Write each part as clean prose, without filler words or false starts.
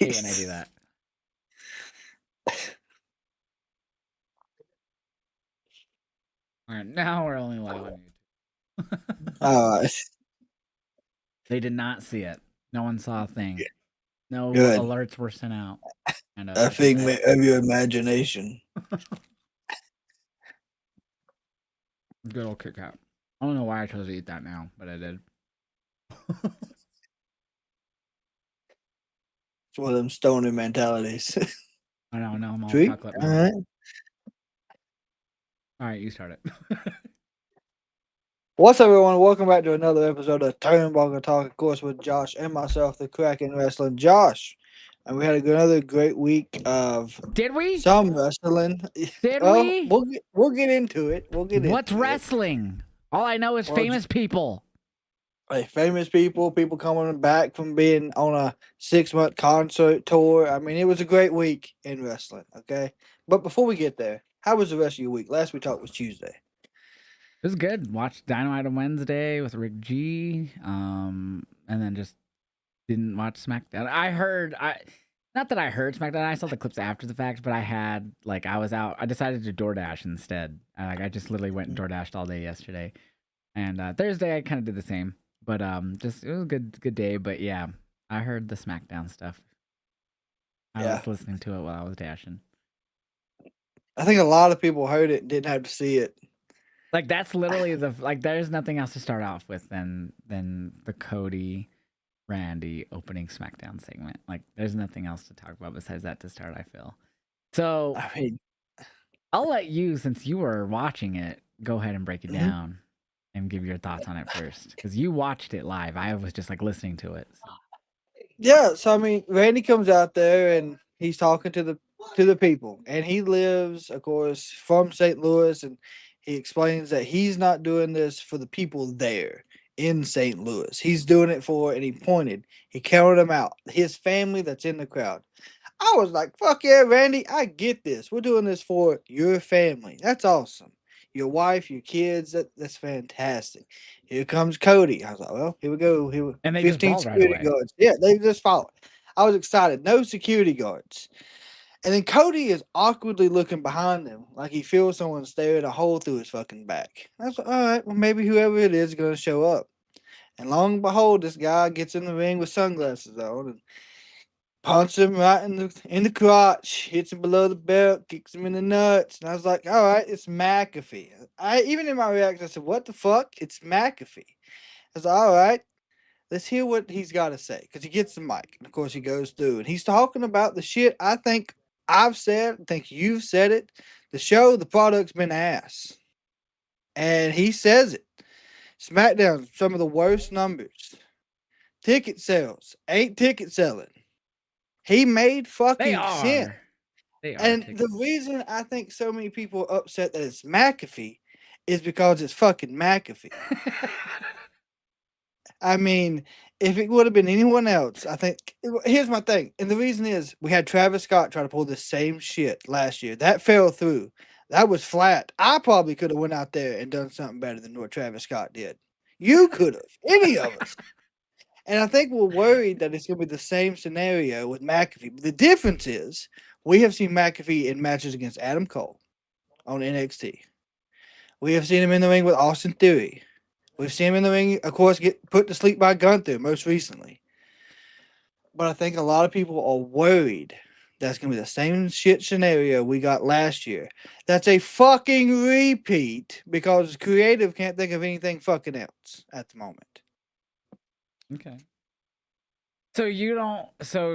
hate when I do that. All right, now we're only live on YouTube. They did not see it. No one saw a thing. No Good. alerts were sent out. A figment of your imagination. Good old Kit Kat. I don't know why I chose to eat that now, but I did. It's one of them stoner mentalities. I don't know. I'm all Sweet. chocolate All milk. right. All right, you start it. What's up, everyone? Welcome back to another episode of Turnbuckle Talk, of course, with Josh and myself, the Kraken Wrestling Josh. And we had another great week of Did we? some wrestling. Did well, we? We'll get into it. What's wrestling? All I know is famous people. Like famous people coming back from being on a 6-month concert tour. I mean, it was a great week in wrestling, okay? But before we get there, how was the rest of your week? Last we talked was Tuesday. It was good. Watched Dynamite on Wednesday with Rick G. And then just didn't watch SmackDown. Not that I heard SmackDown. I saw the clips after the fact, but I was out. I decided to DoorDash instead. I just literally went and DoorDashed all day yesterday. And Thursday I kind of did the same. But it was a good day. But yeah, I heard the SmackDown stuff. I was listening to it while I was dashing. I think a lot of people heard it and didn't have to see it. Like that's literally there's nothing else to start off with than the Cody Randy opening SmackDown segment. Like there's nothing else to talk about besides that to start, I feel. So I mean, I'll let you, since you were watching it, go ahead and break it down and give your thoughts on it first. Because you watched it live. I was just listening to it. So. Yeah, so I mean, Randy comes out there and he's talking to the people. And he lives, of course, from St. Louis, and he explains that he's not doing this for the people there in St. Louis. He's doing it for, and he counted them out, his family that's in the crowd. I was like, fuck yeah, Randy, I get this. We're doing this for your family. That's awesome. Your wife, your kids, that's fantastic. Here comes Cody. I was like, well, here we go. And they 15 just security right guards. Yeah, they just followed. I was excited. No security guards. And then Cody is awkwardly looking behind him like he feels someone staring a hole through his fucking back. I was like, all right, well, maybe whoever it is going to show up. And lo and behold, this guy gets in the ring with sunglasses on and punches him right in the crotch, hits him below the belt, kicks him in the nuts. And I was like, all right, it's McAfee. Even in my reaction, I said, what the fuck? It's McAfee. I was like, all right, let's hear what he's got to say. Because he gets the mic. And of course, he goes through and he's talking about the shit I think I've said, I think you've said it. The product's been ass. And he says it. SmackDown, some of the worst numbers. Ticket sales ain't ticket selling. He made fucking sense. And the reason I think so many people are upset that it's McAfee is because it's fucking McAfee. I mean, if it would have been anyone else, I think here's my thing. And the reason is we had Travis Scott try to pull the same shit last year. That fell through. That was flat. I probably could have went out there and done something better than what Travis Scott did. You could have. Any of us. And I think we're worried that it's going to be the same scenario with McAfee. But the difference is we have seen McAfee in matches against Adam Cole on NXT. We have seen him in the ring with Austin Theory. We've seen him in the ring, of course, get put to sleep by Gunther most recently. But I think a lot of people are worried that's going to be the same shit scenario we got last year. That's a fucking repeat because creative can't think of anything fucking else at the moment. Okay. So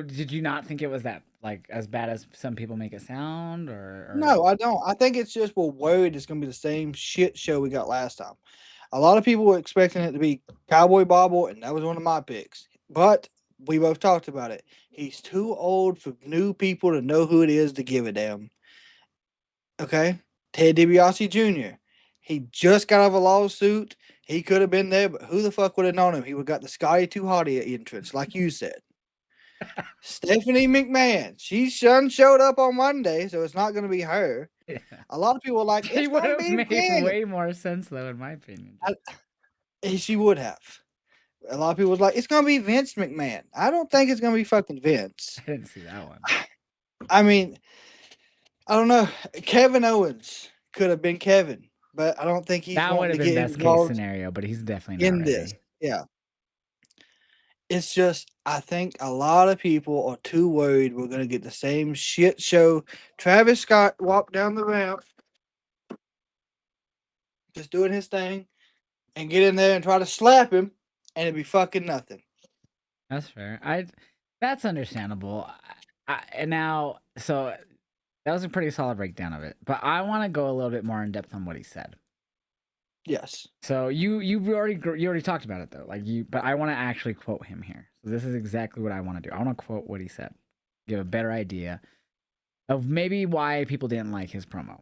did you not think it was that as bad as some people make it sound or? No, I don't. I think it's just we're worried it's going to be the same shit show we got last time. A lot of people were expecting it to be Cowboy Bobble, and that was one of my picks. But we both talked about it. He's too old for new people to know who it is to give a damn. Okay? Ted DiBiase Jr. He just got out of a lawsuit. He could have been there, but who the fuck would have known him? He would have got the Scotty 2 Hottie entrance, like you said. Stephanie McMahon. She showed up on Monday, so it's not going to be her. Yeah. A lot of people are like, it's going to be made way more sense, though, in my opinion. She would have. A lot of people was like, it's gonna be Vince McMahon. I don't think it's gonna be fucking Vince. I didn't see that one. I mean, I don't know. Kevin Owens could have been Kevin, but I don't think he's That would wanting have to been get best case involved scenario, but he's definitely not in this. ready. Yeah. It's just, I think a lot of people are too worried we're gonna get the same shit show. Travis Scott walked down the ramp, just doing his thing, and get in there and try to slap him, and it'd be fucking nothing. That's fair. That's understandable. And now, so that was a pretty solid breakdown of it, but I want to go a little bit more in depth on what he said. Yes. So you already talked about it though, but I want to actually quote him here. So this is exactly what I want to do. I want to quote what he said, give a better idea of maybe why people didn't like his promo.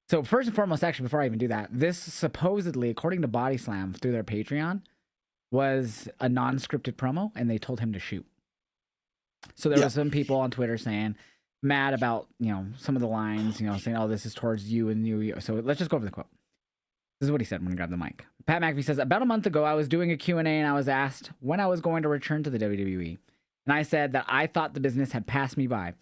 So first and foremost, actually, before I even do that, this supposedly, according to Body Slam through their Patreon, was a non-scripted promo, and they told him to shoot. So there were some people on Twitter saying, mad about, some of the lines, saying, oh, this is towards you and you. So let's just go over the quote. This is what he said when he grabbed the mic. Pat McAfee says, about a month ago, I was doing a Q&A and I was asked when I was going to return to the WWE. And I said that I thought the business had passed me by.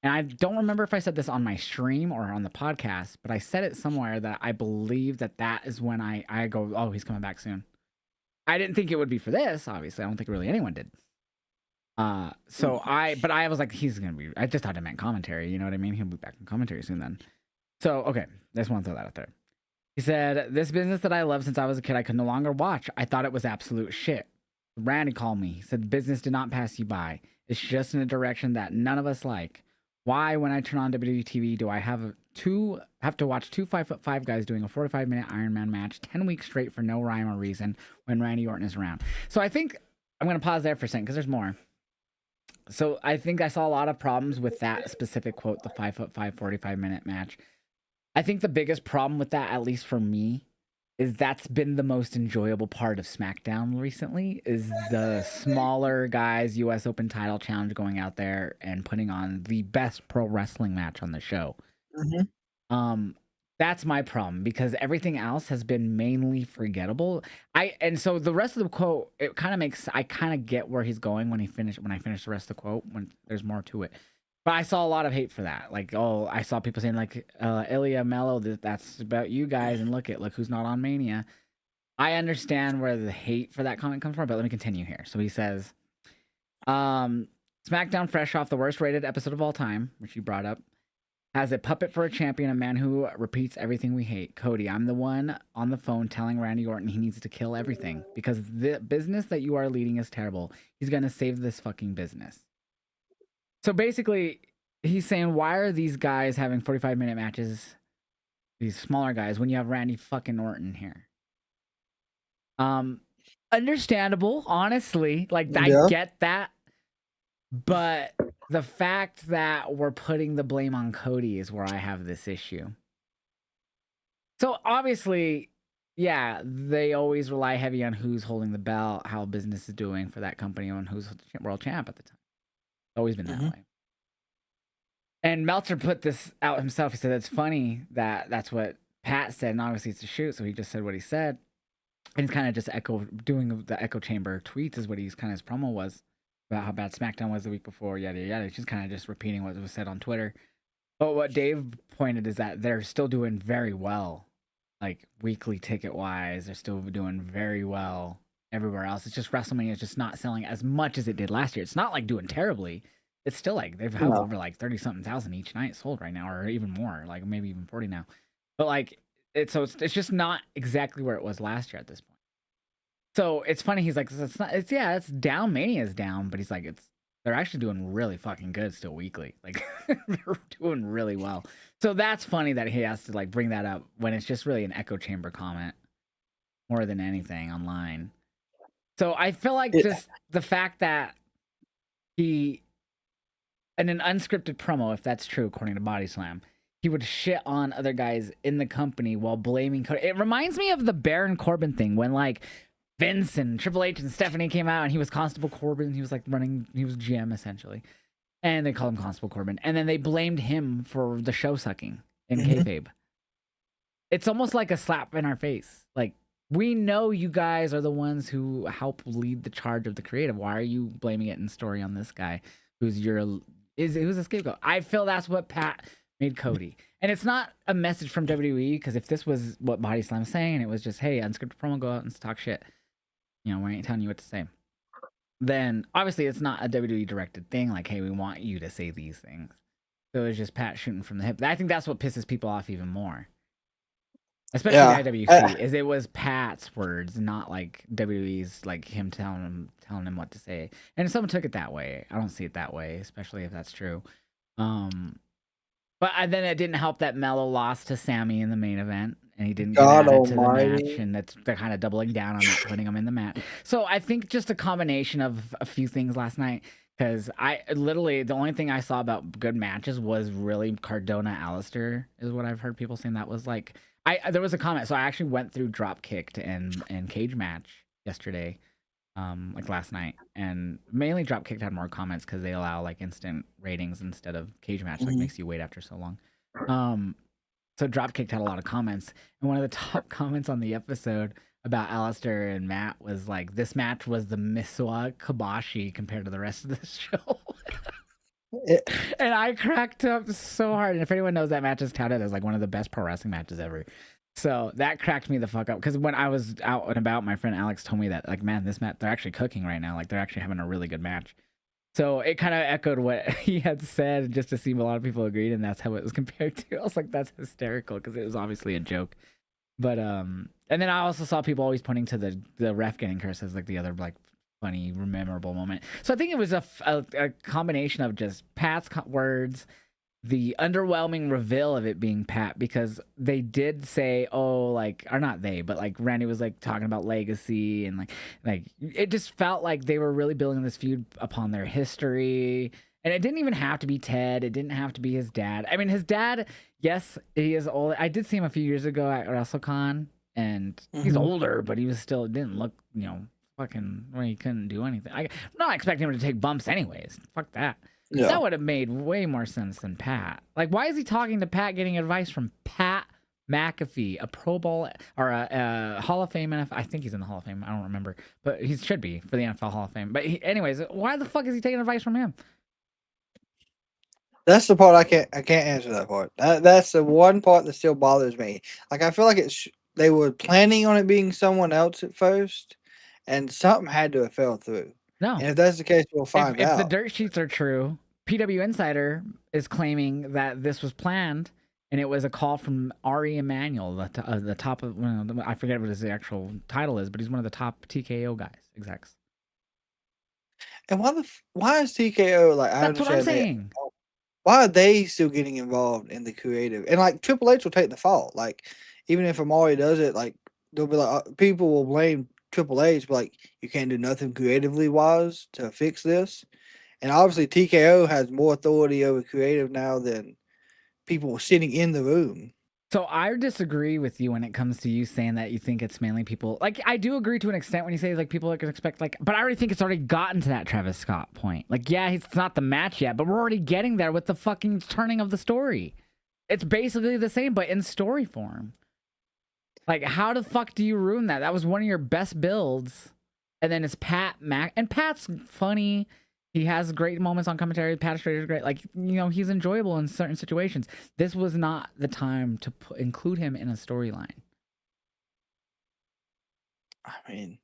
And I don't remember if I said this on my stream or on the podcast, but I said it somewhere that I believe that is when I go, oh, he's coming back soon. I didn't think it would be for this, obviously. I don't think really anyone did. But I was like, he's going to be, I just thought it meant commentary. You know what I mean? He'll be back in commentary soon then. So, okay. I just want to throw that out there. He said, this business that I loved since I was a kid, I could no longer watch. I thought it was absolute shit. Randy called me. He said, business did not pass you by. It's just in a direction that none of us like. Why, when I turn on WWE TV, do I have to watch two 5'5" guys doing a 45-minute Iron Man match 10 weeks straight for no rhyme or reason when Randy Orton is around? So I think I'm going to pause there for a second because there's more. So I think I saw a lot of problems with that specific quote, the 5'5", 45-minute match. I think the biggest problem with that, at least for me, is that's been the most enjoyable part of SmackDown recently, is the smaller guys US Open title challenge going out there and putting on the best pro wrestling match on the show. Mm-hmm. That's my problem because everything else has been mainly forgettable. And so the rest of the quote, it kind of makes, I kind of get where he's going when I finish the rest of the quote, when there's more to it. But I saw a lot of hate for that. Like, oh, I saw people saying like, Ilya Mello, that's about you guys, and look who's not on Mania. I understand where the hate for that comment comes from, but let me continue here. So he says, SmackDown, fresh off the worst rated episode of all time, which you brought up, has a puppet for a champion, a man who repeats everything we hate. Cody, I'm the one on the phone telling Randy Orton he needs to kill everything because the business that you are leading is terrible. He's going to save this fucking business. So basically, he's saying, why are these guys having 45-minute matches, these smaller guys, when you have Randy fucking Orton here? Understandable, honestly. Like, I get that. But the fact that we're putting the blame on Cody is where I have this issue. So obviously, yeah, they always rely heavy on who's holding the belt, how business is doing for that company, and who's world champ at the time. It's always been that way. And Meltzer put this out himself. He said it's funny that that's what Pat said, and obviously it's a shoot, so he just said what he said. And he's kind of just doing the echo chamber tweets is what his promo was about how bad SmackDown was the week before, yada yada. He's just kind of just repeating what was said on Twitter. But what Dave pointed is that they're still doing very well, like weekly ticket wise. They're still doing very well everywhere else. It's just WrestleMania is just not selling as much as it did last year. It's not like doing terribly. It's still like they've had over like 30-something thousand each night sold right now, or even more, like maybe even 40 now. But like it's just not exactly where it was last year at this point. So it's funny. He's like, it's down. Mania's down, but he's like, they're actually doing really fucking good still weekly. Like they're doing really well. So that's funny that he has to like bring that up when it's just really an echo chamber comment more than anything online. So I feel like just the fact that he, in an unscripted promo, if that's true, according to Body Slam, he would shit on other guys in the company while blaming Cody. It reminds me of the Baron Corbin thing when like Vince and Triple H and Stephanie came out and he was Constable Corbin. He was like he was GM essentially. And they called him Constable Corbin. And then they blamed him for the show sucking in kayfabe. It's almost like a slap in our face. Like, We know you guys are the ones who help lead the charge of the creative. Why are you blaming it in story on this guy who's who's a scapegoat? I feel that's what Pat made Cody. And it's not a message from WWE, because if this was what Body Slam's saying, it was just, hey, unscripted promo, go out and talk shit. You know, we ain't telling you what to say. Then obviously it's not a WWE directed thing, like, hey, we want you to say these things. So it's just Pat shooting from the hip. I think that's what pisses people off even more. Especially Yeah. the IWC, is it was Pat's words, not like WWE's, like him telling him what to say. And if someone took it that way, I don't see it that way, especially if that's true. But then it didn't help that Mello lost to Sammy in the main event, and he didn't get God added to the Almighty. match, and they're kind of doubling down on that, putting him in the match. So I think just a combination of a few things last night, because I literally, the only thing I saw about good matches was really Cardona Alistair, is what I've heard people saying. That was like, there was a comment, so I actually went through Dropkick and Cage Match yesterday, like last night, and mainly Dropkick had more comments because they allow like instant ratings instead of Cage Match, like makes you wait after so long. So Dropkick had a lot of comments, and one of the top comments on the episode about Alistair and Matt was like, this match was the Miswa Kabashi compared to the rest of the show. And I cracked up so hard. And if anyone knows, that match is touted as like one of the best pro wrestling matches ever. So that cracked me the fuck up, because when I was out and about, my friend Alex told me that, like, man, this match, they're actually cooking right now. Like, they're actually having a really good match. So it kind of echoed what he had said, just to see if a lot of people agreed, and that's how it was compared to. I was like, that's hysterical, because it was obviously a joke. But and then I also saw people always pointing to the ref getting cursed as like the other like funny, memorable moment. So I think it was a combination of just Pat's words, the underwhelming reveal of it being Pat, because they did say, oh, like, or not they, but like Randy was like talking about legacy, and like it just felt like they were really building this feud upon their history. And it didn't even have to be Ted. It didn't have to be his dad. I mean, his dad, yes, he is old. I did see him a few years ago at WrestleCon, and he's older, but he was still, didn't look, you know, fucking, well, he couldn't do anything. I'm not expecting him to take bumps anyways. Fuck that. Yeah. That would have made way more sense than Pat. Like, why is he talking to Pat, getting advice from Pat McAfee, a Pro Bowl or a Hall of Fame NFL? I think he's in the Hall of Fame. I don't remember, but he should be for the NFL Hall of Fame. But anyways, why the fuck is he taking advice from him? That's the part I can't answer that part. That's the one part that still bothers me. Like, I feel like they were planning on it being someone else at first, and something had to have fell through. No. And if that's the case, we'll find out. If the dirt sheets are true, PW Insider is claiming that this was planned, and it was a call from Ari Emanuel, the top of, I forget what his actual title is, but he's one of the top TKO guys, execs. And why is TKO like? That's what I'm saying. Why are they still getting involved in the creative? And like Triple H will take the fault. Like, even if Amari does it, like they'll be like, people will blame Triple H, but like, you can't do nothing creatively wise to fix this. And obviously TKO has more authority over creative now than people sitting in the room. So I disagree with you when it comes to you saying that you think it's mainly people. Like, I do agree to an extent when you say like people can expect, like, but I already think it's already gotten to that Travis Scott point. Like, yeah, it's not the match yet, but we're already getting there with the fucking turning of the story. It's basically the same, but in story form. Like, how the fuck do you ruin that? That was one of your best builds. And then it's Pat Mac, and Pat's funny. He has great moments on commentary. Pat Strader's great. Like, you know, he's enjoyable in certain situations. This was not the time to include him in a storyline. I mean,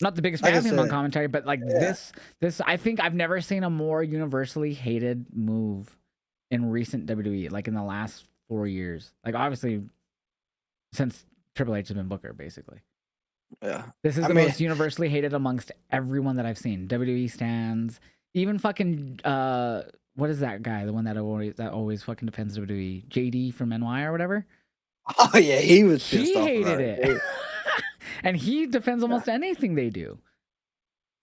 not the biggest like fan I of him on said, commentary, but like this, I think I've never seen a more universally hated move in recent WWE, like in the last 4 years. Like, obviously, since Triple H has been Booker, basically. yeah. This is the most universally hated amongst everyone that I've seen. WWE stands, even fucking what is that guy? The one that always fucking defends WWE, JD from NY or whatever. Oh yeah, he was. He hated it, and he defends almost anything they do.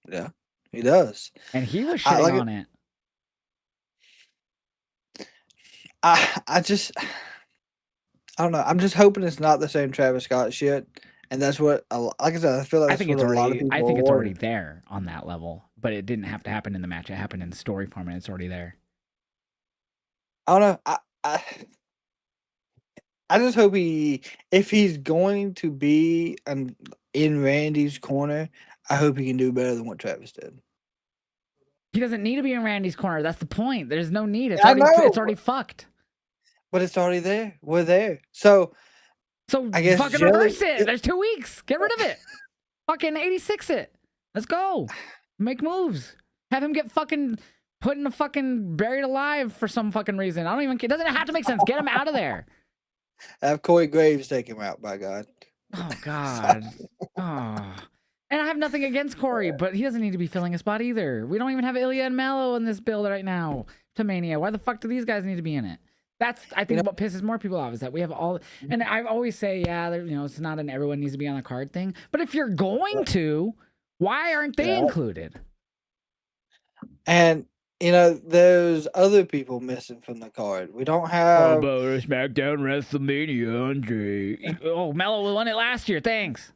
Yeah, he does. And he was shitting on it. I don't know. I'm just hoping it's not the same Travis Scott shit. And that's what, like I said, I feel like that's what a lot of people. I think it's already there on that level, but it didn't have to happen in the match. It happened in the story form, and it's already there. I don't know. I just hope if he's going to be in Randy's corner, I hope he can do better than what Travis did. He doesn't need to be in Randy's corner. That's the point. There's no need. It's I already know, it's already fucked. but it's already there. We're there. So I guess fucking reverse it. There's 2 weeks. Get rid of it. Fucking 86 it. Let's go. Make moves. Have him get fucking put in a fucking buried alive for some fucking reason. I don't even care. It doesn't have to make sense. Get him out of there. Have Corey Graves take him out, by God. Oh, God. Oh. And I have nothing against Corey, but he doesn't need to be filling a spot either. We don't even have Ilya and Mello in this build right now to Mania. Why the fuck do these guys need to be in it? That's, I think, what pisses more people off is that we have all, and I always say, yeah, it's not an everyone needs to be on the card thing. But if you're going to, why aren't they included? And, there's other people missing from the card. We don't have... about SmackDown WrestleMania, Andre. Oh, Mello won it last year. Thanks.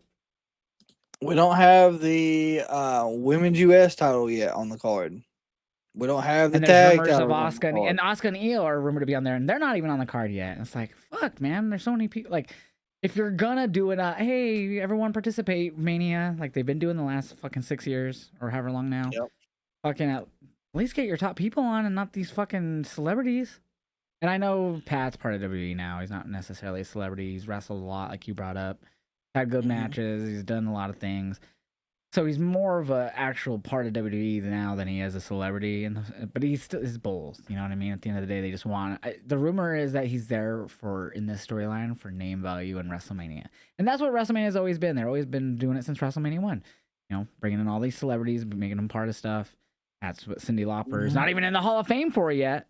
We don't have the Women's US title yet on the card. We don't have the tag title. Of Asuka and Asuka and Io are rumored to be on there, and they're not even on the card yet. And it's like, fuck, man. There's so many people. Like, if you're gonna do it, hey, everyone participate, Mania, like they've been doing the last fucking 6 years or however long now. Yep. Fucking at least get your top people on and not these fucking celebrities. And I know Pat's part of WWE now. He's not necessarily a celebrity. He's wrestled a lot, like you brought up. Had good matches. He's done a lot of things. So he's more of an actual part of WWE now than he is a celebrity. But he's still his bulls. You know what I mean? At the end of the day, they just want... the rumor is that he's there in this storyline for name value and WrestleMania. And that's what WrestleMania has always been. They've always been doing it since WrestleMania 1. Bringing in all these celebrities, making them part of stuff. That's what Cyndi Lauper is not even in the Hall of Fame for yet.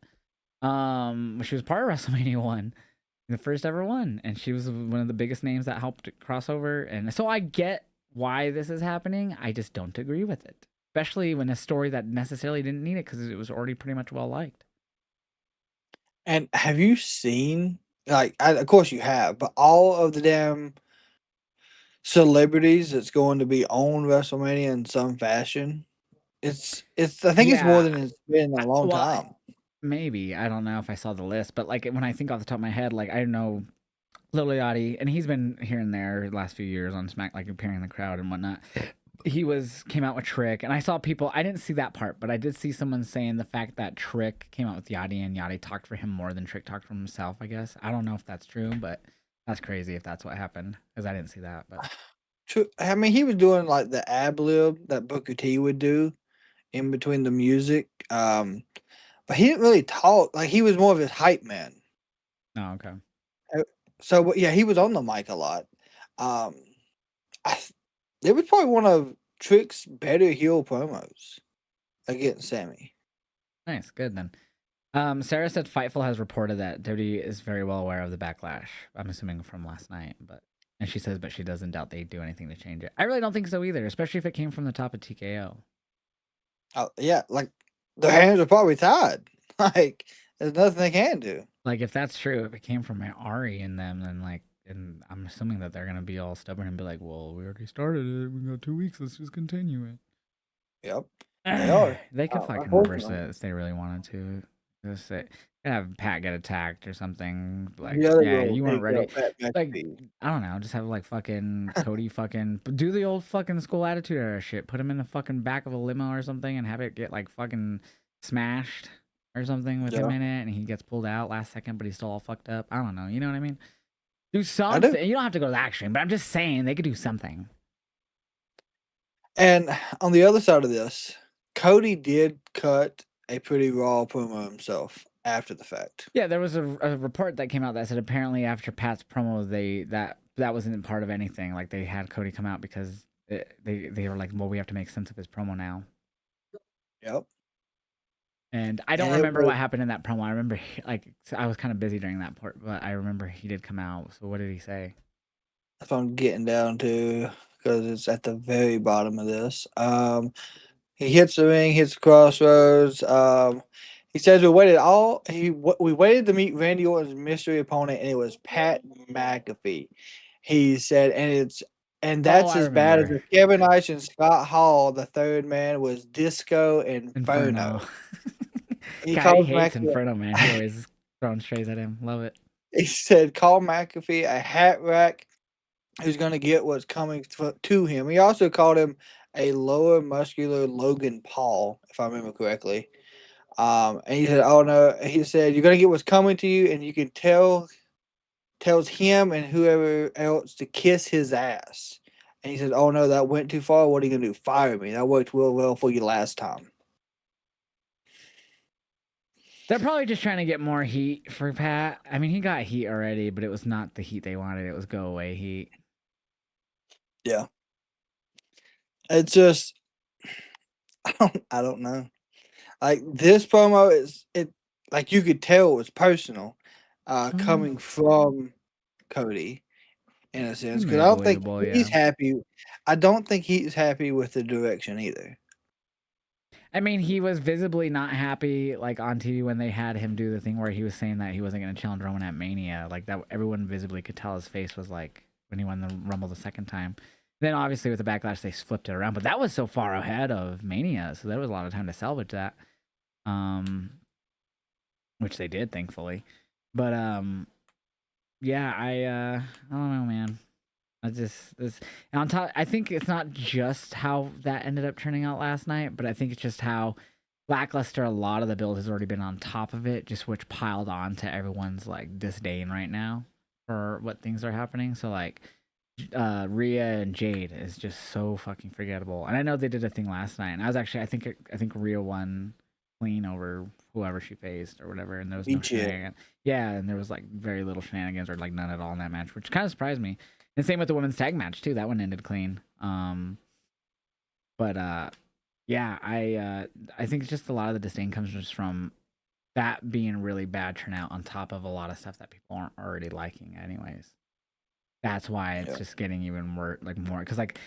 She was part of WrestleMania 1. The first ever one, and she was one of the biggest names that helped crossover. And so I get why this is happening. I just don't agree with it, especially when a story that necessarily didn't need it because it was already pretty much well liked. And have you seen, of course you have, but all of the damn celebrities that's going to be on WrestleMania in some fashion? I think it's more than it's been in a long time. Maybe. I don't know if I saw the list, but like when I think off the top of my head, like I know Lil Yachty, and he's been here and there the last few years on Smack, like appearing in the crowd and whatnot. He came out with Trick, and I saw people, I didn't see that part, but I did see someone saying the fact that Trick came out with Yachty and Yachty talked for him more than Trick talked for himself, I guess. I don't know if that's true, but that's crazy if that's what happened, because I didn't see that. But true. I mean, he was doing like the ad-lib that Booker T would do in between the music. But he didn't really talk. Like, he was more of his hype man. Oh, okay. So, yeah, he was on the mic a lot. It was probably one of Trick's better heel promos against Sammy. Nice. Good, then. Sarah said Fightful has reported that WWE is very well aware of the backlash. I'm assuming from last night. And she says, but she doesn't doubt they'd do anything to change it. I really don't think so either, especially if it came from the top of TKO. Oh, yeah, like, their hands are probably tied. Like, there's nothing they can do. Like, if that's true, if it came from Ari and them, then, like, and I'm assuming that they're going to be all stubborn and be like, well, we already started it. We got 2 weeks. Let's just continue it. Yep. They are. They could fucking reverse it if they really wanted to. Just say, have Pat get attacked or something. Like, yeah, you weren't ready. Like, I don't know. Just have, like, fucking Cody fucking do the old fucking School Attitude Era shit. Put him in the fucking back of a limo or something and have it get, like, fucking smashed or something with him in it, and he gets pulled out last second, but he's still all fucked up. I don't know. You know what I mean? Do something. You don't have to go to that extreme, but I'm just saying they could do something. And on the other side of this, Cody did cut a pretty raw promo himself after the fact. Yeah, there was a report that came out that said apparently after Pat's promo, that wasn't part of anything. Like, they had Cody come out because they were like, well, we have to make sense of his promo now. Yep. And I don't remember what happened in that promo. I remember, like, I was kind of busy during that part, but I remember he did come out. So what did he say? That's what I'm getting down to, because it's at the very bottom of this. He hits the ring, hits the crossroads. He says we waited to meet Randy Orton's mystery opponent, and it was Pat McAfee. He said, and that's as bad as if Kevin Nash and Scott Hall, the third man, was Disco Inferno. He hates Inferno, man. He always throwing strays at him. Love it. He said, "Call McAfee a hat rack who's going to get what's coming to him." He also called him a lower muscular Logan Paul, if I remember correctly. And he said, "Oh no," he said, "You're going to get what's coming to you, and you can tells him and whoever else to kiss his ass." And he said, "Oh no, that went too far. What are you going to do? Fire me? That worked real well for you last time." They're probably just trying to get more heat for Pat. I mean, he got heat already, but it was not the heat they wanted. It was go away heat. Yeah, it's just I don't know. Like this promo is it like you could tell it was personal, coming from Cody in a sense because I don't think Believable, he's yeah. happy. I don't think he's happy with the direction either. I mean, he was visibly not happy, like on TV when they had him do the thing where he was saying that he wasn't going to challenge Roman at Mania. Like that, everyone visibly could tell his face was like when he won the Rumble the second time. Then obviously with the backlash, they flipped it around, but that was so far ahead of Mania, so there was a lot of time to salvage that, which they did, thankfully. But yeah, I don't know, man. I just this on top. I think it's not just how that ended up turning out last night, but I think it's just how lackluster a lot of the build has already been on top of it, just which piled on to everyone's like disdain right now for what things are happening. So like Rhea and Jade is just so fucking forgettable. And I know they did a thing last night, and I think Rhea won clean over whoever she faced or whatever, and there was no shenanigans. Yeah, and there was like very little shenanigans or like none at all in that match, which kind of surprised me. And same with the women's tag match too. That one ended clean. But yeah, I think it's just a lot of the disdain comes just from that being really bad turnout on top of a lot of stuff that people aren't already liking anyways. That's why it's just getting even more because like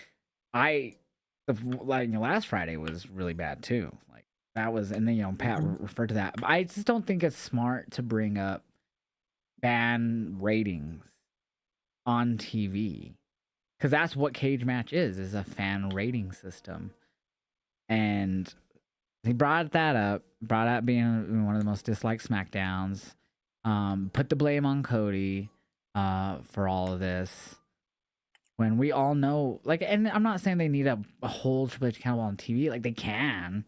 last Friday was really bad too. Like that was, and then Pat referred to that. But I just don't think it's smart to bring up fan ratings on TV because that's what Cage Match is a fan rating system. And he brought up being one of the most disliked SmackDowns, put the blame on Cody for all of this. When we all know, like, and I'm not saying they need a whole Triple H accountable on TV, like they can,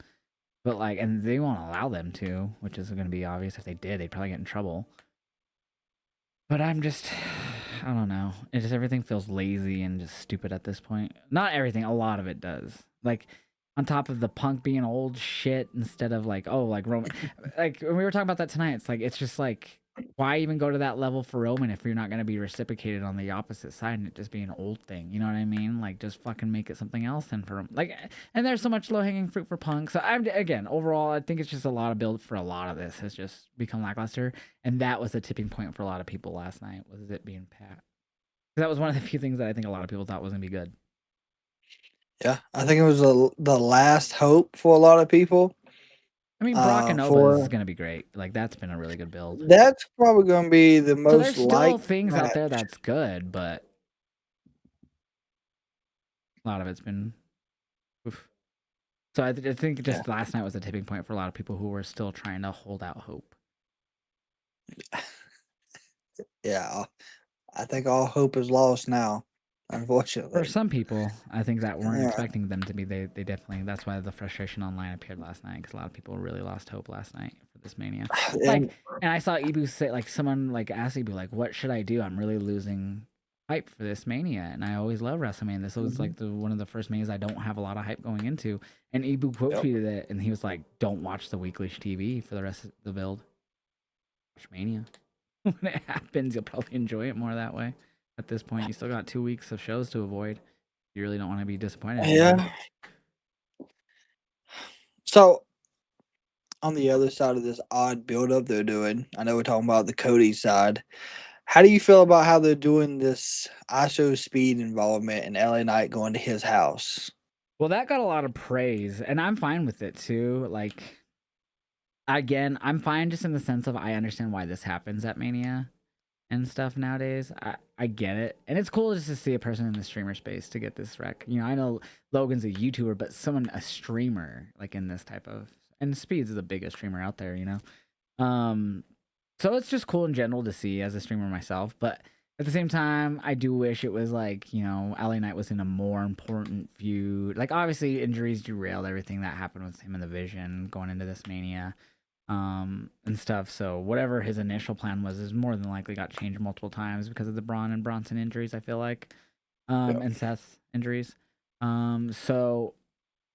but like, and they won't allow them to, which is going to be obvious. If they did, they'd probably get in trouble. But I don't know. It just everything feels lazy and just stupid at this point. Not everything, a lot of it does. Like on top of the Punk being old shit instead of like, oh, like Roman. Like when we were talking about that tonight, it's like it's just like why even go to that level for Roman if you're not going to be reciprocated on the opposite side and it just be an old thing? You know what I mean? Like just fucking make it something else then for him. Like, and there's so much low hanging fruit for Punk. So again, overall, I think it's just a lot of build for a lot of this has just become lackluster, and that was the tipping point for a lot of people last night. Was it being Pat? That was one of the few things that I think a lot of people thought was gonna be good. Yeah, I think it was the last hope for a lot of people. I mean, Brock and Nova is gonna be great. Like that's been a really good build. That's probably going to be the most. So there's still liked things match. out there that's good, but a lot of it's been. Oof. So I think just last night was a tipping point for a lot of people who were still trying to hold out hope. Yeah, I think all hope is lost now, unfortunately. For some people, I think that weren't expecting them to be. They definitely. That's why the frustration online appeared last night because a lot of people really lost hope last night for this Mania. Like, and I saw Ibu say, like, someone like asked Ibu, like, "What should I do? I'm really losing hype for this Mania, and I always love WrestleMania. This was like one of the first Manias I don't have a lot of hype going into." And Ibu quote tweeted it, and he was like, "Don't watch the weekly TV for the rest of the build. Watch Mania. When it happens, you'll probably enjoy it more that way." At this point, you still got 2 weeks of shows to avoid. You really don't want to be disappointed anymore. So, on the other side of this odd build-up they're doing, I know we're talking about the Cody side. How do you feel about how they're doing this ISO Speed involvement and LA Knight going to his house? Well, that got a lot of praise, and I'm fine with it too. Like, again, I'm fine just in the sense of I understand why this happens at Mania and stuff nowadays. I get it. And it's cool just to see a person in the streamer space to get this rec. You know, I know Logan's a YouTuber, but a streamer, like in this type of, and Speeds is the biggest streamer out there, you know? So it's just cool in general to see as a streamer myself, but at the same time, I do wish it was like, LA Knight was in a more important feud. Like obviously injuries derailed everything that happened with him in the Vision going into this Mania, and stuff. So whatever his initial plan was is more than likely got changed multiple times because of the Braun and Bronson injuries, I feel like. Yeah. And Seth's injuries. So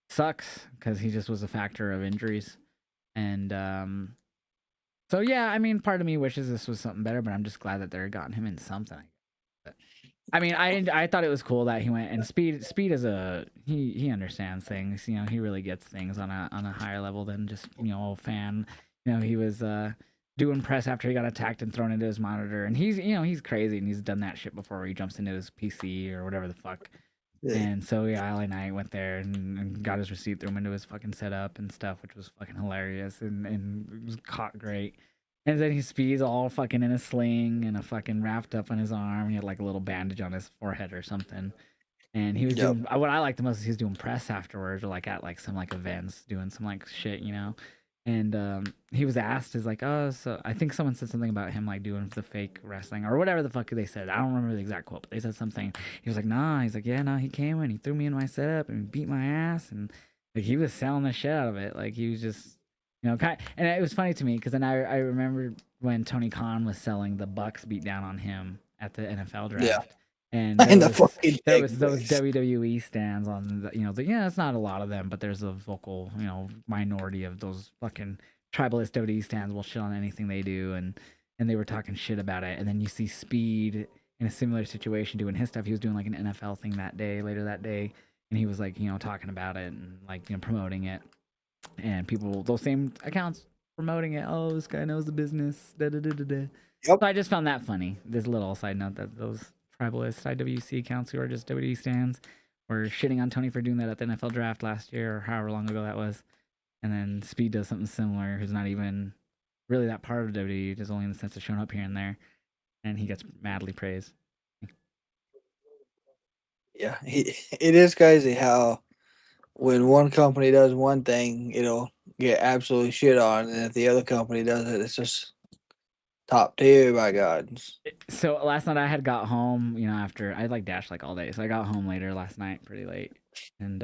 sucks because he just was a factor of injuries. And so yeah, I mean, part of me wishes this was something better, but I'm just glad that they're gotten him in something. I mean, I thought it was cool that he went and Speed is he understands things. He really gets things on a higher level than just a fan. He was doing press after he got attacked and thrown into his monitor, and he's crazy and he's done that shit before where he jumps into his PC or whatever the fuck. Yeah. And so yeah, LA Knight went there and got his receipt, threw him into his fucking setup and stuff, which was fucking hilarious and it was caught great. And then he speeds all fucking in a sling and a fucking wrapped up on his arm. He had like a little bandage on his forehead or something. And he was Yep. doing what I liked the most is he was doing press afterwards or like at like some like events doing some like shit. And he was asked, is like, oh, so I think someone said something about him like doing the fake wrestling or whatever the fuck they said. I don't remember the exact quote, but they said something. He was like, nah. He's like, yeah, no. He came and he threw me in my setup and beat my ass, and like he was selling the shit out of it. Like he was just, and it was funny to me because then I remember when Tony Khan was selling the Bucks beat down on him at the NFL draft. Yeah. And And the fucking there was those Big Wigs. WWE stands on it's not a lot of them, but there's a vocal minority of those fucking tribalist WWE stands will shit on anything they do, and they were talking shit about it. And then you see Speed in a similar situation doing his stuff. He was doing like an NFL thing later that day, and he was like talking about it and like promoting it, and people those same accounts promoting it. Oh, this guy knows the business. Da da da da da. Yep. So I just found that funny. This little side note that those tribalist IWC accounts who are just WWE stands were shitting on Tony for doing that at the NFL draft last year or however long ago that was. And then Speed does something similar, who's not even really that part of WWE, just only in the sense of showing up here and there. And he gets madly praised. Yeah. It is crazy how when one company does one thing, it'll get absolutely shit on, and if the other company does it, it's just top tier. By God. So last night I had got home, after I like dashed like all day. So I got home later last night, pretty late. And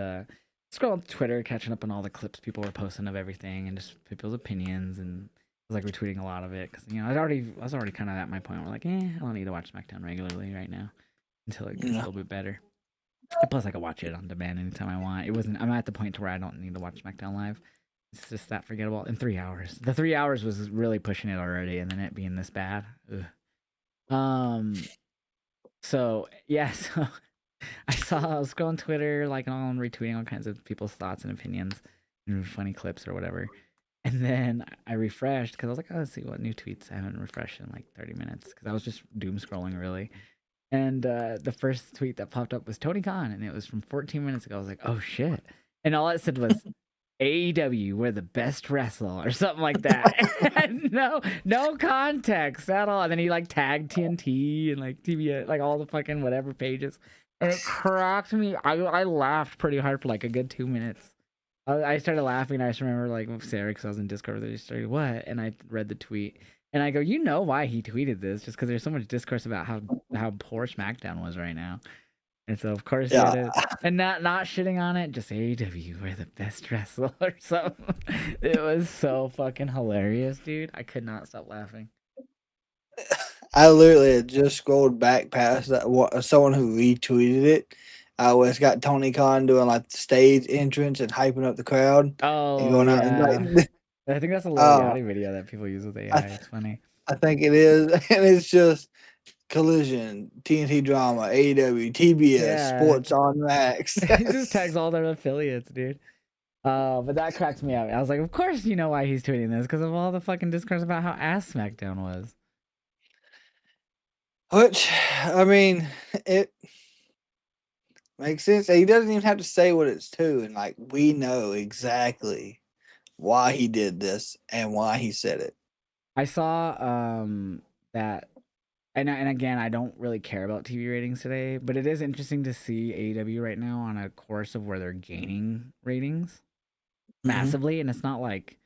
scrolling Twitter, catching up on all the clips people were posting of everything and just people's opinions, and I was like retweeting a lot of it because I was already kind of at my point where like, I don't need to watch SmackDown regularly right now until it gets a little bit better. And plus, I could watch it on demand anytime I want. I'm at the point to where I don't need to watch SmackDown live. It's just that forgettable in 3 hours. The 3 hours was really pushing it already, and then it being this bad. Ugh. So yeah, so I was scrolling Twitter, like all retweeting all kinds of people's thoughts and opinions and funny clips or whatever. And then I refreshed because I was like, oh, let's see what new tweets. I haven't refreshed in like 30 minutes because I was just doom scrolling really. And the first tweet that popped up was Tony Khan, and it was from 14 minutes ago. I was like, oh shit. And all it said was AEW, we're the best wrestle or something like that. no context at all. And then he like tagged TNT and like TV, like all the fucking whatever pages. And it cracked me. I laughed pretty hard for like a good 2 minutes. I started laughing. I just remember like with Sarah, because I was in Discord with her. She started, what? And I read the tweet. And I go, you know why he tweeted this? Just because there's so much discourse about how poor SmackDown was right now. And so of course he had it, and not shitting on it, just AEW, we're the best wrestler or something. It was so fucking hilarious, dude. I could not stop laughing. I literally had just scrolled back past that someone who retweeted it. It's got Tony Khan doing like the stage entrance and hyping up the crowd and Oh going out and yeah, like, I think that's a little Yachty video that people use with AI. It's funny. I think it is, and it's just Collision, TNT Drama, AEW, TBS, Yeah, Sports on Max. he just tags all their affiliates, dude. But that cracks me up. I was like, of course you know why he's tweeting this, because of all the fucking discourse about how ass SmackDown was. Which, I mean, it makes sense. He doesn't even have to say what it's to, and like we know exactly why he did this and why he said it. I saw that, and again, I don't really care about TV ratings today, but it is interesting to see AEW right now on a course of where they're gaining ratings massively, and it's not like,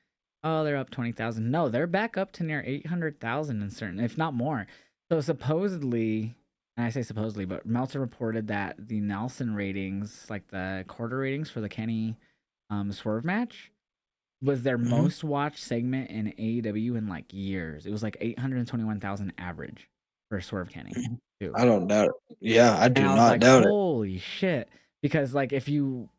oh, they're up 20,000. No, they're back up to near 800,000 in certain, if not more. So supposedly, and I say supposedly, but Meltzer reported that the Nelson ratings, like the quarter ratings for the Kenny Swerve match, was their Mhm. most watched segment in AEW in like years. It was like 821,000 average for Swerve Kenny, too. I don't doubt it. Yeah, I And do I was not like, doubt it. holy shit. Because, like, if you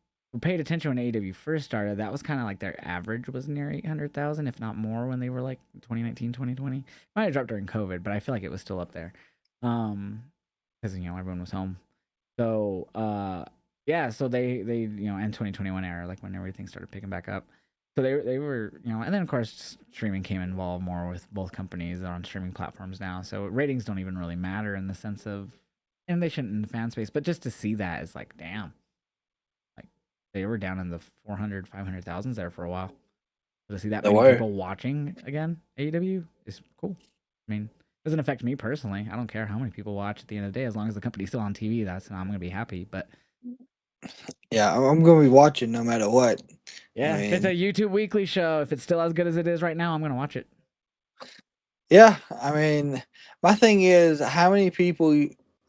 paid attention when AEW first started, that was kind of like their average was near 800,000, if not more, when they were like 2019, 2020. Might have dropped during COVID, but I feel like it was still up there. Because, everyone was home. So, yeah, so they end 2021 era, like when everything started picking back up. So they were, and then of course streaming came involved more with both companies. They're on streaming platforms now, so ratings don't even really matter in the sense of, and they shouldn't in the fan space, but just to see that is like, damn, like they were down in the 400, 500,000s there for a while. So to see that They many were. people watching again AEW is cool. I mean, it doesn't affect me personally. I don't care how many people watch at the end of the day, as long as the company's still on TV. I'm gonna be happy. But Yeah, I'm gonna be watching no matter what. I yeah, if it's a mean, YouTube weekly show, if it's still as good as it is right now, I'm gonna watch it. yeah, I mean, my thing is how many people,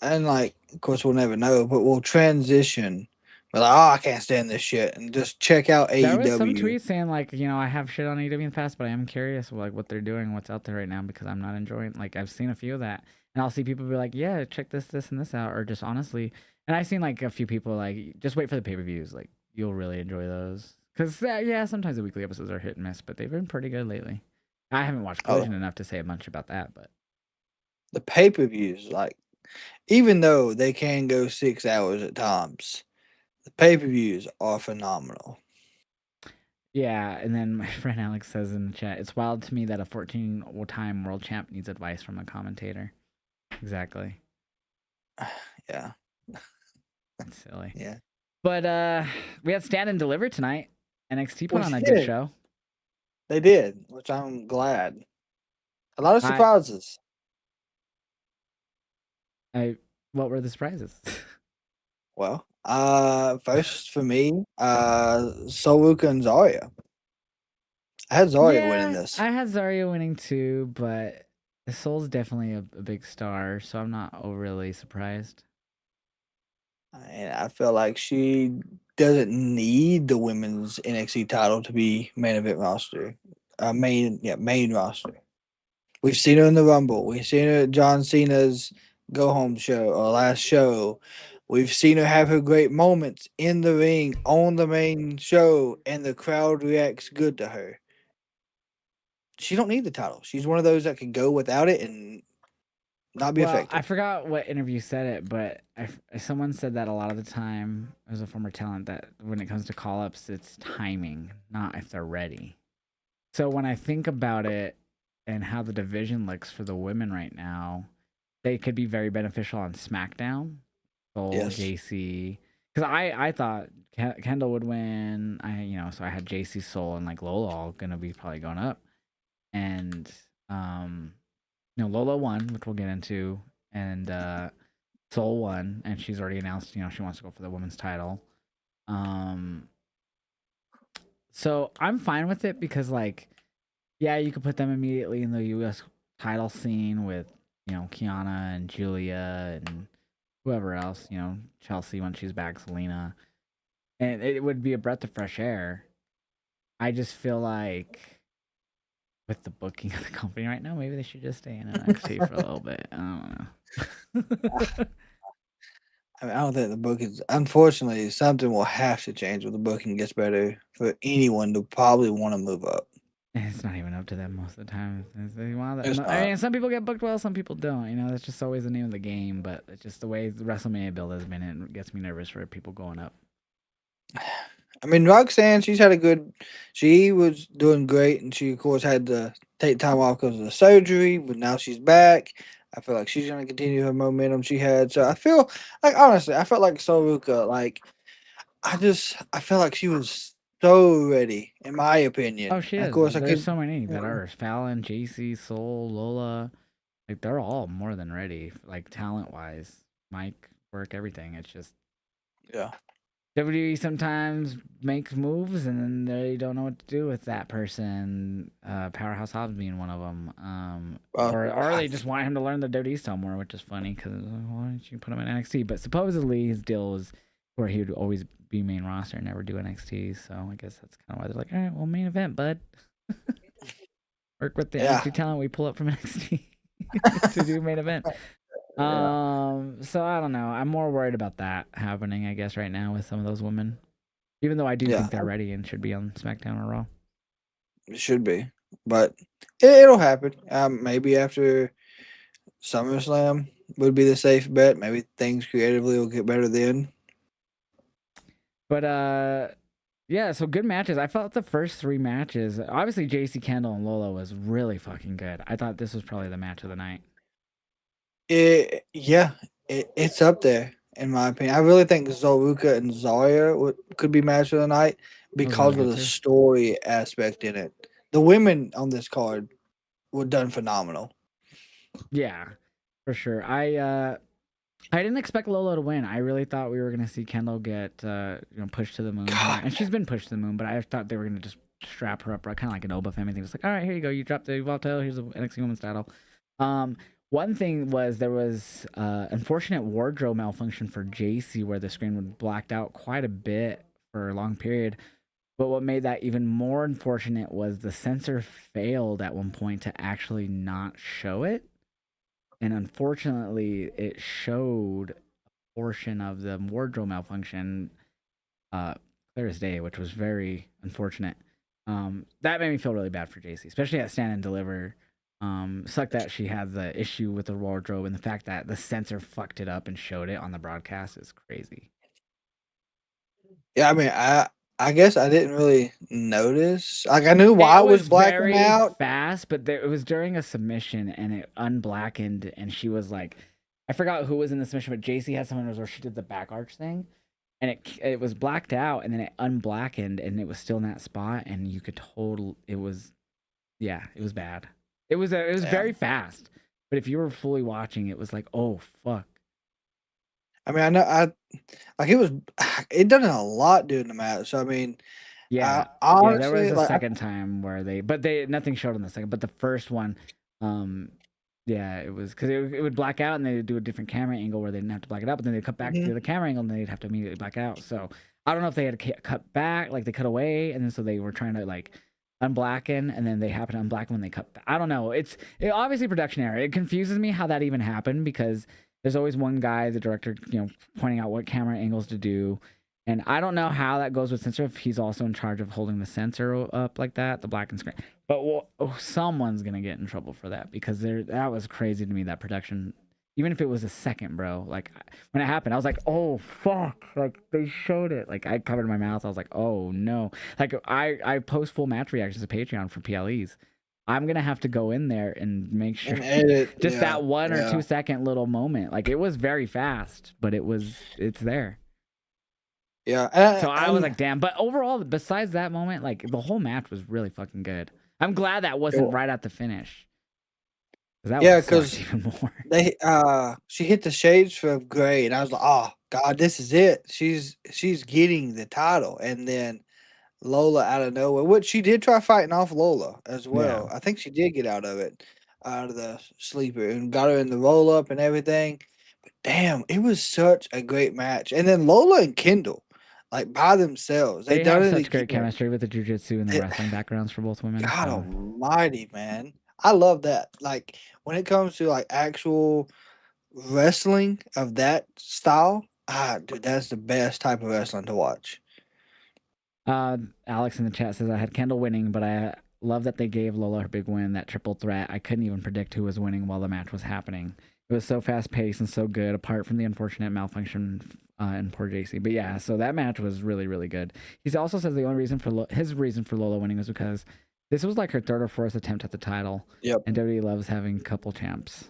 and like, of course, we'll never know, but will transition. But like, oh, I can't stand this shit, and just check out There was some AEW. tweets saying like, I have shit on AEW in the past, but I am curious like what they're doing, what's out there right now, because I'm not enjoying. Like I've seen a few of that, and I'll see people be like, yeah, check this, this, and this out, or just honestly, and I've seen like a few people like just wait for the pay per views, like you'll really enjoy those, because yeah, sometimes the weekly episodes are hit and miss, but they've been pretty good lately. I haven't watched Oh, Collision enough to say much about that, but the pay per views, like, even though they can go 6 hours at times, the pay per views are phenomenal. yeah. And then my friend Alex says in the chat, it's wild to me that a 14-time world champ needs advice from a commentator. Exactly. Yeah, It's silly. yeah. But we had Stand and Deliver tonight. NXT put We on a good did. show. They did, which I'm glad. A lot of I surprises. I what were the surprises? Well, first for me, Soluka and Zarya. I had Zarya winning Yeah, this. I had Zarya winning too, but Soul's definitely a big star, so I'm not overly surprised. And I feel like she doesn't need the women's NXT title to be main event roster. Main roster. We've seen her in the Rumble. We've seen her at John Cena's Go Home show or last show. We've seen her have her great moments in the ring on the main show, and the crowd reacts good to her. She don't need the title. She's one of those that can go without it and not be Well, I affected. forgot what interview said it, but someone said that a lot of the time, as a former talent, that when it comes to call ups, it's timing, not if they're ready. So when I think about it and how the division looks for the women right now, they could be very beneficial on SmackDown. Soul, Yes. JC, because I thought Kendall would win. So I had JC, Soul, and like Lola all gonna be probably going up, and um, Lola won, which we'll get into, and Soul won, and she's already announced she wants to go for the women's title. Um, so I'm fine with it because like yeah, you could put them immediately in the U.S. title scene with Kiana and Julia and whoever else, Chelsea when she's back, Selena, and it would be a breath of fresh air. I just feel like with the booking of the company right now, maybe they should just stay in NXT for a little bit. I don't know. I mean, I don't think the bookings. Unfortunately, something will have to change when the booking gets better for anyone to probably want to move up. It's not even up to them most of the time. It's I not. mean, some people get booked well, some people don't. That's just always the name of the game. But it's just the way the WrestleMania build has been. It gets me nervous for people going up. I mean, Roxanne, she's had a good. She was doing great, and she of course had to take time off because of the surgery. But now she's back. I feel like she's gonna continue her momentum she had. So I feel like honestly, I felt like Soruka. Like I felt like she was so ready, in my Oh, opinion. she And of is. course, I There's could. so many that are Fallon, JC, Soul, Lola. Like they're all more than ready. Like talent wise, Mike, work, everything. It's just Yeah. WWE sometimes makes moves and then they don't know what to do with that person. Powerhouse Hobbs being one of them. Or they just want him to learn the WWE style more, which is funny because why don't you put him in NXT? But supposedly his deal was where he would always be main roster and never do NXT. So I guess that's kind of why they're like, all right, well, main event, bud. Work with the NXT talent we pull up from NXT to do main event. So I don't know. I'm more worried about that happening, I guess, right now with some of those women. Even though I do think they're ready and should be on SmackDown or Raw. It should be, but it'll happen. Maybe after SummerSlam would be the safe bet. Maybe things creatively will get better then. But yeah, so good matches. I felt the first 3 matches, obviously JC Kendall and Lola was really fucking good. I thought this was probably the match of the night. It's up there in my opinion. I really think Zoruka and Zarya could be match of the night because of the story aspect in it. The women on this card were done phenomenal. Yeah, for sure. I didn't expect Lola to win. I really thought we were gonna see Kendall get pushed to the moon, and she's been pushed to the moon. But I thought they were gonna just strap her up, right, kind of like an Oba family thing. It's like, all right, here you go, you dropped the Vault-Tail. Here's the NXT Women's title. One thing was there was unfortunate wardrobe malfunction for JC where the screen would blacked out quite a bit for a long period. But what made that even more unfortunate was the sensor failed at one point to actually not show it. And unfortunately, it showed a portion of the wardrobe malfunction clear as day, which was very unfortunate. That made me feel really bad for JC, especially at Stand and Deliver. Sucked that she had the issue with the wardrobe, and the fact that the sensor fucked it up and showed it on the broadcast is crazy. Yeah, I mean, I guess I didn't really notice. Like I knew why it was blacking out fast, but it was during a submission and it unblackened, and she was like, I forgot who was in the submission, but JC had someone where she did the back arch thing, and it was blacked out, and then it unblackened, and it was still in that spot, and you could it was bad. It was very fast, but if you were fully watching, it was like, oh fuck. I mean, it done a lot during the match. So I mean, honestly, there was a second time where nothing showed on the second, but the first one, it was because it would black out and they'd do a different camera angle where they didn't have to black it out, but then they'd cut back to the camera angle and they'd have to immediately black out. So I don't know if they had to cut back, like they cut away, and then so they were trying to like unblacken, and then they happen to unblacken when they cut back. I don't know. It obviously production error. It confuses me how that even happened because there's always one guy, the director, pointing out what camera angles to do. And I don't know how that goes with sensor, if he's also in charge of holding the sensor up like that, the blackened screen. But someone's going to get in trouble for that because that was crazy to me, that production. Even if it was a second, bro. Like, when it happened, I was like, oh, fuck. Like, they showed it. Like, I covered my mouth. I was like, oh, no. Like, I post full match reactions to Patreon for PLEs. I'm going to have to go in there and make sure. Edit, just that 1 or 2 second little moment. Like, it was very fast, but it's there. Yeah. So I was like, damn. But overall, besides that moment, like, the whole match was really fucking good. I'm glad that wasn't right at the finish. Because she hit the shades for gray, and I was like, oh god, this is it. She's getting the title. And then Lola out of nowhere, which she did try fighting off Lola as well. I think she did get out of the sleeper and got her in the roll up and everything. But damn, it was such a great match. And then Lola and Kendall, like by themselves, they have such great chemistry with the jiu-jitsu and the wrestling backgrounds for both women. God almighty, man. I love that. Like, when it comes to like actual wrestling of that style, dude, that's the best type of wrestling to watch. Alex in the chat says I had Kendall winning, but I love that they gave Lola her big win, that triple threat. I couldn't even predict who was winning while the match was happening. It was so fast paced and so good, apart from the unfortunate malfunction in poor JC. But yeah, so that match was really, really good. He also says the only reason for his reason for Lola winning was because this was like her third or fourth attempt at the title. Yep. And WWE loves having couple champs.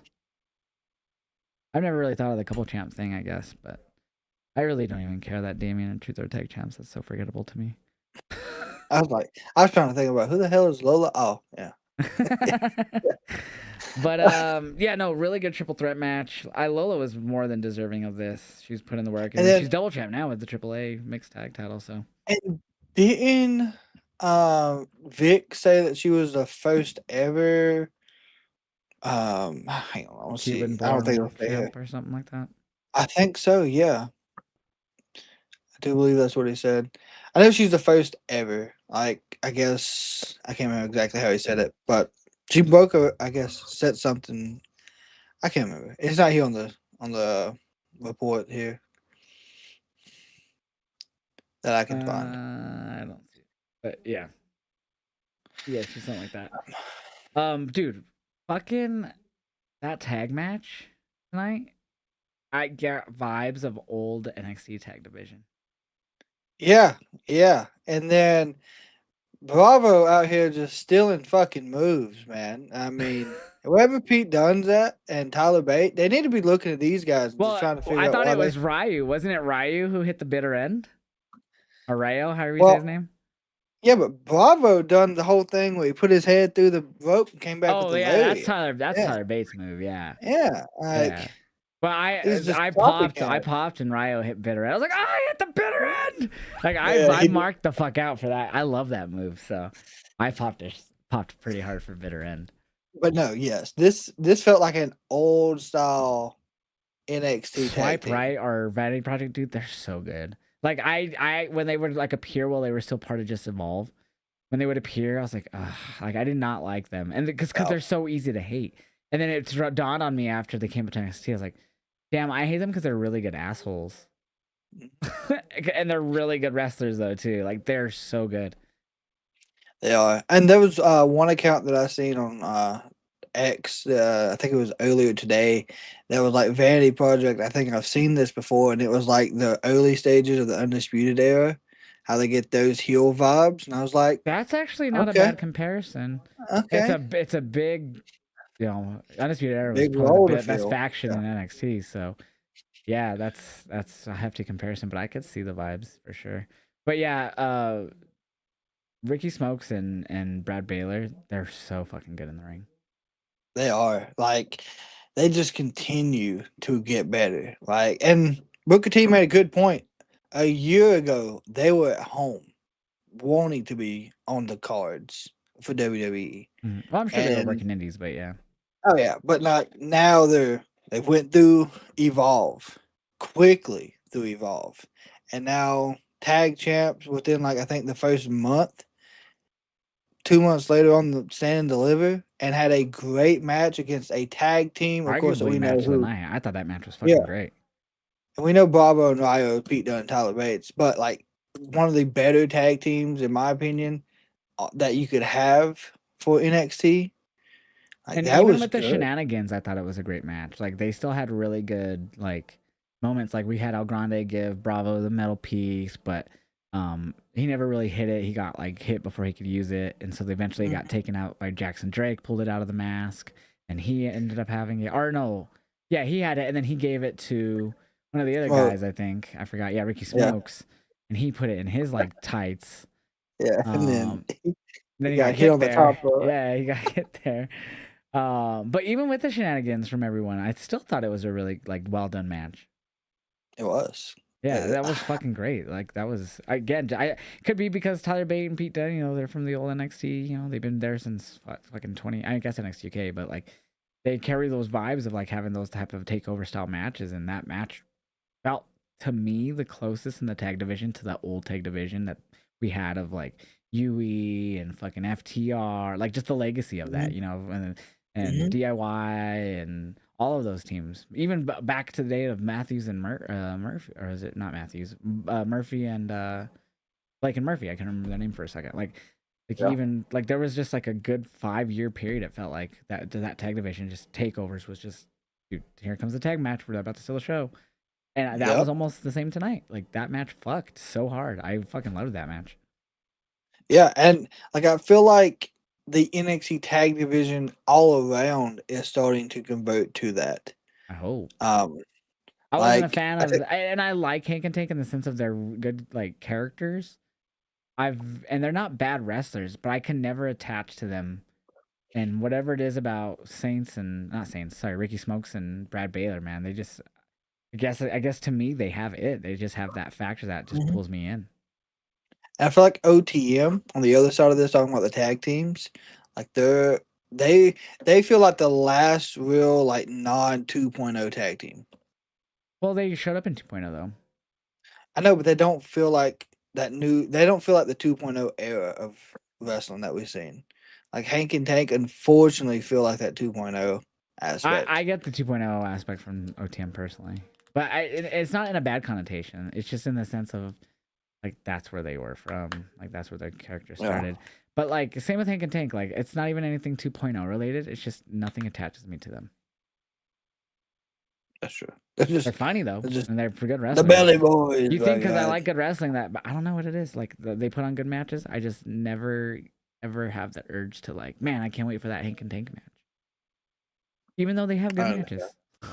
I've never really thought of the couple champ thing, I guess, but I really don't even care that Damien and Truth are tag champs. That's so forgettable to me. I was trying to think about who the hell is Lola? Oh, yeah. But yeah, no, really good triple threat match. Lola was more than deserving of this. She's put in the work, And and she's then double champ now with the AAA mixed tag title. So and didn't Vic say that she was the first ever hang on, let's see. I don't think Cuban-born it'll say here. champ or something like that. I think so, yeah. I do believe that's what he said. I know she's the first ever. Like, I guess I can't remember exactly how he said it, but she broke a, I guess, said something. I can't remember. It's not here on the report here that I can find. I don't see it, but yeah, she's something like that. Dude, fucking that tag match tonight. I get vibes of old NXT tag division. Yeah, yeah. And then Bravo out here just stealing fucking moves, man. I mean, wherever Pete Dunne's at and Tyler Bate, they need to be looking at these guys and just Well, trying to I figure out thought why it they. was Ryu. Wasn't it Ryu who hit the bitter end? Or Rayo, however you say his Well, name? yeah, but Bravo done the whole thing where he put his head through the rope and came back with Oh the yeah, lariat. That's Yeah, Tyler Bates' move. Yeah, yeah. yeah. Like But he's just I copycat. popped, and Ryo hit bitter end. I was like, oh, I hit the bitter end. Like Yeah, I he did. marked the fuck out for that. I love that move. So I popped pretty hard for bitter end. But no, yes, this felt like an old style NXT tag Swipe team. right or Vanity Project, dude, they're so good. Like I when they would like appear while they were still part of Just Evolve, when they would appear, I was like, ugh, like I did not like them, and because No. they're so easy to hate. And then it dawned on me after they came up to NXT. I was like, damn, I hate them because they're really good assholes, and they're really good wrestlers though too. Like they're so good. They are. And there was one account that I seen on X, I think it was earlier today, that was like Vanity Project. I think I've seen this before, and it was like the early stages of the Undisputed Era, how they get those heel vibes. And I was like, That's actually not a okay, bad comparison. okay. It's a big, Undisputed Era was Big probably role to the best fill. faction Yeah, in NXT. So yeah, that's a hefty comparison, but I could see the vibes for sure. But yeah, Ricky Smokes and Brad Baylor, they're so fucking good in the ring. they are. Like, they just continue to get better. Like, and Booker T made a good point. A year ago, they were at home wanting to be on the cards for WWE. Well, I'm sure they were And working indies, but yeah. oh yeah, but not now they went through Evolve quickly through Evolve. And now tag champs within like I think the first month, 2 months later on the Stand and Deliver and had a great match against a tag team, of course, that Arguably we know match of the who. night. I thought that match was Yeah. fucking great. And we know Bravo and Ryo, Pete Dunne and Tyler Bates, but like one of the better tag teams, in my opinion, that you could have for NXT. Like And that even was with the good. shenanigans, I thought it was a great match. Like they still had really good like moments. Like we had El Grande give Bravo the metal piece, but he never really hit it. He got like hit before he could use it, and so they eventually got taken out by Jackson Drake, pulled it out of the mask, and he ended up having it. Or no, yeah, he had it, and then he gave it to one of the other Well, guys. I think I forgot. Yeah, Ricky yeah, Smokes, and he put it in his like tights. yeah. And then Um, then he he got got hit hit on the top there. rope. Yeah, he got hit there. But even with the shenanigans from everyone, I still thought it was a really like well done match. It was. Yeah, that was fucking great. Like that was again, I could be because Tyler Bate and Pete Dunne, they're from the old NXT. They've been there since fucking 20. I guess NXT UK, but like they carry those vibes of like having those type of takeover style matches, and that match felt to me the closest in the tag division to the old tag division that we had of like UE and fucking FTR, like just the legacy of that, and Mhm. DIY and all of those teams, even back to the day of Matthews and Murphy, or is it not Matthews? Murphy and Blake and Murphy. I can remember their name for a second. Like Yeah. even like there was just like a good 5 year period. It felt like that tag division just takeovers was just, dude, here comes the tag match. We're about to steal the show, and that was Yep. almost the same tonight. Like that match fucked so hard. I fucking loved that match. Yeah, and like I feel like the NXT tag division all around is starting to convert to that. I hope. Um, I wasn't a like fan I of, think and I like Hank and Tank in the sense of they're good like characters. And they're not bad wrestlers, but I can never attach to them And whatever it is about Ricky Smokes and Brad Baylor, man, they just I guess to me they have it. They just have that factor that just Mhm. pulls me in. And I feel like OTM on the other side of this, talking about the tag teams, like they feel like the last real like non 2.0 tag team. Well, they showed up in 2.0 though. I know, but they don't feel like that new. They don't feel like the 2.0 era of wrestling that we've seen. Like Hank and Tank, unfortunately, feel like that 2.0 I aspect. get the 2.0 aspect from OTM personally, but it's not in a bad connotation. It's just in the sense of like that's where they were from, like that's where their character Yeah, started. But like same with Hank and Tank, like it's not even anything 2.0 related. It's just nothing attaches me to them. that's true. They're They're funny though, just and they're good the wrestlers. Belly Boys. You My think because I God. like good wrestling that, but I don't know what it is. Like they put on good matches. I just never ever have the urge to like, man, I can't wait for that Hank and Tank match. Even though they have good I don't matches. know.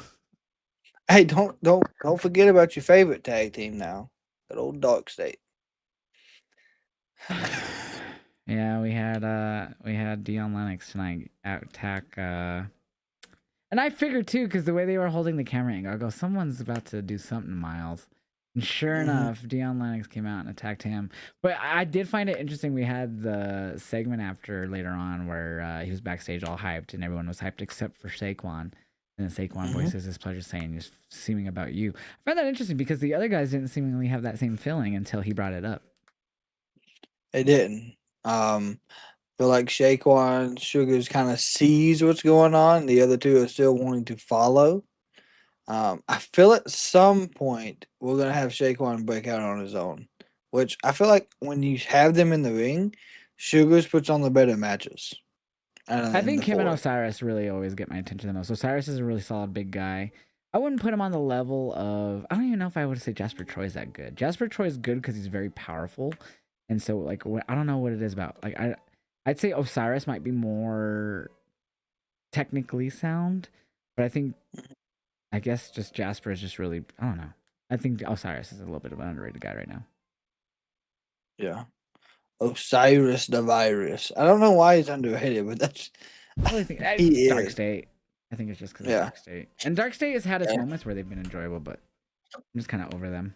Hey, don't forget about your favorite tag team now. That old Dark State. Yeah, we had Dion Lennox tonight attack and I figured too, because the way they were holding the camera angle, I go, someone's about to do something to Miles. And sure Mm-hmm. enough, Dion Lennox came out and attacked him. But I did find it interesting. We had the segment after later on where he was backstage all hyped and everyone was hyped except for Saquon. And then Saquon Mm-hmm. voices his pleasure saying, just seeming about you. I found that interesting because the other guys didn't seemingly have that same feeling until he brought it up. They didn't. Feel like Shaquan Sugars kind of sees what's going on. The other two are still wanting to follow. I feel at some point we're gonna have Shaquan break out on his own, which I feel like when you have them in the ring, Sugars puts on the better matches. I In the think him and four. Osiris really always get my attention the most. Osiris is a really solid big guy. I wouldn't put him on the level of. I don't even know if I would say Jasper Troy's that good. Jasper Troy's good because he's very powerful, and so like I don't know what it is about. Like I'd say Osiris might be more technically sound, but I guess just Jasper is just really. I don't know. I think Osiris is a little bit of an underrated guy right now. Yeah, Osiris the Virus. I don't know why he's underrated, but that's I really think he Dark is. State. I think it's just because of Yeah. Dark State, and Dark State has had its Yeah. moments where they've been enjoyable, but I'm just kind of over them.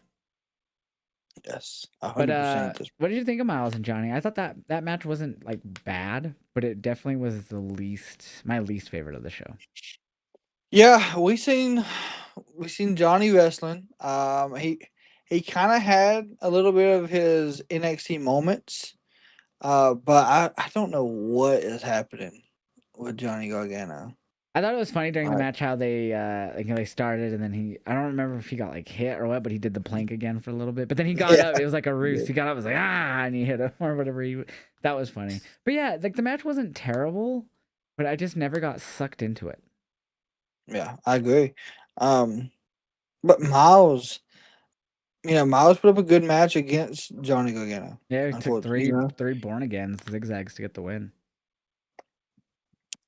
Yes. But 100%. what did you think of Miles and Johnny? I thought that match wasn't like bad, but it definitely was my least favorite of the show. Yeah, we seen Johnny wrestling. He kind of had a little bit of his NXT moments. But I don't know what is happening with Johnny Gargano. I thought it was funny during the Like, match how they they started and then I don't remember if he got like hit or what, but he did the plank again for a little bit. But then he got yeah, up. It was like a roost. He got up, was like and he hit him or whatever. That was funny. But yeah, like the match wasn't terrible, but I just never got sucked into it. yeah, I agree. Um, but Miles, Miles put up a good match against Johnny Gargano. Yeah, it took Unfortunately, three born agains zigzags to get the win.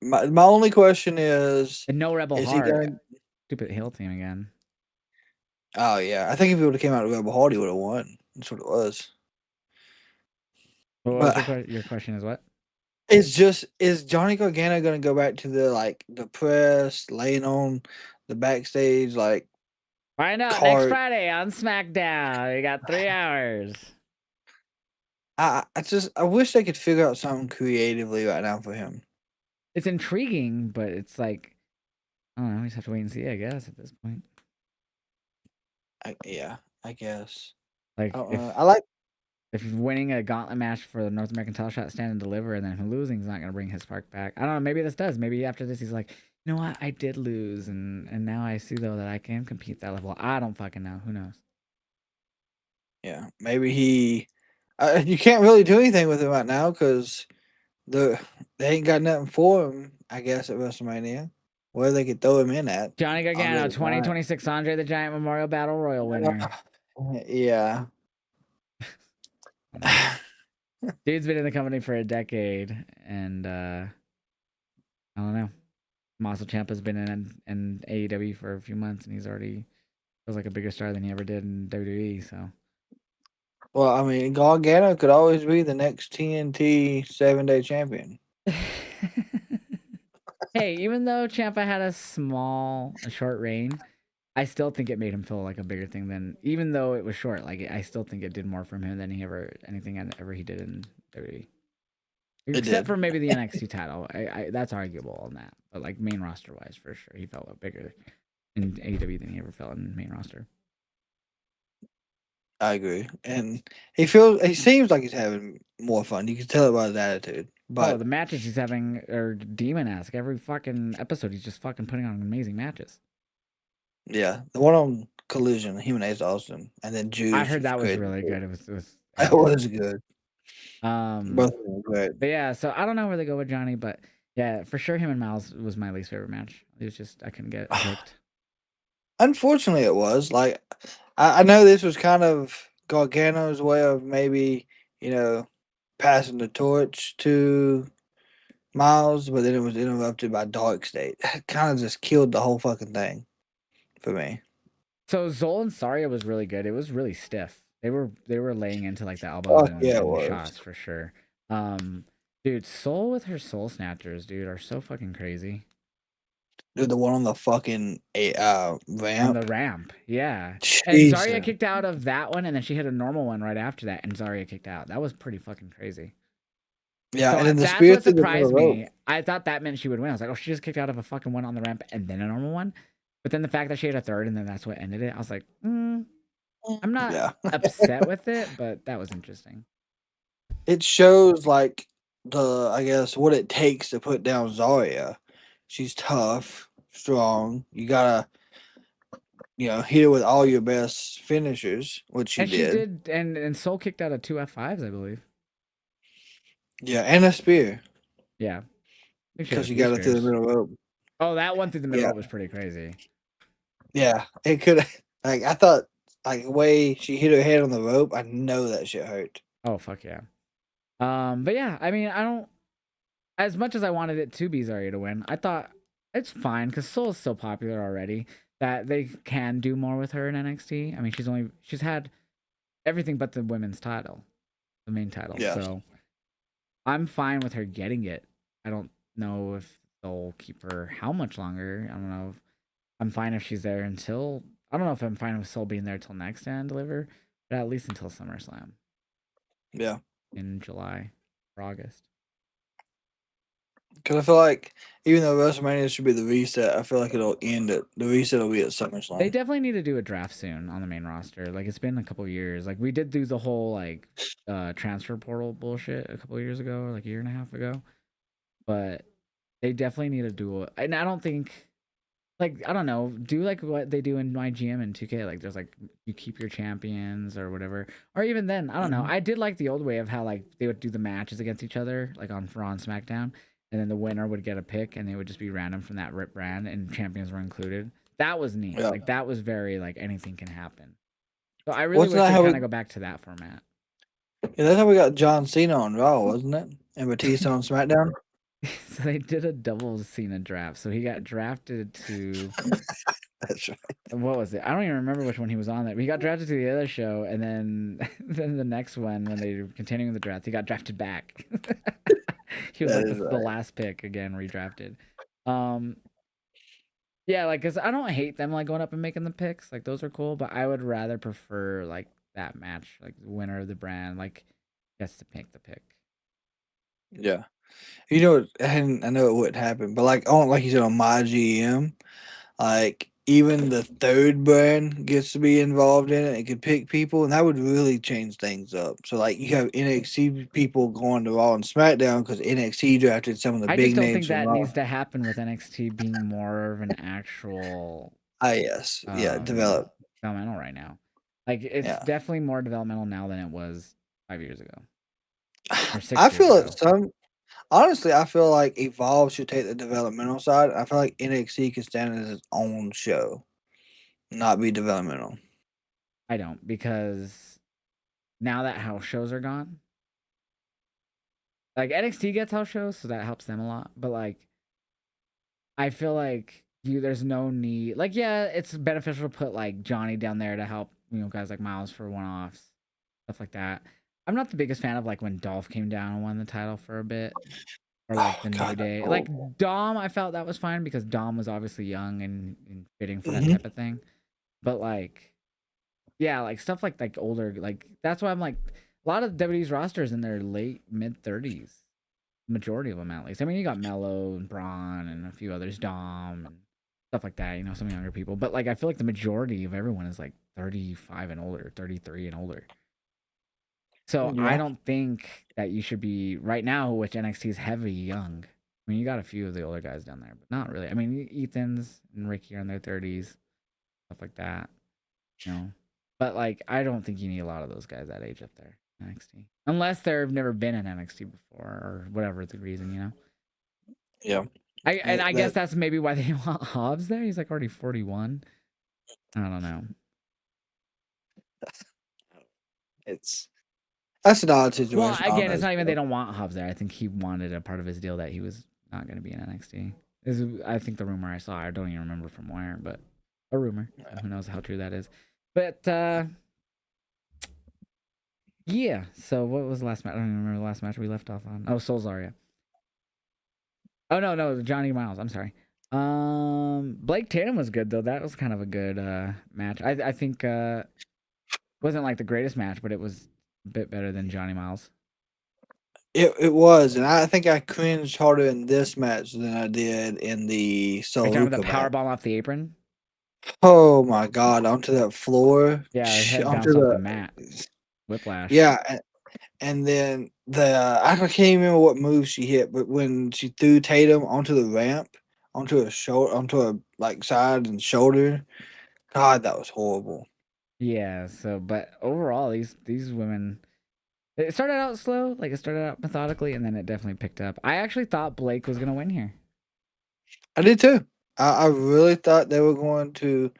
my only question And no Rebel is he Heart. going? Stupid heel team again. Oh yeah, I think if he would have came out with Rebel Heart, he would have won. That's what it was. What was But your question is what? is Johnny Gargano going to go back to the press, laying on the backstage Find out next cart? Friday on SmackDown. You got 3 hours. I wish they could figure out something creatively right now for him. It's intriguing, but it's like I don't know. We just have to wait and see, I guess, at this point. I guess. Like I like. if winning a gauntlet match for the North American title shot, stand and deliver, and then him losing is not going to bring his spark back. I don't know. Maybe this does. Maybe after this, he's like, you know what? I did lose, and now I see though that I can compete that level. I don't fucking know. Who knows? Yeah, maybe he. You can't really do anything with him right now because they ain't got nothing for him. I guess at WrestleMania, where they could throw him in at. Johnny Gargano, 2026 Andre the Giant Memorial Battle Royal winner. Yeah. Dude's been in the company for a decade, and I don't know. Muscle Ciampa's been in AEW for a few months, and he's already feels like a bigger star than he ever did in WWE. So, Well, I mean, Gargano could always be the next TNT 7-day champion. Hey, even though Ciampa had a short reign, I still think it made him feel like a bigger thing than, even though it was short. Like I still think it did more from him than anything ever he did in WWE. It Except did. for maybe the NXT title. That's arguable on that. But like main roster wise, for sure, he felt bigger in AEW than he ever felt in main roster. I agree, and he seems like he's having more fun. You can tell it by his attitude. Oh, But the matches he's having are demon-esque. Every fucking episode, he's just fucking putting on amazing matches. yeah, the one on Collision, him and Ace Austin, and then I Juice heard was that was great. really good. It was That Ace. was good. Both Um, of them were great. but yeah, so I don't know where they go with Johnny, but yeah, for sure, him and Miles was my least favorite match. It was just I couldn't get it hooked. Unfortunately, it was like I know this was kind of Gargano's way of maybe passing the torch to Miles, but then it was interrupted by Dark State. Kind of just killed the whole fucking thing for me. So Zol and Saria was really good. It was really stiff. They were laying into like the elbows Fuck and, yeah, it and the was. shots for sure. Um, dude, Soul with her soul snatchers, dude, are so fucking crazy. Dude, the one on the fucking On the ramp. ramp, yeah. And Zarya Jesus. kicked out of that one, and then she hit a normal one right after that, and Zarya kicked out. That was pretty fucking crazy. Yeah, So and then the that's spear what through the middle surprised rope. me. I thought that meant she would win. I was like, oh, she just kicked out of a fucking one on the ramp and then a normal one. But then the fact that she had a third and then that's what ended it, I was like, I'm not Yeah. upset with it, but that was interesting. It shows like I guess what it takes to put down Zarya. She's tough, strong. You gotta, hit her with all your best finishers, which she And she did. did, and Soul kicked out of two F5s, I believe. Yeah, and a spear Yeah, I think she had because a she few got it through the spears. middle rope. Oh, that one through the middle Yeah, rope was pretty crazy. yeah. It could like I thought like the way she hit her head on the rope. I know that shit hurt. Oh fuck yeah. But yeah, I mean, I don't. As much as I wanted it to be Zarya to win, I thought it's fine because Soul is so popular already that they can do more with her in NXT. I mean, she's had everything but the women's title, the main title. Yes. So I'm fine with her getting it. I don't know if they'll keep her how much longer. I don't know. I'm fine if she's there until. I don't know if I'm fine with Soul being there till next and deliver, but at least until SummerSlam Yeah. in July or August. Because I feel like even though WrestleMania should be the reset, I feel like it'll end at the reset will be at SummerSlam. They definitely need to do a draft soon on the main roster. Like it's been a couple years. Like we did do the whole like transfer portal bullshit a couple years ago, or like a year and a half ago. But they definitely need to do it. And I don't think like I don't know, do like what they do in my GM and 2K. Like there's like you keep your champions or whatever. Or even then, I don't know. Mhm. I did like the old way of how like they would do the matches against each other, like on Raw and SmackDown, and then the winner would get a pick and they would just be random from that rip brand and champions were included. That was neat. Yeah. Like that was very like anything can happen. So I really Wasn't wish that they'd how we? kind of go back to that format. Yeah, that's how we got John Cena on Raw, wasn't it? And Batista on SmackDown. So they did a double Cena draft. So he got drafted to That's right. what was it? I don't even remember which one he was on there. But he got drafted to the other show, and then then the next one when they were continuing the draft, he got drafted back. He was That like is the right. last pick again, redrafted. Um, yeah, like because I don't hate them like going up and making the picks. Like those are cool, but I would rather prefer like that match, like the winner of the brand, like gets to pick the pick. Yeah. And I know it wouldn't happen, but like you said on my GM, like even the third brand gets to be involved in it. It could pick people, and that would really change things up. So like you have NXT people going to Raw and SmackDown because NXT drafted some of the I just big don't names think from that Raw. needs to happen with NXT being more of an actual Ah, yes, yeah, um develop. developmental right now. Like it's Yeah, definitely more developmental now than it was 5 years ago or I 6 years feel ago. that honestly, I feel like Evolve should take the developmental side. I feel like NXT can stand as its own show, not be developmental. I don't because now that house shows are gone, like NXT gets house shows, so that helps them a lot. But like I feel like there's no need. Like yeah, it's beneficial to put like Johnny down there to help guys like Miles for one offs, stuff like that. I'm not the biggest fan of like when Dolph came down and won the title for a bit. or like the New God, that's Day. Like horrible. Dom, I felt that was fine because Dom was obviously young and fitting for that Mhm. type of thing. But like, yeah, like stuff like older, like that's why I'm like a lot of WWE's rosters in their late mid-30s. Majority of them at least. I mean, you got Mello and Braun and a few others, Dom and stuff like that. You know, some younger people. But like, I feel like the majority of everyone is like 35 and older, 33 and older. So I Yeah. don't think that you should be right now, which NXT is heavy young. I mean, you got a few of the older guys down there, but not really. I mean, Ethan's and Ricky are in their 30s, stuff like that. You know, but like, I don't think you need a lot of those guys that age up there in NXT, unless they've never been in NXT before or whatever the reason. You know. Yeah. I guess That that's maybe why they want Hobbs there. He's like already 41. I don't know. it's that's an odd Well, situation on again, it's those. not even they don't want Hobbs there. I think he wanted a part of his deal that he was not going to be in NXT. I think the rumor I saw. I don't even remember from where, but a rumor. So who knows how true that is? But yeah. So what was the last match? I don't even remember the last match we left off on. Oh, Soul Zarya. Oh no, Johnny Miles. I'm sorry. Blake Tatum was good though. That was kind of a good match. I think wasn't like the greatest match, but it was a bit better than Johnny Miles. It was, and I think I cringed harder in this match than I did in the Are you talking about Soluka the power match. bomb off the apron? Oh my god, onto that floor, Yeah, her head onto bounced off the the mat. Whiplash. yeah, and then I can't even remember what move she hit, but when she threw Tatum onto the ramp, onto a like side and shoulder, God, that was horrible. Yeah. So, but overall, these women. It started out slow, like it started out methodically, and then it definitely picked up. I actually thought Blake was gonna win here. I did too. I really thought they were going to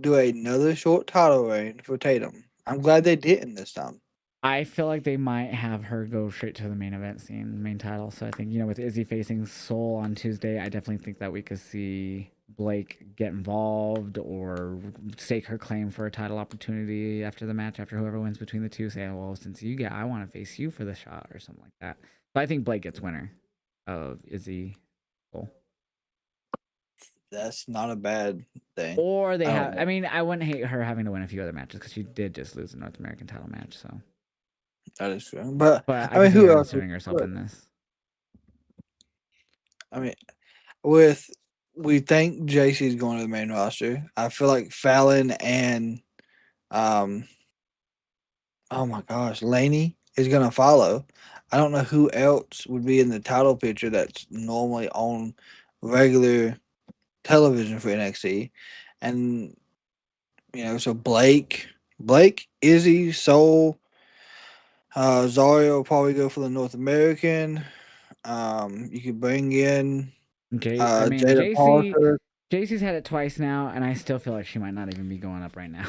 do another short title reign for Tatum. I'm glad they didn't this time. I feel like they might have her go straight to the main event scene, main title. So I think, with Izzy facing Soul on Tuesday, I definitely think that we could see Blake get involved or stake her claim for a title opportunity after the match, after whoever wins between the two, say, "Oh, well, since I want to face you for the shot," or something like that. So I think Blake gets winner of Izzy Soul. That's not a bad thing. Or they I don't have, I know. mean, I wouldn't hate her having to win a few other matches because she did just lose the North American title match. So, That is true. But but I I can mean, see who her else? inserting herself in this. I mean, with we think JC's going to the main roster. I feel like Fallon and um oh my gosh, Laney is gonna follow. I don't know who else would be in the title picture that's normally on regular television for NXT. And so Blake, Izzy, Soul, Zario will probably go for the North American. You could bring in I mean, Jada Parker. JC's had it twice now, and I still feel like she might not even be going up right now.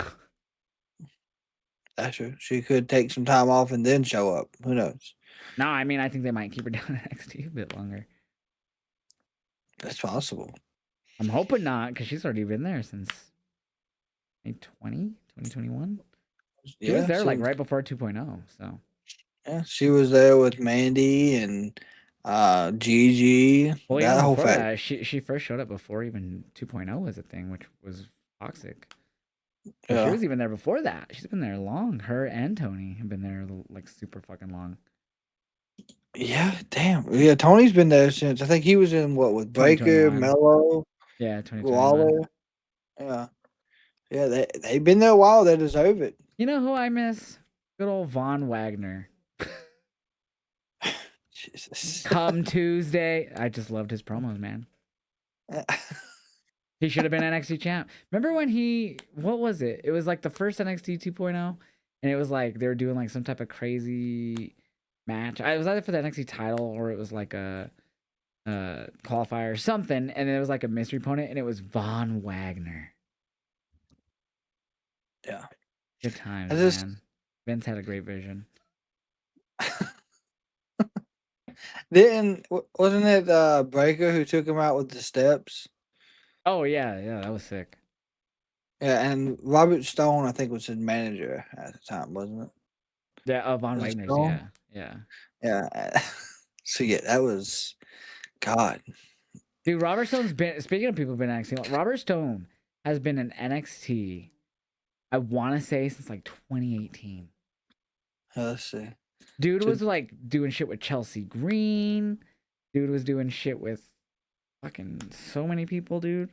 That's true. She could take some time off and then show up. Who knows? No, I mean, I think they might keep her down in NXT a bit longer. That's possible. I'm hoping not, because she's already been there since 2021. She was Yeah, there like right before 2.0, so. yeah, she was there with Mandy and Gigi. Well, That even whole before fact. that, she first showed up before even 2.0 was a thing, which was toxic. So she Yeah, was even there before that. She's been there long. Her and Tony have been there like super fucking long. yeah. Damn. Yeah, Tony's been there since I think he was in what with Breaker, 2021. Mello, Yeah, 2021. Waller. Yeah, yeah. They've been there a while. They deserve it. You know who I miss? Good old Von Wagner. Jesus. Come Tuesday. I just loved his promos, man. He should have been NXT champ. Remember when what was it? It was like the first NXT 2.0, and it was like they were doing like some type of crazy match. It was either for the NXT title or it was like a qualifier or something, and it was like a mystery opponent, and it was Von Wagner. Yeah. Good times, I just man. Vince had a great vision. wasn't it Breaker who took him out with the steps? Oh yeah, that was sick. Yeah, and Robert Stone, I think, was his manager at the time, wasn't it? Yeah, Von Was it Wagner's. Stone? Yeah. Yeah. So yeah, that was. God. Dude, Robert Stone's been, speaking of people who've been in NXT, Robert Stone has been in NXT, I want to say, since like 2018. Let's see. Dude To- was like doing shit with Chelsea Green. Dude was doing shit with fucking so many people, dude.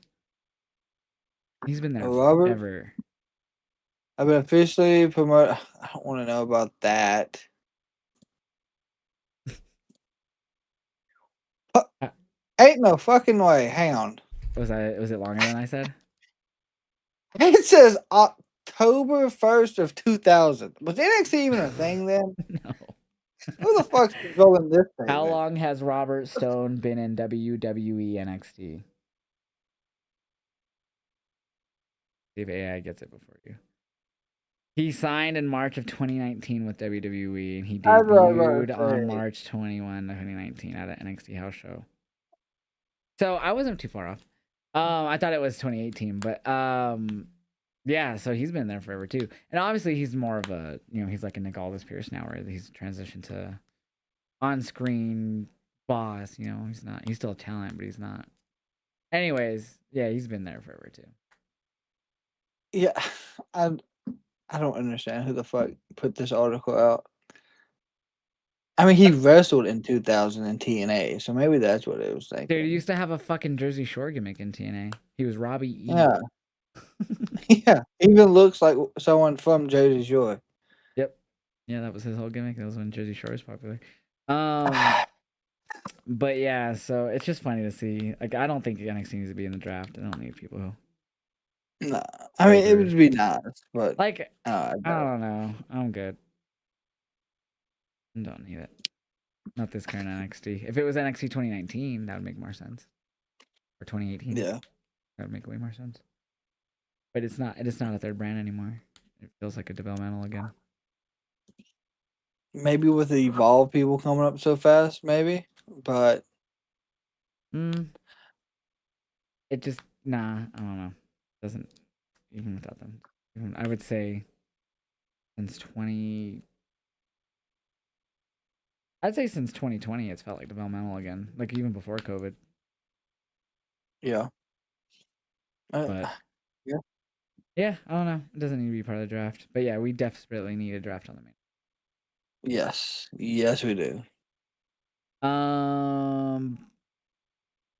He's been there Robert, forever. I've been officially promoted. I don't want to know about that. Uh, Ain't no fucking way. Hang on. Was it longer than I said? It says October 1st of 2000. Was NXT even a thing then? No. Who the fuck's controlling this thing? How then? long has Robert Stone been in WWE NXT? See if AI gets it before you. He signed in March of 2019 with WWE, and he I was about debuted to on say. March 21, 2019 at an NXT house show. So I wasn't too far off. I thought it was 2018, but yeah. So he's been there forever too, and obviously he's more of a, he's like a Nick Aldis Pierce now, where he's transitioned to on-screen boss. He's still a talent, but he's not. Anyways, yeah, he's been there forever too. Yeah, I don't understand who the fuck put this article out. I mean, he wrestled in 2000 in TNA, so maybe that's what it was thinking. Dude, he used to have a fucking Jersey Shore gimmick in TNA. He was Robbie E. Yeah. Yeah, even looks like someone from Jersey Shore. Yep. Yeah, that was his whole gimmick. That was when Jersey Shore was popular. But yeah, so it's just funny to see. Like, I don't think NXT needs to be in the draft. I don't need people who No, I mean it would be nice, but like. I I don't know. I'm good. I don't need it. Not this current NXT. If it was NXT 2019, that would make more sense. Or 2018. Yeah. That would make way more sense. But it's not. It's not a third brand anymore. It feels like a developmental again. Maybe with the Evolve people coming up so fast, maybe. But it just I don't know. Doesn't even without them. I would say since 20. I'd say since 2020, it's felt like developmental again. Like even before COVID. yeah. But yeah. Yeah, I don't know. It doesn't need to be part of the draft. But yeah, we desperately need a draft on the main. Yes. Yes, we do.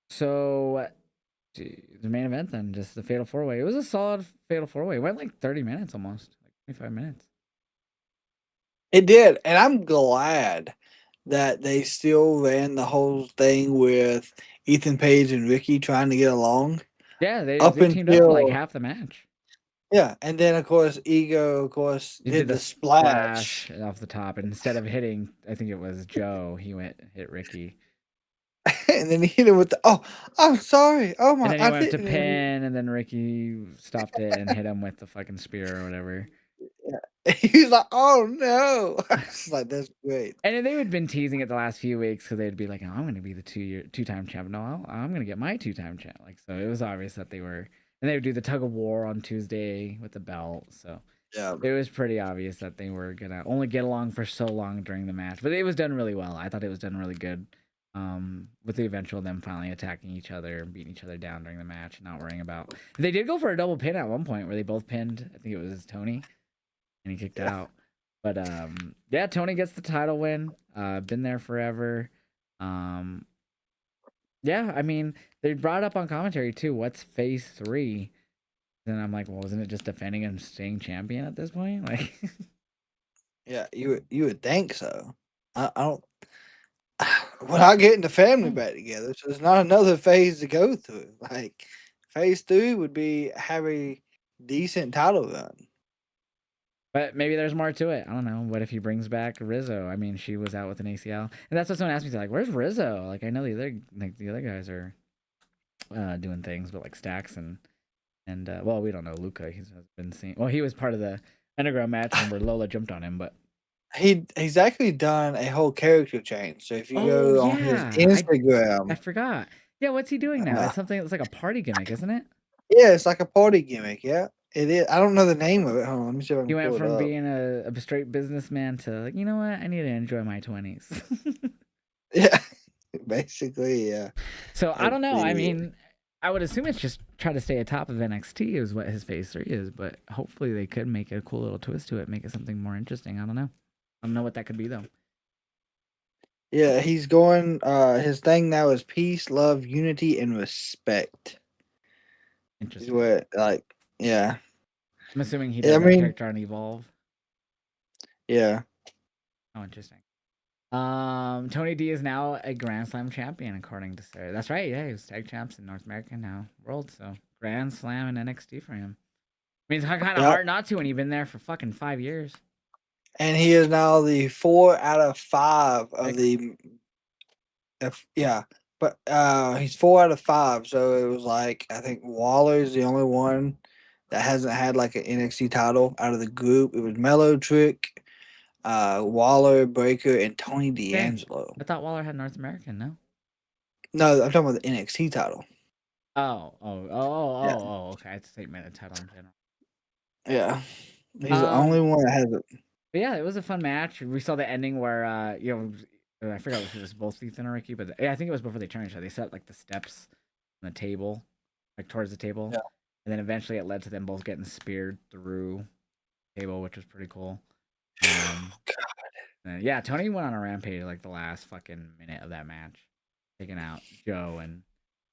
So the main event then, just the Fatal 4-Way. It was a solid Fatal 4-Way. It went like 30 minutes almost, like 25 minutes. It did, and I'm glad that they still ran the whole thing with Ethan Page and Ricky trying to get along. Yeah, they up teamed up for like until half the match. Yeah, and then of course Ego, He did the splash. off the top, and instead of hitting, I think it was Joe, he hit Ricky. And then he hit him with the I'm sorry. Oh my! And then he went to pin, and then Ricky stopped it and hit him with the fucking spear or whatever. Yeah. He's like, oh no! It's like, that's great. And they had been teasing it the last few weeks because they'd be like, oh, I'm going to be the two-time champ. No, I'm going to get my two-time champ. Like, so it was obvious that they were, and they would do the tug of war on Tuesday with the belt. So yeah, it was pretty obvious that they were gonna only get along for so long during the match. But it was done really well. I thought it was done really good. With the eventual them finally attacking each other and beating each other down during the match and not worrying about. They did go for a double pin at one point where they both pinned. I think it was Tony, and he kicked out. But yeah, Tony gets the title win. Been there forever. Yeah, I mean, they brought up on commentary too. What's phase 3? Then I'm like, well, isn't it just defending and staying champion at this point? Like, yeah, you would think so. I don't. We're not getting the family back together, so there's not another phase to go through. Like phase 3 would be have a decent title run. but maybe there's more to it. I don't know. What if he brings back Rizzo? I mean, she was out with an ACL, and that's what someone asked me. Like, where's Rizzo? Like, I know the other guys are doing things, but like Stacks and well, we don't know Luca. He's been seen. Well, he was part of the Underground match where Lola jumped on him, but he's actually done a whole character change. So if you go on his Instagram, I forgot. Yeah, what's he doing now? It's something that's like a party gimmick, isn't it? Yeah, it's like a party gimmick. Yeah, it is. I don't know the name of it. Hold on, let me see if I can He went pull it from up. being a straight businessman to like, you know what? I need to enjoy my 20s. Yeah, Basically, yeah. So I don't know. I The- mean, I would assume it's just try to stay atop of NXT is what his phase 3 is, but hopefully they could make a cool little twist to it, make it something more interesting. I don't know. I don't know what that could be though. yeah, he's going. His thing now is peace, love, unity, and respect. Is Interesting. what yeah. I'm assuming he I does that mean, character on Evolve. yeah. Oh, interesting. Tony D is now a Grand Slam champion, according to Sarah. That's right. Yeah, he was tag champs in North America, now World. So Grand Slam and NXT for him. I mean, it's kind of Yep. hard not to when you've been there for fucking 5 years. And he is now the 4 out of 5 of 6. the yeah. But he's 4 out of 5, so it was like I think Waller's the only one that hasn't had like an NXT title out of the group. It was Mellow Trick, Waller, Breaker, and Tony Okay. D'Angelo. I thought Waller had North American, no? No, I'm talking about the NXT title. Yeah, Okay. It's a statement title in general. yeah. He's the only one that has it. But yeah, it was a fun match. We saw the ending where, I forgot if it was both Ethan or Ricky, but I think it was before they turned each other. They set like the steps on the table, like towards the table, Yeah. and then eventually it led to them both getting speared through the table, which was pretty cool. And yeah, Tony went on a rampage like the last fucking minute of that match, taking out Joe and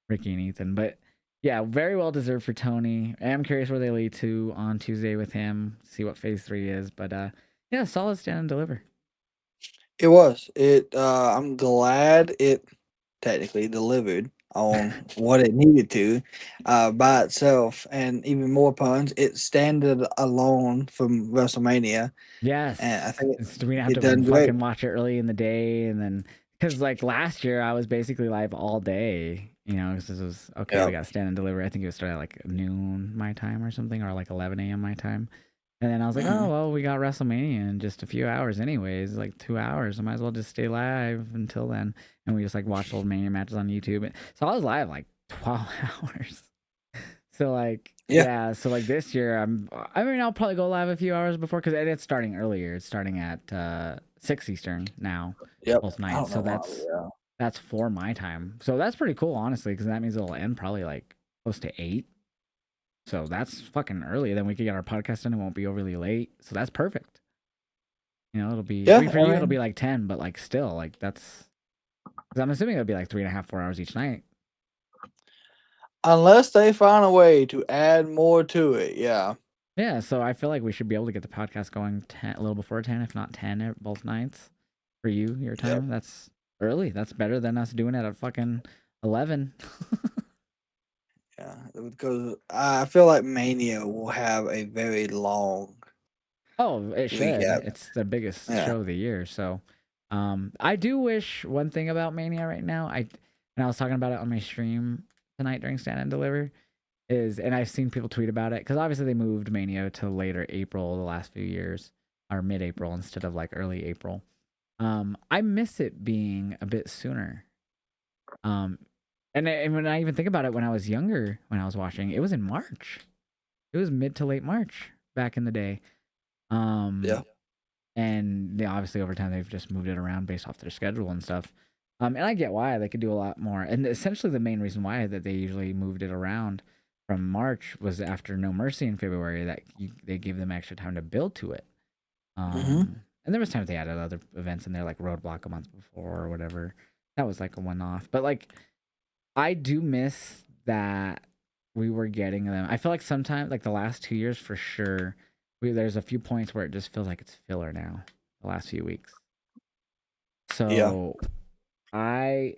Ricky and Ethan. But yeah, very well deserved for Tony. I am curious where they lead to on Tuesday with him, see what phase 3 is. But yeah, solid stand and deliver. It was. I'm glad it technically delivered on what it needed to by itself. And even more puns, it standed alone from WrestleMania. Yes, And I think we have it to done great. fucking watch it early in the day, and then because like last year I was basically live all day. Because this was okay. Yeah. We got stand and deliver. I think it was started at like noon my time or something, or like 11 a.m. my time. And then I was like, oh, well, we got WrestleMania in just a few hours anyways, like 2 hours. I might as well just stay live until then. And we just like watched old Mania matches on YouTube. So I was live like 12 hours. So like, yeah. So like this year, I'll probably go live a few hours before because it's starting earlier. It's starting at 6 Eastern now, both nights. So that's for my time. So that's pretty cool, honestly, because that means it'll end probably like close to 8. So that's fucking early. Then we can get our podcast in. It won't be overly late. So that's perfect. It'll be for you. It'll be like 10, but like still, like that's. Because I'm assuming it'll be like 3.5, 4 hours each night. Unless they find a way to add more to it, yeah. Yeah. So I feel like we should be able to get the podcast going a little before 10, if not 10, at both nights. For you, your time. Yep. That's early. That's better than us doing it at fucking 11. Yeah, because I feel like Mania will have a very long. Oh, it should. Recap. It's the biggest show of the year. So, I do wish one thing about Mania right now. And I was talking about it on my stream tonight during Stand and Deliver, and I've seen people tweet about it because obviously they moved Mania to later April the last few years, or mid-April instead of like early April. I miss it being a bit sooner. And when I even think about it, when I was younger, when I was watching, it was in March. It was mid to late March back in the day. Yeah. And obviously over time they've just moved it around based off their schedule and stuff. And I get why they could do a lot more. And essentially the main reason why that they usually moved it around from March was after No Mercy in February that they gave them extra time to build to it. And there was times they added other events in there like Roadblock a month before or whatever. That was like a one-off. But like I do miss that we were getting them. I feel like sometimes, like the last 2 years for sure, there's a few points where it just feels like it's filler now, the last few weeks. So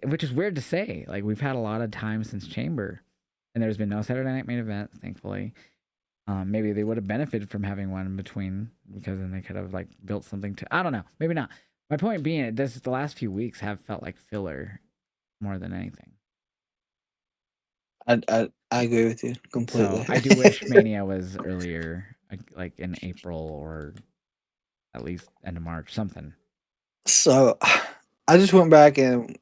which is weird to say, like we've had a lot of time since Chamber, and there's been no Saturday Night Main Event, thankfully. Maybe they would have benefited from having one in between because then they could have like built something to. I don't know, maybe not. My point being, the last few weeks have felt like filler more than anything. I agree with you completely. So I do wish Mania was earlier, like in April or at least end of March, something. So I just went back and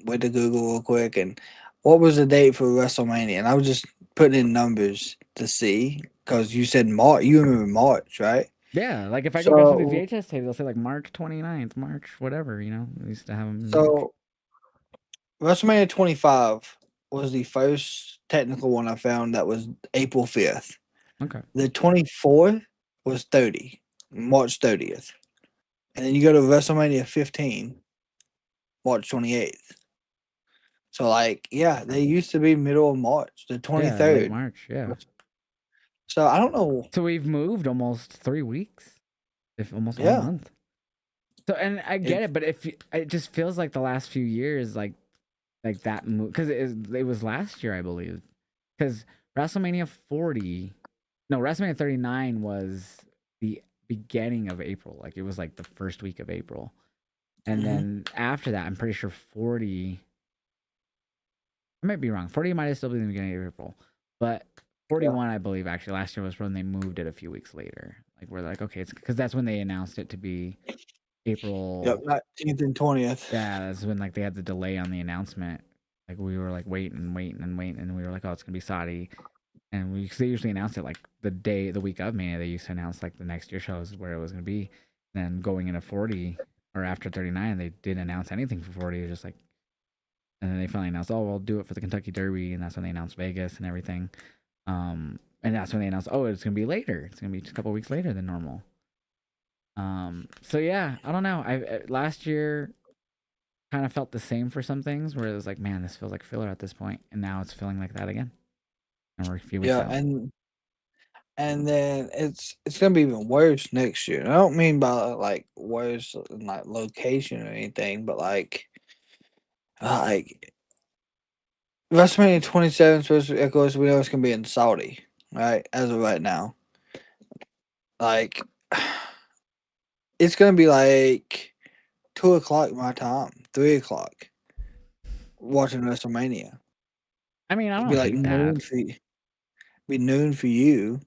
went to Google real quick and what was the date for WrestleMania? And I was just putting in numbers to see because you said March. You remember March, right? Yeah, like if I go back to the VHS tape, they'll say like March 29th, March whatever. We used to have them. So WrestleMania 25 was the first technical one I found that was April 5th. Okay. The 24th was 30, March 30th. And then you go to WrestleMania 15, March 28th. So, like, yeah, they used to be middle of March, the Yeah, late 23rd. March. Yeah. So, I don't know. So we've moved almost 3 weeks, if almost a Yeah. month. So, and I get it, but if it just feels like the last few years, like that move, because it was last year, I believe, because WrestleMania 40, no, WrestleMania 39 was the beginning of April, like it was like the first week of April, and then after that, I'm pretty sure 40. I might be wrong. 40 might have still been the beginning of April, but 41, I believe, actually last year was when they moved it a few weeks later. Like we're like, okay, it's because that's when they announced it to be April. Yep, 19th and 20th. Yeah, that's when like they had the delay on the announcement. Like we were like waiting, and we were like, oh, it's gonna be Saudi, and cause they usually announce it like the week of Mania. They used to announce like the next year shows where it was gonna be. Then going into 40 or after 39, they didn't announce anything for 40. It was just like, and then they finally announced, oh, we'll do it for the Kentucky Derby, and that's when they announced Vegas and everything. And that's when they announced, oh, it's gonna be later. It's gonna be a couple weeks later than normal. So yeah, I don't know. I last year kind of felt the same for some things where it was like, man, this feels like filler at this point, and now it's feeling like that again. And we're a few weeks out. And then it's gonna be even worse next year. And I don't mean by like worse in like location or anything, but like WrestleMania 27 supposed to, of course, we know it's gonna be in Saudi, right? As of right now, like it's gonna be like 2 o'clock my time, 3 o'clock, watching WrestleMania. I mean, I It'd don't be like hate that. noon for you. Be noon for you.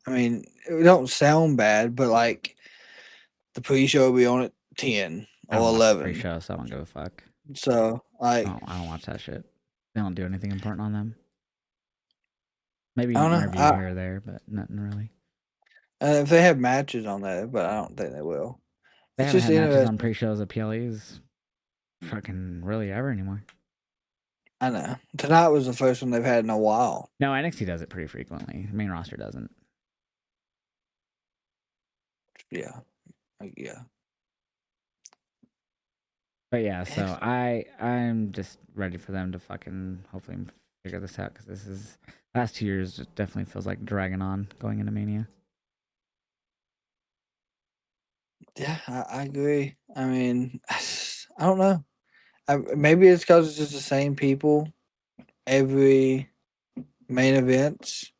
I mean, it don't sound bad, but like the pre-show will be on at 10 I don't or watch the 11. pre-show, so I don't give a fuck. So like, I don't watch that shit. They don't do anything important on them. Maybe I an don't know. interview here or there, but nothing really. If they have matches on that, but I don't think they will. They It's haven't just had matches on interesting. pre-shows at PLEs fucking really ever anymore. I know. Tonight was the first one they've had in a while. No, NXT does it pretty frequently. The main roster doesn't. Yeah. Yeah. But yeah, so I'm just ready for them to fucking hopefully figure this out, because this is last 2 years it definitely feels like dragging on going into Mania. Yeah, I agree. I mean, I don't know. Maybe it's because it's just the same people every main events.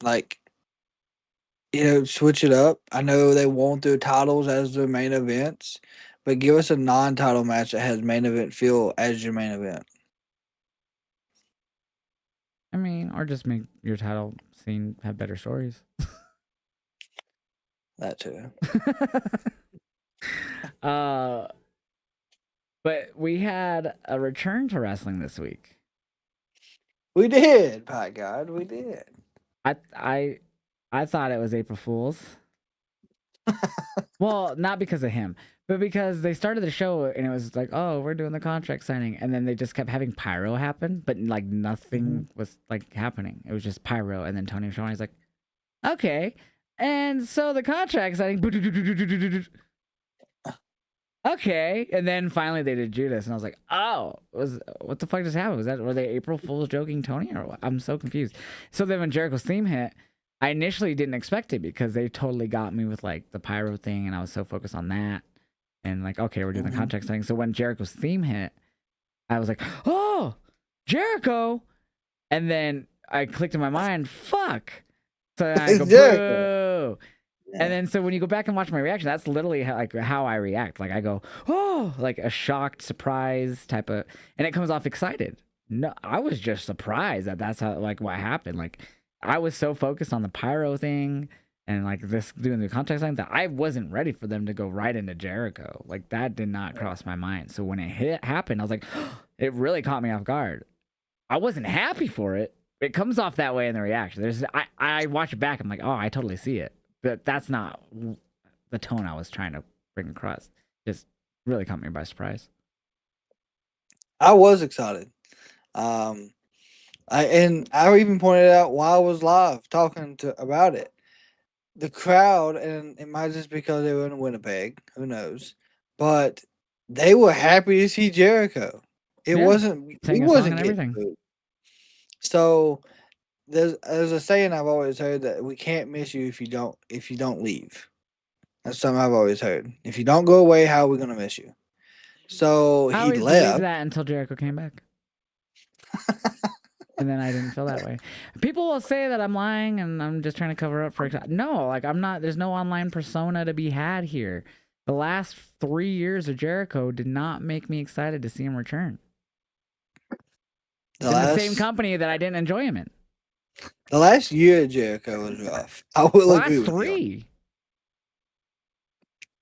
Like, switch it up. I know they won't do titles as their main events, but give us a non-title match that has main event feel as your main event. I mean, or just make your title scene have better stories. That too. But we had a return to wrestling this week. We did, by God, we did. I thought it was April Fool's. Well, not because of him, but because they started the show and it was like, oh, we're doing the contract signing, and then they just kept having pyro happen, but like nothing was like happening. It was just pyro, and then Tony Schiavone's like, okay, and so the contract signing, okay, and then finally they did Judas, and I was like, oh, what the fuck just happened? Were they April Fools joking Tony, or what? I'm so confused. So then when Jericho's theme hit, I initially didn't expect it because they totally got me with like the pyro thing, and I was so focused on that. And like, okay, we're doing the contract thing. So when Jericho's theme hit, I was like, oh, Jericho. And then I clicked in my mind, fuck. So then I go, boo. Yeah. And then so when you go back and watch my reaction, that's literally how I react. Like I go, oh, like a shocked, surprise type of, and it comes off excited. No, I was just surprised that's how, like, what happened. Like, I was so focused on the pyro thing and like this doing the contract thing that I wasn't ready for them to go right into Jericho. Like that did not cross my mind. So when it happened, I was like, oh, it really caught me off guard. I wasn't happy for it. It comes off that way in the reaction. I watch it back. I'm like, oh, I totally see it. But that's not the tone I was trying to bring across. Just really caught me by surprise. I was excited. I even pointed out while I was live talking about it. The crowd, and it might just because they were in Winnipeg, who knows? But they were happy to see Jericho. It Yeah, wasn't he sang a song wasn't and getting everything. booed. So there's a saying I've always heard that we can't miss you if you don't leave. That's something I've always heard. If you don't go away, how are we gonna miss you? So I he always believed left. that until Jericho came back. And then I didn't feel that way. People will say that I'm lying and I'm just trying to cover up for. No, like I'm not. There's no online persona to be had here. The last 3 years of Jericho did not make me excited to see him return. The In the same last company that I didn't enjoy him in. the last year of Jericho was rough. I will The agree last with you. 3.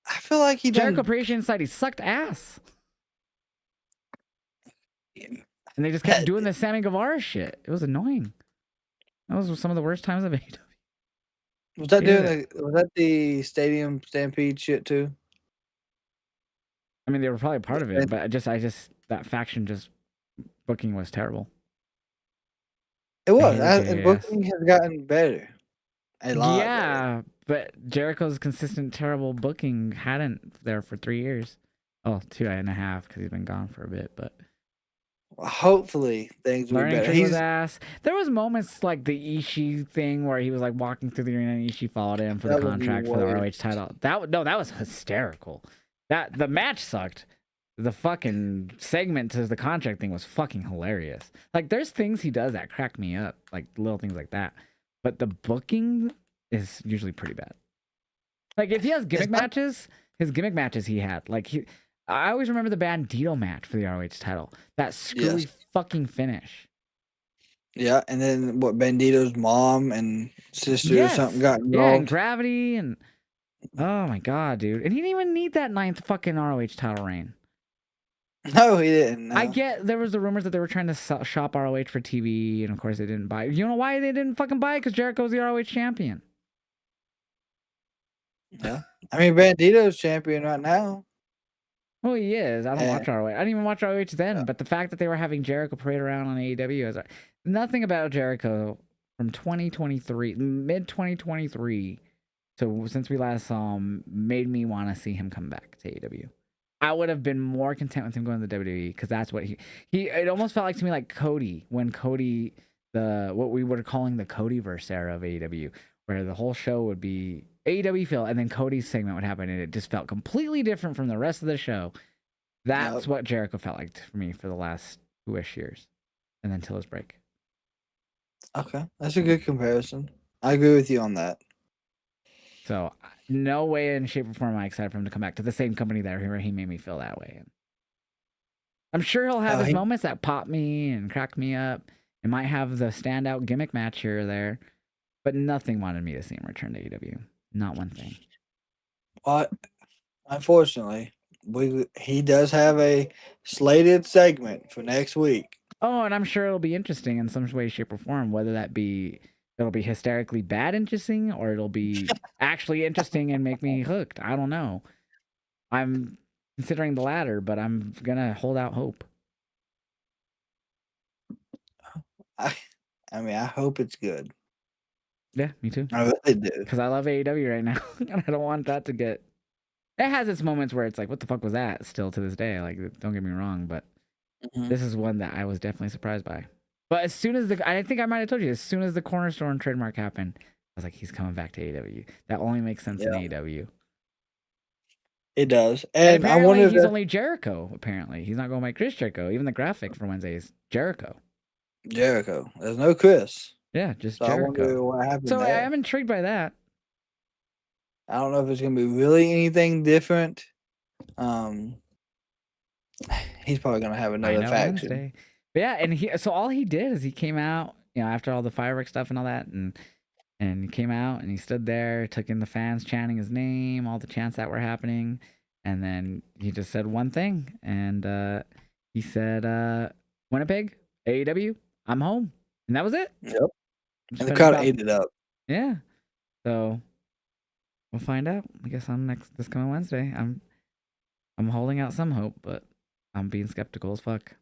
I feel like he Jericho done. Appreciation Society sucked ass. Yeah. And they just kept doing the Sammy Guevara shit. It was annoying. That was some of the worst times of AEW. Was that Hated doing it. was that the Stadium Stampede shit too? I mean, they were probably part of it, but I just that faction just booking was terrible. It I was, hated and JAS. booking has gotten better, a lot better. Yeah, but Jericho's consistent terrible booking hadn't there for 3 years. Oh, 2.5 because he's been gone for a bit, but Well, hopefully things will be learning better. tree was He's ass. There was moments like the Ishii thing where he was like walking through the arena and Ishii followed him for the that would be contract for the way. ROH title. That was hysterical. That the match sucked. The fucking segment to the contract thing was fucking hilarious. Like there's things he does that crack me up, like little things like that. But the booking is usually pretty bad. Like if he has gimmick It's not, matches, his gimmick matches he had, I always remember the Bandito match for the ROH title. That screwy yes, fucking finish. yeah, and then what? Bandito's mom and sister or something Yes. got Yeah, and involved. Gravity and oh my god, dude. And he didn't even need that 9th fucking ROH title reign. No, he didn't. I No. get there was the rumors that they were trying to shop ROH for TV, and of course they didn't buy it. You know why they didn't fucking buy it? Because Jericho's the ROH champion. Yeah, I mean Bandito's champion right now. Well, he is. I don't And watch ROH. I didn't even watch ROH then. yeah, But the fact that they were having Jericho parade around on AEW is nothing about Jericho from 2023, mid 2023, to since we last saw him, made me want to see him come back to AEW. I would have been more content with him going to the WWE because that's what he. It almost felt like to me like Cody when Cody what we were calling the Codyverse era of AEW, where the whole show would be AEW feel, and then Cody's segment would happen, and it just felt completely different from the rest of the show. That's yep. what Jericho felt like for me for the last 2-ish years, and then till his break. Okay, that's a good comparison. I agree with you on that. So no way in shape or form am I excited for him to come back to the same company that he made me feel that way. And I'm sure he'll have his He, moments that pop me and crack me up. It might have the standout gimmick match here or there, but nothing wanted me to see him return to AEW. Not one thing. unfortunately, he does have a slated segment for next week. Oh, and I'm sure it'll be interesting in some way, shape, or form, whether that be it'll be hysterically bad interesting or it'll be actually interesting and make me hooked. I don't know. I'm considering the latter, but I'm gonna hold out hope. I mean, I hope it's good. Yeah, me too. I really do. Because I love AEW right now, and I don't want that to get. It has its moments where it's like, what the fuck was that? Still to this day, like, don't get me wrong, but this is one that I was definitely surprised by. But as soon as I think I might have told you, as soon as the Cornerstone trademark happened, I was like, he's coming back to AEW. That only makes sense in AEW. It does, And and I wonder apparently if he's only Jericho. Apparently he's not going by Chris Jericho. Even the graphic for Wednesday is Jericho. Jericho. There's no Chris. Yeah, just So I Jericho. wonder what happened So I there. am intrigued by that. I don't know if it's gonna be really anything different. He's probably gonna have another faction. Wednesday. But yeah, and so all he did is he came out, after all the fireworks stuff and all that, and he came out and he stood there, took in the fans chanting his name, all the chants that were happening, and then he just said one thing, and he said, "Winnipeg, AEW, I'm home," and that was it. Yep. And the crowd ate it up. Yeah. So we'll find out. I guess this coming Wednesday. I'm holding out some hope, but I'm being skeptical as fuck.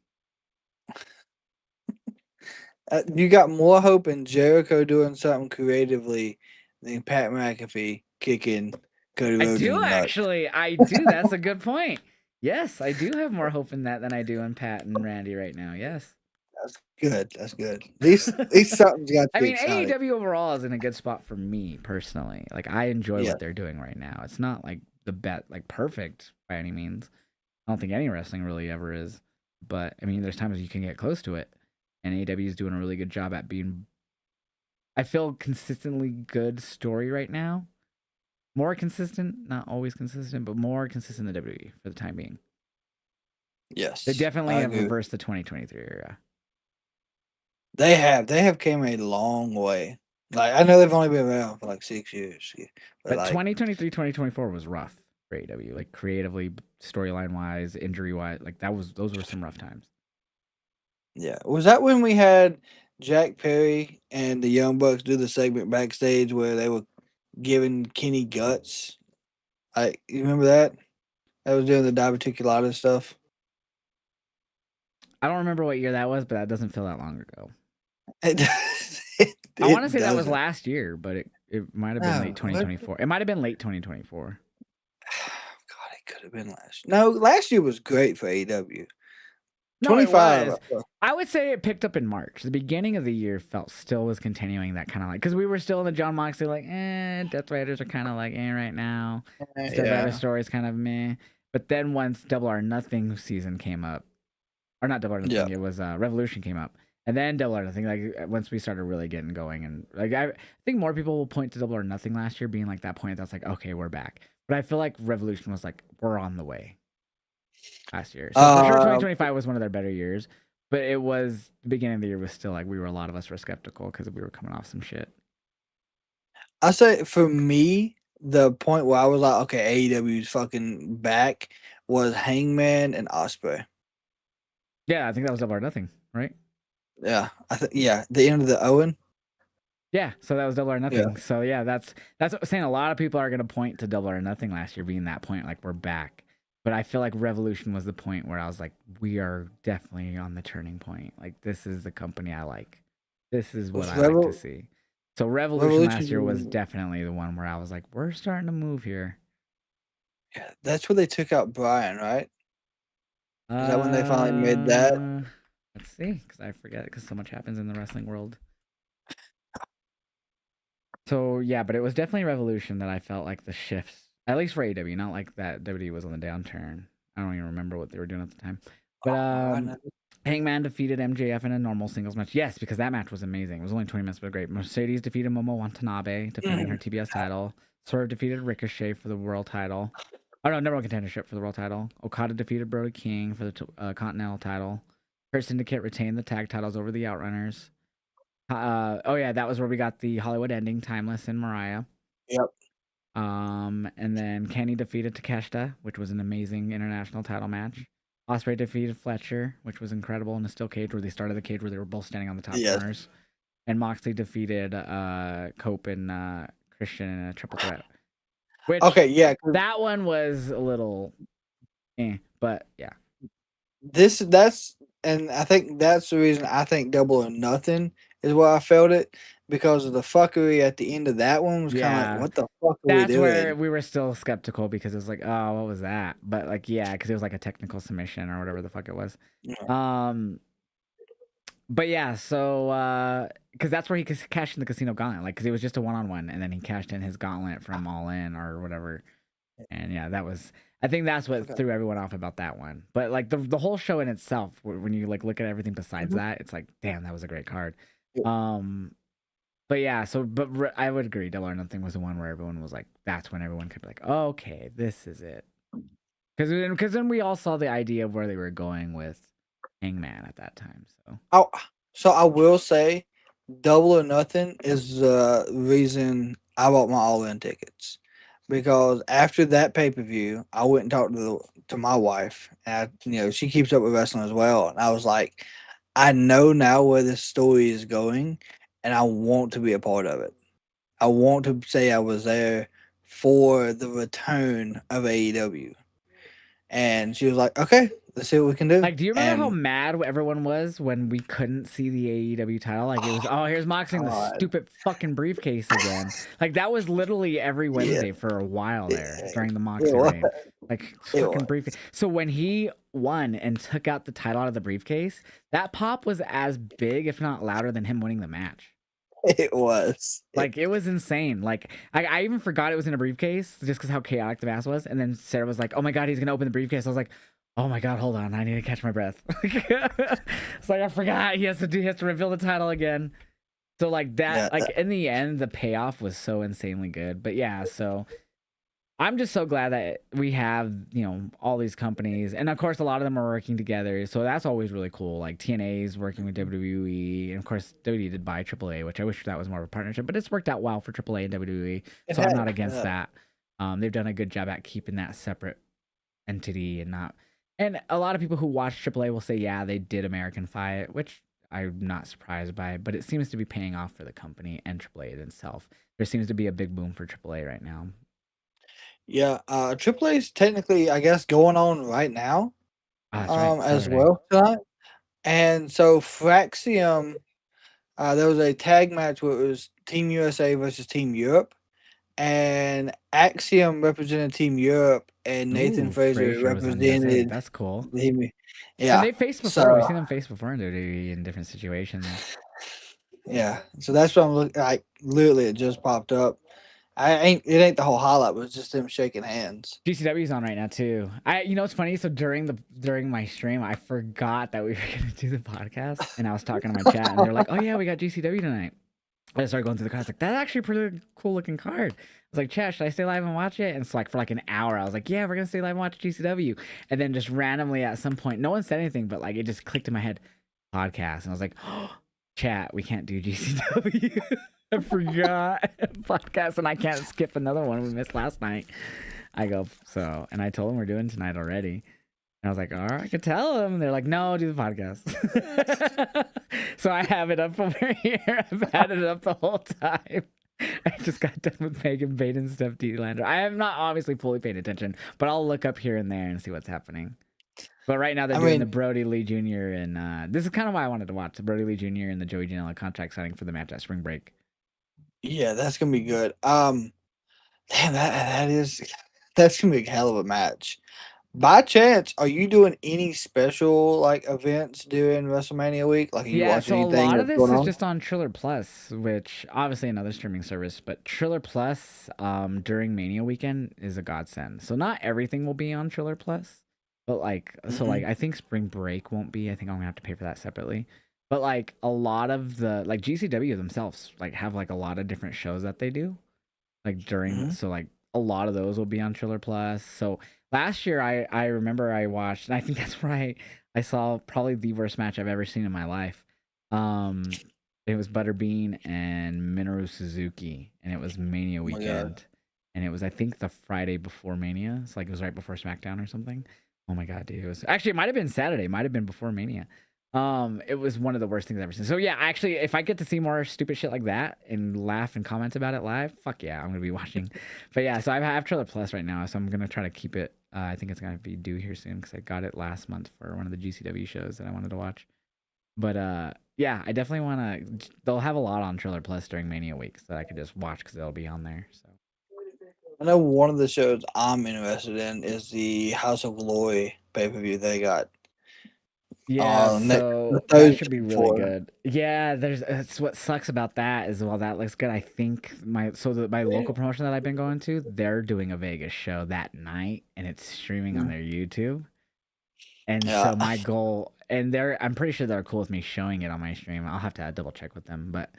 You got more hope in Jericho doing something creatively than Pat McAfee kicking Cody I Rhodes in do the nuts. actually. I do. That's a good point. Yes, I do have more hope in that than I do in Pat and Randy right now. Yes. That's good. That's good. These something's got to I be mean, exciting. AEW overall is in a good spot for me personally. Like, I enjoy Yeah. what they're doing right now. It's not like the bet, like perfect by any means. I don't think any wrestling really ever is. But I mean, there's times you can get close to it, and AEW is doing a really good job at being. I feel consistently good story right now. More consistent, not always consistent, but more consistent than WWE for the time being. Yes. They definitely I have agree. reversed the 2023 era. They have came a long way. Like I know they've only been around for like 6 years, but But like 2023, 2024 was rough for AEW, like creatively, storyline wise, injury wise. Like those were some rough times. yeah, was that when we had Jack Perry and the Young Bucks do the segment backstage where they were giving Kenny guts? You remember that? That was doing the diverticulitis stuff. I don't remember what year that was, but that doesn't feel that long ago. It, I want to it say that was doesn't. last year, but it might have been late No, 2024. It might have been late 2024. God, it could have been last. No, last year was great for AEW. No, it 25. was. I would say it picked up in March. The beginning of the year was continuing that kind of like, because we were still in the John Moxley like, Death Riders are kind of like right now. Death Rider Yeah. story is kind of meh. But then once Double or Nothing season came up, or not Double or Yeah. Nothing, it was Revolution came up, and then Double or Nothing. Like once we started really getting going, and like I think more people will point to Double or Nothing last year being like that point that's like, okay, we're back. But I feel like Revolution was like, we're on the way last year. So for sure, 2025 was one of their better years. But it was the beginning of the year was still like a lot of us were skeptical because we were coming off some shit. I say for me, the point where I was like, okay, AEW's fucking back was Hangman and Osprey. Yeah, I think that was Double or Nothing, right? Yeah, the end of the Owen. Yeah, so that was Double or Yeah. Nothing. So yeah, that's what I'm saying. A lot of people are gonna point to Double or Nothing last year being that point, like we're back. But I feel like Revolution was the point where I was like, we are definitely on the turning point. Like this is the company I like. This is what Was I like to see. So Revolution last year was Revolution? definitely the one where I was like, we're starting to move here. Yeah, that's where they took out Brian, right? Is that when they finally made that? Let's see, because I forget because so much happens in the wrestling world. So yeah, but it was definitely Revolution that I felt like the shifts, at least for AEW, not like that WWE was on the downturn. I don't even remember what they were doing at the time. But Hangman defeated MJF in a normal singles match. Yes, because that match was amazing. It was only 20 minutes, but great. Mercedes defeated Momo Watanabe, defending her TBS title. Swerve defeated Ricochet for the world title. Oh no, number one contendership for the world title. Okada defeated Brody King for the Continental title. Hurt Syndicate retained the tag titles over the Outrunners. Oh yeah, that was where we got the Hollywood ending, Timeless and Mariah. Yep. And then Kenny defeated Takeshita, which was an amazing international title match. Ospreay defeated Fletcher, which was incredible in a steel cage where they started the cage where they were both standing on the top corners. And Moxley defeated Cope and Christian in a triple threat. Which that one was a little but yeah. And I think that's the reason I think Double or Nothing is where I felt it, because of the fuckery at the end of that one was kind of like, what the fuck are we doing? That's where we were still skeptical because it was like, oh, what was that? But like, yeah, because it was like a technical submission or whatever the fuck it was. Yeah. But yeah, so because that's where he cashed in the Casino Gauntlet, like because it was just a one-on-one, and then he cashed in his Gauntlet from All In or whatever. And yeah, I think that's what threw everyone off about that one. But like the whole show in itself, when you like look at everything besides that, it's like, damn, that was a great card. Yeah. But yeah, I would agree. Double or Nothing was the one where everyone was like, that's when everyone could be like, oh, okay, this is it. Because then we all saw the idea of where they were going with Hangman at that time. So I will say, Double or Nothing is the reason I bought my All In tickets, because after that pay-per-view, I went and talked to my wife, and she keeps up with wrestling as well, and I was like, I know now where this story is going, and I want to be a part of it. I want to say I was there for the return of AEW. And she was like, okay, let's see what we can do. Like, do you remember how And mad everyone was when we couldn't see the AEW title? Like, it was, oh, here's Moxley in the God, stupid fucking briefcase again. Like, that was literally every yeah, Wednesday for a while there it, during the it Moxley was. reign. Like, It fucking was. briefcase. So when he won and took out the title out of the briefcase, that pop was as big, if not louder, than him winning the match. It was. Like, it was insane. Like, I even forgot it was in a briefcase just because how chaotic the match was. And then Sarah was like, oh my God, he's going to open the briefcase. I was like, oh my God, hold on. I need to catch my breath. It's like, I forgot he has to reveal the title again. So, like, Yeah, that, like, in the end, the payoff was so insanely good. But yeah, so I'm just so glad that we have, you know, all these companies. And of course, a lot of them are working together. So that's always really cool. Like TNA is working with WWE. And of course, WWE did buy AAA, which I wish that was more of a partnership. But it's worked out well for AAA and WWE. it So I'm has. not against that. They've done a good job at keeping that separate entity and not. And a lot of people who watch AAA will say, yeah, they did Americanify it, which I'm not surprised by. But it seems to be paying off for the company and AAA itself. There seems to be a big boom for AAA right now. Yeah, AAA is technically, I guess, going on right now, That's right. as Saturday. well tonight. And so Fraxium, there was a tag match where it was Team USA versus Team Europe, and Axiom represented Team Europe, and Nathan Ooh, Fraser Frazier was on USA. represented That's cool. Team. And Yeah, they faced before. We've so seen them face before in WWE in different situations. yeah, so that's what I'm looking like. Literally, it just popped up. It ain't the whole highlight, but it's just them shaking hands. GCW's on right now too. You know what's funny? So during my stream, I forgot that we were gonna do the podcast, and I was talking to my chat, and they're like, "Oh yeah, we got GCW tonight." I started going through the cards, like that's actually a pretty cool looking card. I was like, "Chat, should I stay live and watch it?" And it's like for like an hour, I was like, "Yeah, we're gonna stay live and watch GCW." And then just randomly at some point, no one said anything, but like it just clicked in my head, podcast, and I was like, "Oh, chat, we can't do GCW." I forgot podcast, and I can't skip another one we missed last night. I go, so, and I told them we're doing tonight already. And I was like, all right, I could tell them. They're like, no, do the podcast. So I have it up over here. I've had it up the whole time. I just got done with Megan Bate and Steph D. Lander. I am not obviously fully paying attention, but I'll look up here and there and see what's happening. But right now they're doing the Brody Lee Jr. and this is kind of why I wanted to watch the Brody Lee Jr. and the Joey Janela contract signing for the match at Spring Break. Yeah, that's gonna be good. Damn, that's gonna be a hell of a match. By chance, are you doing any special like events during WrestleMania week? Like, are you watching So a anything lot of that's this going is on? just on Triller Plus, which obviously another streaming service, but Triller Plus during Mania weekend is a godsend. So not everything will be on Triller Plus, but like I think Spring Break won't be. I think I'm gonna have to pay for that separately. But like a lot of the like GCW themselves like have like a lot of different shows that they do like during so like a lot of those will be on Triller Plus. So last year I remember I watched, and I think that's right. I saw probably the worst match I've ever seen in my life. It was Butterbean and Minoru Suzuki, and it was Mania weekend. And it was I think the Friday before Mania. It's like it was right before SmackDown or something. Oh my god, dude. It was actually it might have been Saturday, might have been before Mania. It was one of the worst things I've ever seen. So yeah, actually, if I get to see more stupid shit like that and laugh and comment about it live, fuck yeah, I'm gonna be watching. But yeah, so I have Trailer Plus right now, so I'm gonna try to keep it. I think it's gonna be due here soon because I got it last month for one of the GCW shows that I wanted to watch. But yeah, I definitely wanna. They'll have a lot on Trailer Plus during Mania weeks that I could just watch because they'll be on there. So I know one of the shows I'm interested in is the House of Glory pay-per-view they got. yeah, so that should be really good. Yeah, it's what sucks about that is while that looks good, I think my local promotion that I've been going to, they're doing a Vegas show that night and it's streaming on their YouTube. And so my goal, and I'm pretty sure they're cool with me showing it on my stream. I'll have to double check with them, but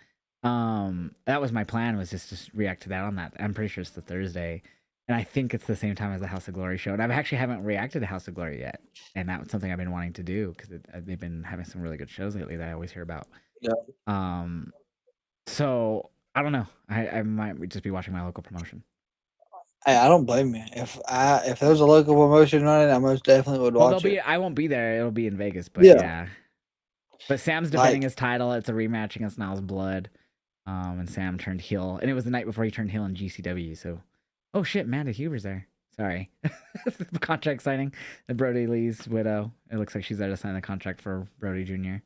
that was my plan, was just to react to that on that. I'm pretty sure it's the Thursday. And I think it's the same time as the House of Glory show. And I actually haven't reacted to House of Glory yet. And that's something I've been wanting to do because they've been having some really good shows lately that I always hear about. Yeah. So I don't know. I might just be watching my local promotion. Hey, I don't blame you. If there was a local promotion running, I most definitely would watch it. I won't be there. It'll be in Vegas, but yeah. But Sam's defending his title. It's a rematch against Niles Blood. And Sam turned heel. And it was the night before he turned heel in GCW, so oh shit, Amanda Huber's there. Sorry. The contract signing. The Brody Lee's widow. It looks like she's there to sign the contract for Brody Jr.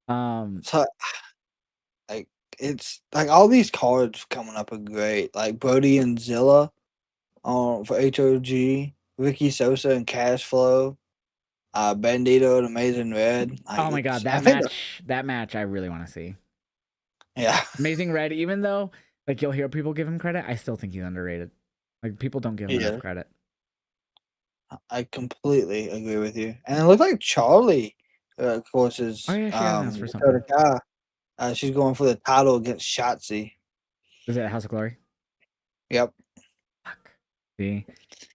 So like it's like all these cards coming up are great. Like Brody and Zilla for HOG, Ricky Sosa and Cash Flow, Bandito and Amazing Red. Like Oh my god, I think that match I really want to see. yeah. Amazing Red, even though like you'll hear people give him credit, I still think he's underrated. Like people don't give him enough Yeah. credit. I completely agree with you. And it looked like Charlie, of course, is Oh yeah, she got announced for Dakota something. Kai. She's going for the title against Shotzi. Is it House of Glory? Yep. Fuck. See,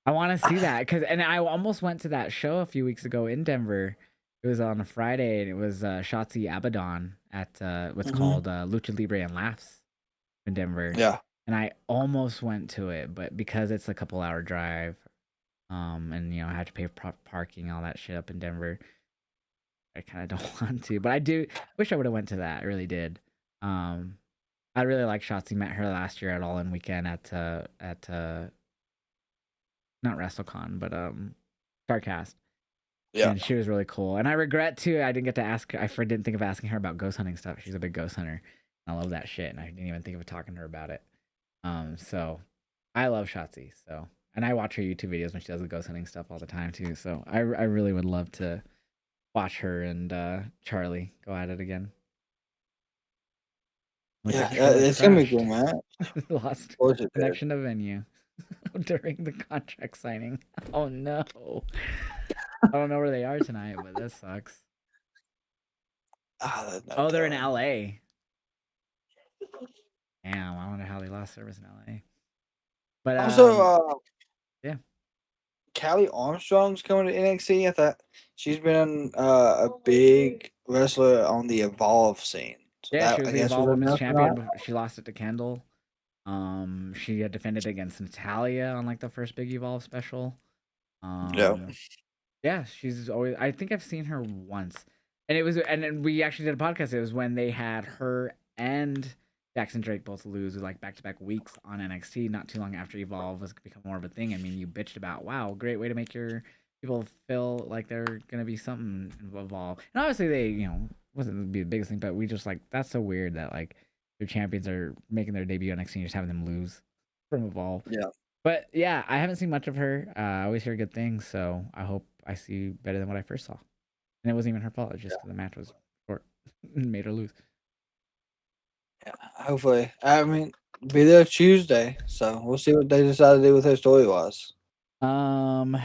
I want to see that and I almost went to that show a few weeks ago in Denver. It was on a Friday, and it was Shotzi Abaddon at what's called Lucha Libre and Laughs in Denver. Yeah. And I almost went to it, but because it's a couple-hour drive, and I had to pay parking, all that shit up in Denver, I kind of don't want to. But I do wish I would have went to that. I really did. I really like Shotzi. Met her last year at All In Weekend at not WrestleCon, but Starcast. Yeah. And she was really cool. And I regret too, I didn't get to ask her. I didn't think of asking her about ghost hunting stuff. She's a big ghost hunter. And I love that shit. And I didn't even think of talking to her about it. So I love Shotzi. So, and I watch her YouTube videos when she does the ghost hunting stuff all the time too. So I really would love to watch her and Charlie go at it again. Yeah, it's gonna be good, man. Lost connection to venue during the contract signing. Oh no. I don't know where they are tonight, but this sucks. Oh, they're in LA. Damn, I wonder how they lost service in LA. But also, yeah, Callie Armstrong's coming to NXT. I thought she's been a big wrestler on the Evolve scene. So yeah, she was the Evolve Women's Champion. She lost it to Kendall. She had defended against Natalia on like the first Big Evolve special. Yeah, she's always. I think I've seen her once, and then we actually did a podcast. It was when they had her and Jackson Drake both lose like back-to-back weeks on NXT. Not too long after Evolve was become more of a thing. I mean, you bitched about, wow, great way to make your people feel like they're gonna be something in Evolve, and obviously they, wasn't be the biggest thing, but we just like that's so weird that like your champions are making their debut on NXT and just having them lose from Evolve. Yeah. But yeah, I haven't seen much of her. I always hear good things, so I hope I see better than what I first saw. And it wasn't even her fault. It's just the match was short and made her lose. Yeah, hopefully. I mean, be there Tuesday, so we'll see what they decide to do with her story-wise. What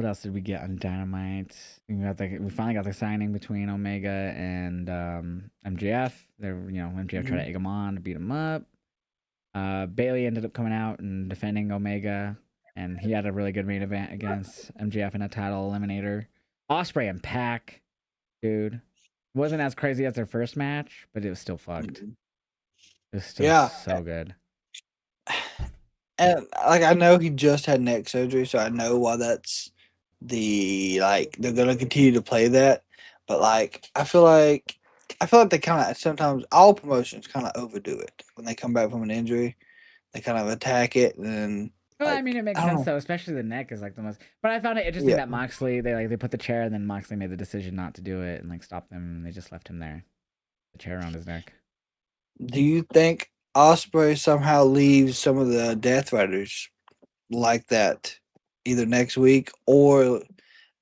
else did we get on Dynamite? We finally got the signing between Omega and MJF. MJF tried to egg him on to beat him up. Bailey ended up coming out and defending Omega, and he had a really good main event against MJF in a title eliminator. Ospreay and Pac, dude, it wasn't as crazy as their first match, but it was still fucked. It was still so good. And like I know he just had neck surgery, so I know why that's they're gonna continue to play that. But like I feel like they kind of sometimes all promotions kind of overdo it when they come back from an injury. They kind of attack it and. Well, I mean, it makes sense though, especially the neck is like the most. But I found it interesting that Moxley they put the chair and then Moxley made the decision not to do it and like stop them and they just left him there, the chair around his neck. Do you think Ospreay somehow leaves some of the Death Riders like that either next week or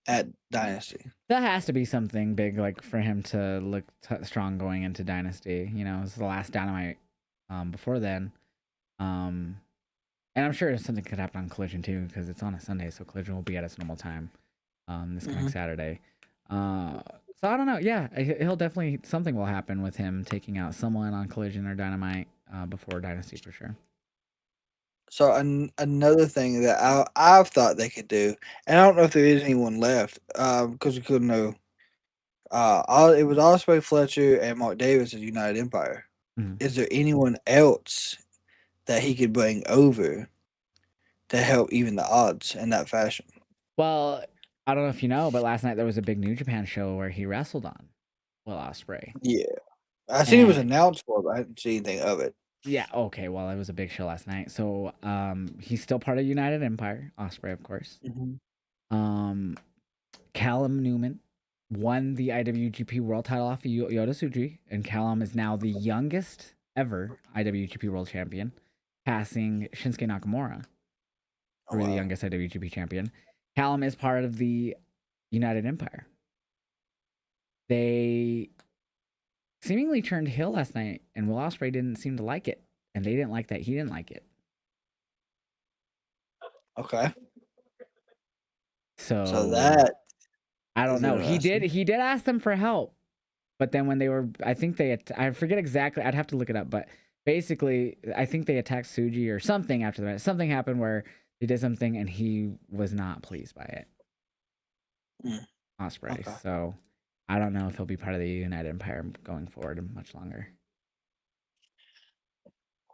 at Dynasty? That has to be something big, like for him to look strong going into Dynasty. It's the last Dynamite before then. And I'm sure something could happen on Collision too, because it's on a Sunday, so Collision will be at its normal time this coming Saturday. So I don't know. Yeah, he'll definitely something will happen with him taking out someone on Collision or Dynamite before Dynasty for sure. So another thing that I've thought they could do, and I don't know if there is anyone left, because we couldn't know. It was Ospreay, Fletcher, and Mark Davis as United Empire. Mm-hmm. Is there anyone else that he could bring over to help even the odds in that fashion? Well, I don't know if you know, but last night there was a big New Japan show where he wrestled on Will Ospreay. Yeah, I seen it was announced for, but I didn't see anything of it. Yeah, okay, well, it was a big show last night. So, he's still part of United Empire, Osprey, of course. Mm-hmm. Um, Callum Newman won the IWGP World Title off of Yota Tsuji, and Callum is now the youngest ever IWGP World Champion, passing Shinsuke Nakamura Oh to be the wow. youngest IWGP Champion. Callum is part of the United Empire. They seemingly turned heel last night, and Will Ospreay didn't seem to like it, and they didn't like that. He didn't like it. Okay. So So that I don't is know. He did. interesting. He did ask them for help, but then when they were, I think I forget exactly. I'd have to look it up, but basically, I think they attacked Suji or something after the match. Something happened where they did something, and he was not pleased by it. Mm, Osprey. okay. So I don't know if he'll be part of the United Empire going forward much longer.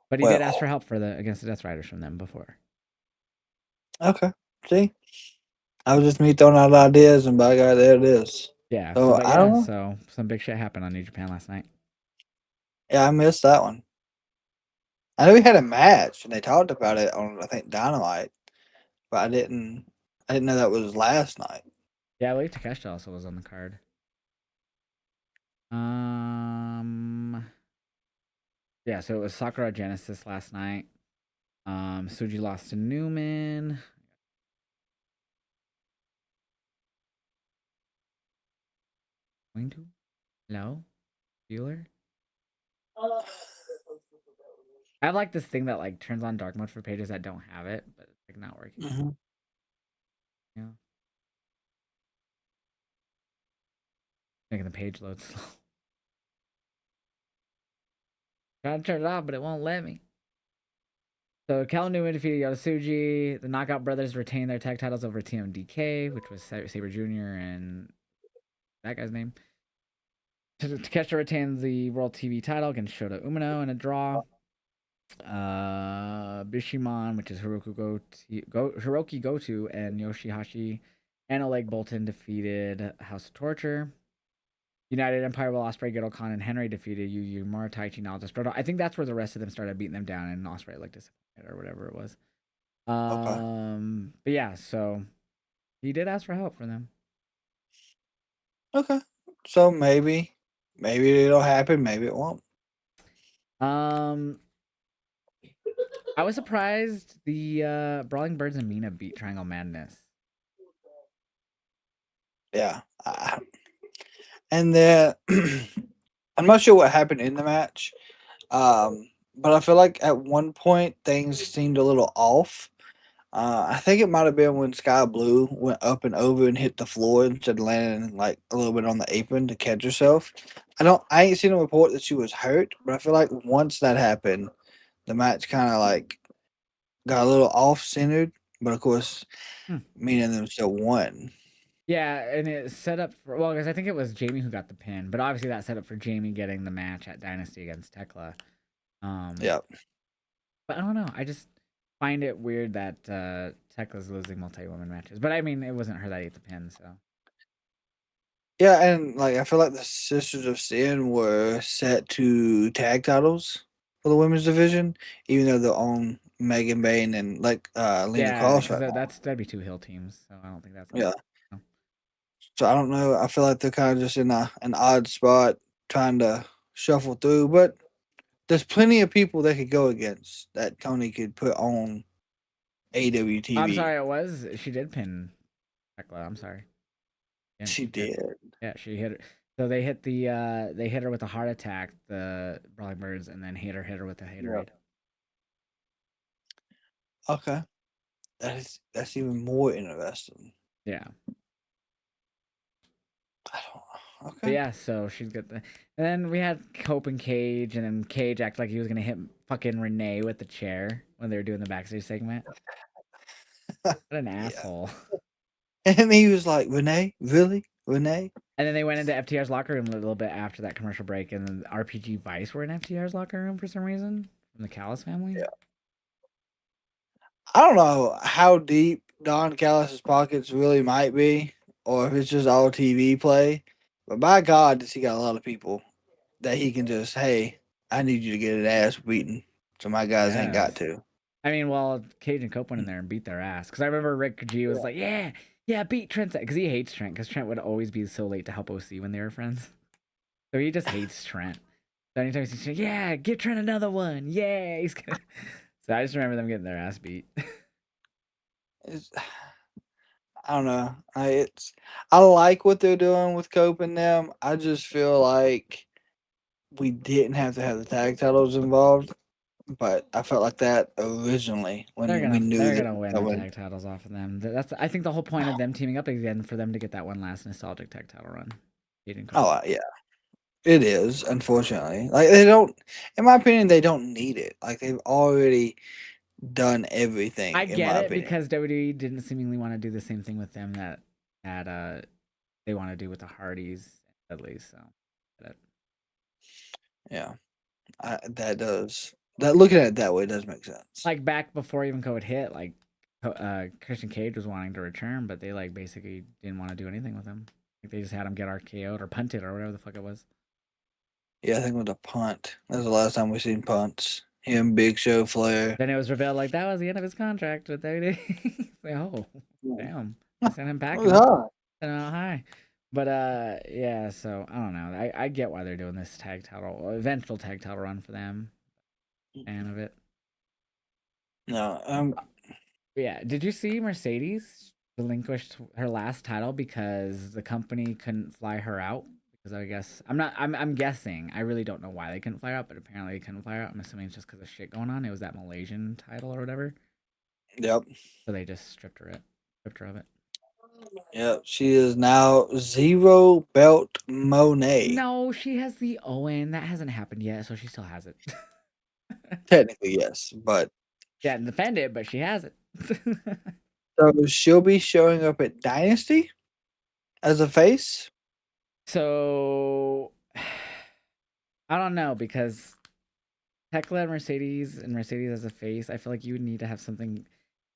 But he did ask for Well, help for the against the Death Riders from them before. okay. See, I was just me throwing out ideas, and by God, there it is. Yeah. So, So but I don't yeah. know. So some big shit happened on New Japan last night. Yeah, I missed that one. I know we had a match, and they talked about it on I think Dynamite, but I didn't know that was last night. Yeah, I believe Takeshita also was on the card. Yeah, so it was Sakura Genesis last night. Suji lost to Newman. Going to? Hello? Bueller? I have like this thing that like turns on dark mode for pages that don't have it, but it's like not working. Mm-hmm. Yeah. Making the page load slow. Trying to turn it off, but it won't let me. So Cal Newman defeated Yosuji. The Knockout Brothers retained their tag titles over TMDK, which was Sabre Jr. and that guy's name. Takeshita retained the World TV title against Shota Umino in a draw. Bishamon, which is Hiroki Goto, and Yoshihashi and Oleg Bolton defeated House of Torture. United Empire, Will Ospreay, Gedo Khan, and Henry defeated Yu Uemura, Taichi, Naoto, Desperado. I think that's where the rest of them started beating them down, and Ospreay like disappointed or whatever it was. Okay. But yeah, so he did ask for help from them. Okay. So maybe it'll happen. Maybe it won't. Um, I was surprised the Brawling Birds and Mina beat Triangle Madness. Yeah. And then I'm not sure what happened in the match, but I feel like at one point things seemed a little off. I think it might have been when Sky Blue went up and over and hit the floor instead of landing like a little bit on the apron to catch herself. I ain't seen a report that she was hurt, but I feel like once that happened, the match kind of like got a little off centered. But of course, Hmm. me and them still won. Yeah, and it set up for well, because I think it was Jamie who got the pin, but obviously that set up for Jamie getting the match at Dynasty against Tekla. Um, Yeah. but I don't know. I just find it weird that Tekla's losing multi-woman matches. But I mean, it wasn't her that ate the pin, so Yeah, and like I feel like the Sisters of Sin were set to tag titles for the women's division, even though they're on Megan Bain and like Lena yeah, Cross because right now. that'd be two heel teams, so I don't think that's Yeah. gonna. So I don't know. I feel like they're kind of just in an odd spot trying to shuffle through, but there's plenty of people they could go against that Tony could put on I'm AWTV. sorry, it was she did pin Tekla. I'm sorry. Yeah, She she did. did. Yeah, she hit her. So they hit her with a heart attack, the Brawling Birds, and then hit her with a Yeah. haterade. Okay. That's even more interesting. Yeah. I don't know. But Okay. yeah, so she's good. And then we had Cope and Cage, and then Cage acted like he was gonna hit fucking Renee with the chair when they were doing the backstage segment. What an Yeah. asshole. And he was like, Renee? Really? Renee? And then they went into FTR's locker room a little bit after that commercial break, and then RPG Vice were in FTR's locker room for some reason from the Callis family. Yeah. I don't know how deep Don Callis's pockets really might be, or if it's just all TV play. But by God, does he got a lot of people that he can just, hey, I need you to get an ass beaten. so my guys ain't got Yes. to. I mean, well, Cage and Cope went in there and beat their ass. Because I remember Rick G was like, yeah, beat Trent. Because he hates Trent. Because Trent would always be so late to help OC when they were friends. So he just hates Trent. So anytime he sees Trent, yeah, give Trent another one. Yeah. He's gonna... So I just remember them getting their ass beat. It's, I don't know. I like what they're doing with Cope and them. I just feel like we didn't have to have the tag titles involved, but I felt like that originally when we knew they're that gonna win the tag titles off of them. That's I think the whole point of them teaming up again for them to get that one last nostalgic tag title run. Yeah, it is. Unfortunately, like they don't. In my opinion, they don't need it. Like they've already done everything. I In get my it opinion, because WWE didn't seemingly want to do the same thing with them that they want to do with the Hardys at least. So, yeah, that does. That looking at it that way does make sense. like back before even COVID hit, like Christian Cage was wanting to return, but they like basically didn't want to do anything with him. Like they just had him get RKO'd or punted or whatever the fuck it was. Yeah, I think with a punt. That was the last time we seen punts. Him, Big Show, Flair. Then it was revealed like that was the end of his contract with WWE. Like, oh, Yeah. damn! They sent him That was packing. hard. Sent him out high. But yeah. So I don't know. I get why they're doing this tag title, eventual tag title run for them. Fan of it. No, Yeah. Did you see Mercedes relinquished her last title because the company couldn't fly her out? Because I guess I'm guessing. I really don't know why they couldn't fly her out, but apparently they couldn't fly her out. I'm assuming it's just because of shit going on. It was that Malaysian title or whatever. yep. So they just stripped her of it. Yep. She is now zero belt Monet. No, she has the Owen. That hasn't happened yet, so she still has it. Technically, yes, but She hadn't defended it, but she has it. so she'll be showing up at Dynasty as a face. So I don't know because Tekla and Mercedes as a face, I feel like you would need to have something.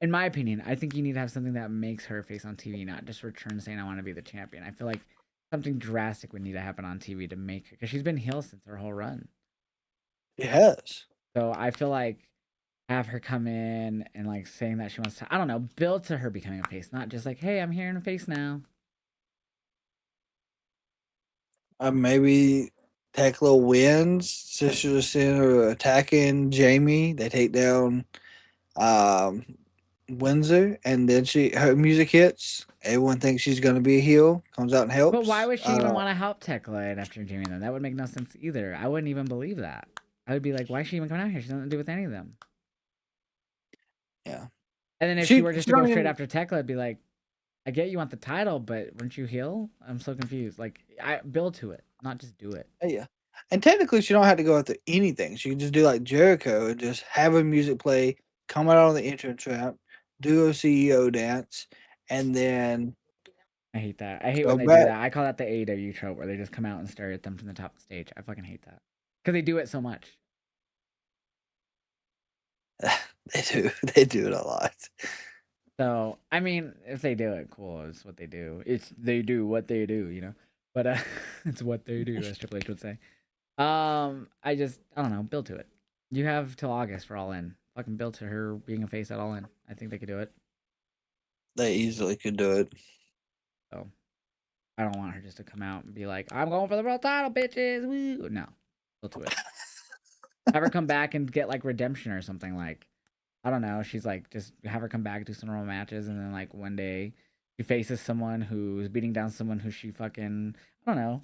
In my opinion, I think you need to have something that makes her face on TV, not just return saying I want to be the champion. I feel like something drastic would need to happen on TV to make her because she's been heel since her whole run. It has. So I feel like have her come in and like saying that she wants to, I don't know, build to her becoming a face, not just like, hey, I'm here in a face now. Maybe Tekla wins. Sister Sin are attacking Jamie. They take down um, Windsor, and then her music hits. Everyone thinks she's gonna be a heel. Comes out and But why helps. would she even want to help Tekla and after Jamie them? That would make no sense either. I wouldn't even believe that. I would be like, why is she even coming out here? She doesn't do with any of them. Yeah. And then if she were just She to go don't straight even, after Tekla, it'd be like, I get you want the title, but weren't you heel? I'm so confused. Like, I build to it, not just do it. yeah. And technically, she don't have to go after anything. She can just do like Jericho and just have her music play, come out on the entrance ramp, do a CEO dance, and then I hate that. I hate go when they do back. that. I call that the AEW trope where they just come out and stare at them from the top of the stage. I fucking hate that because they do it so much. They do. They do it a lot. So I mean, if they do it, cool. It's what they do. It's they do what they do, you know. But it's what they do, as Triple H would say. I don't know. Build to it. You have till August for All In. Fucking build to her being a face at All In. I think they could do it. They easily could do it. So I don't want her just to come out and be like, "I'm going for the world title, bitches." Woo! No, build to it. Have her come back and get like redemption or something like. I don't know. She's like, just have her come back, do some normal matches, and then like one day she faces someone who's beating down someone who she fucking I don't know,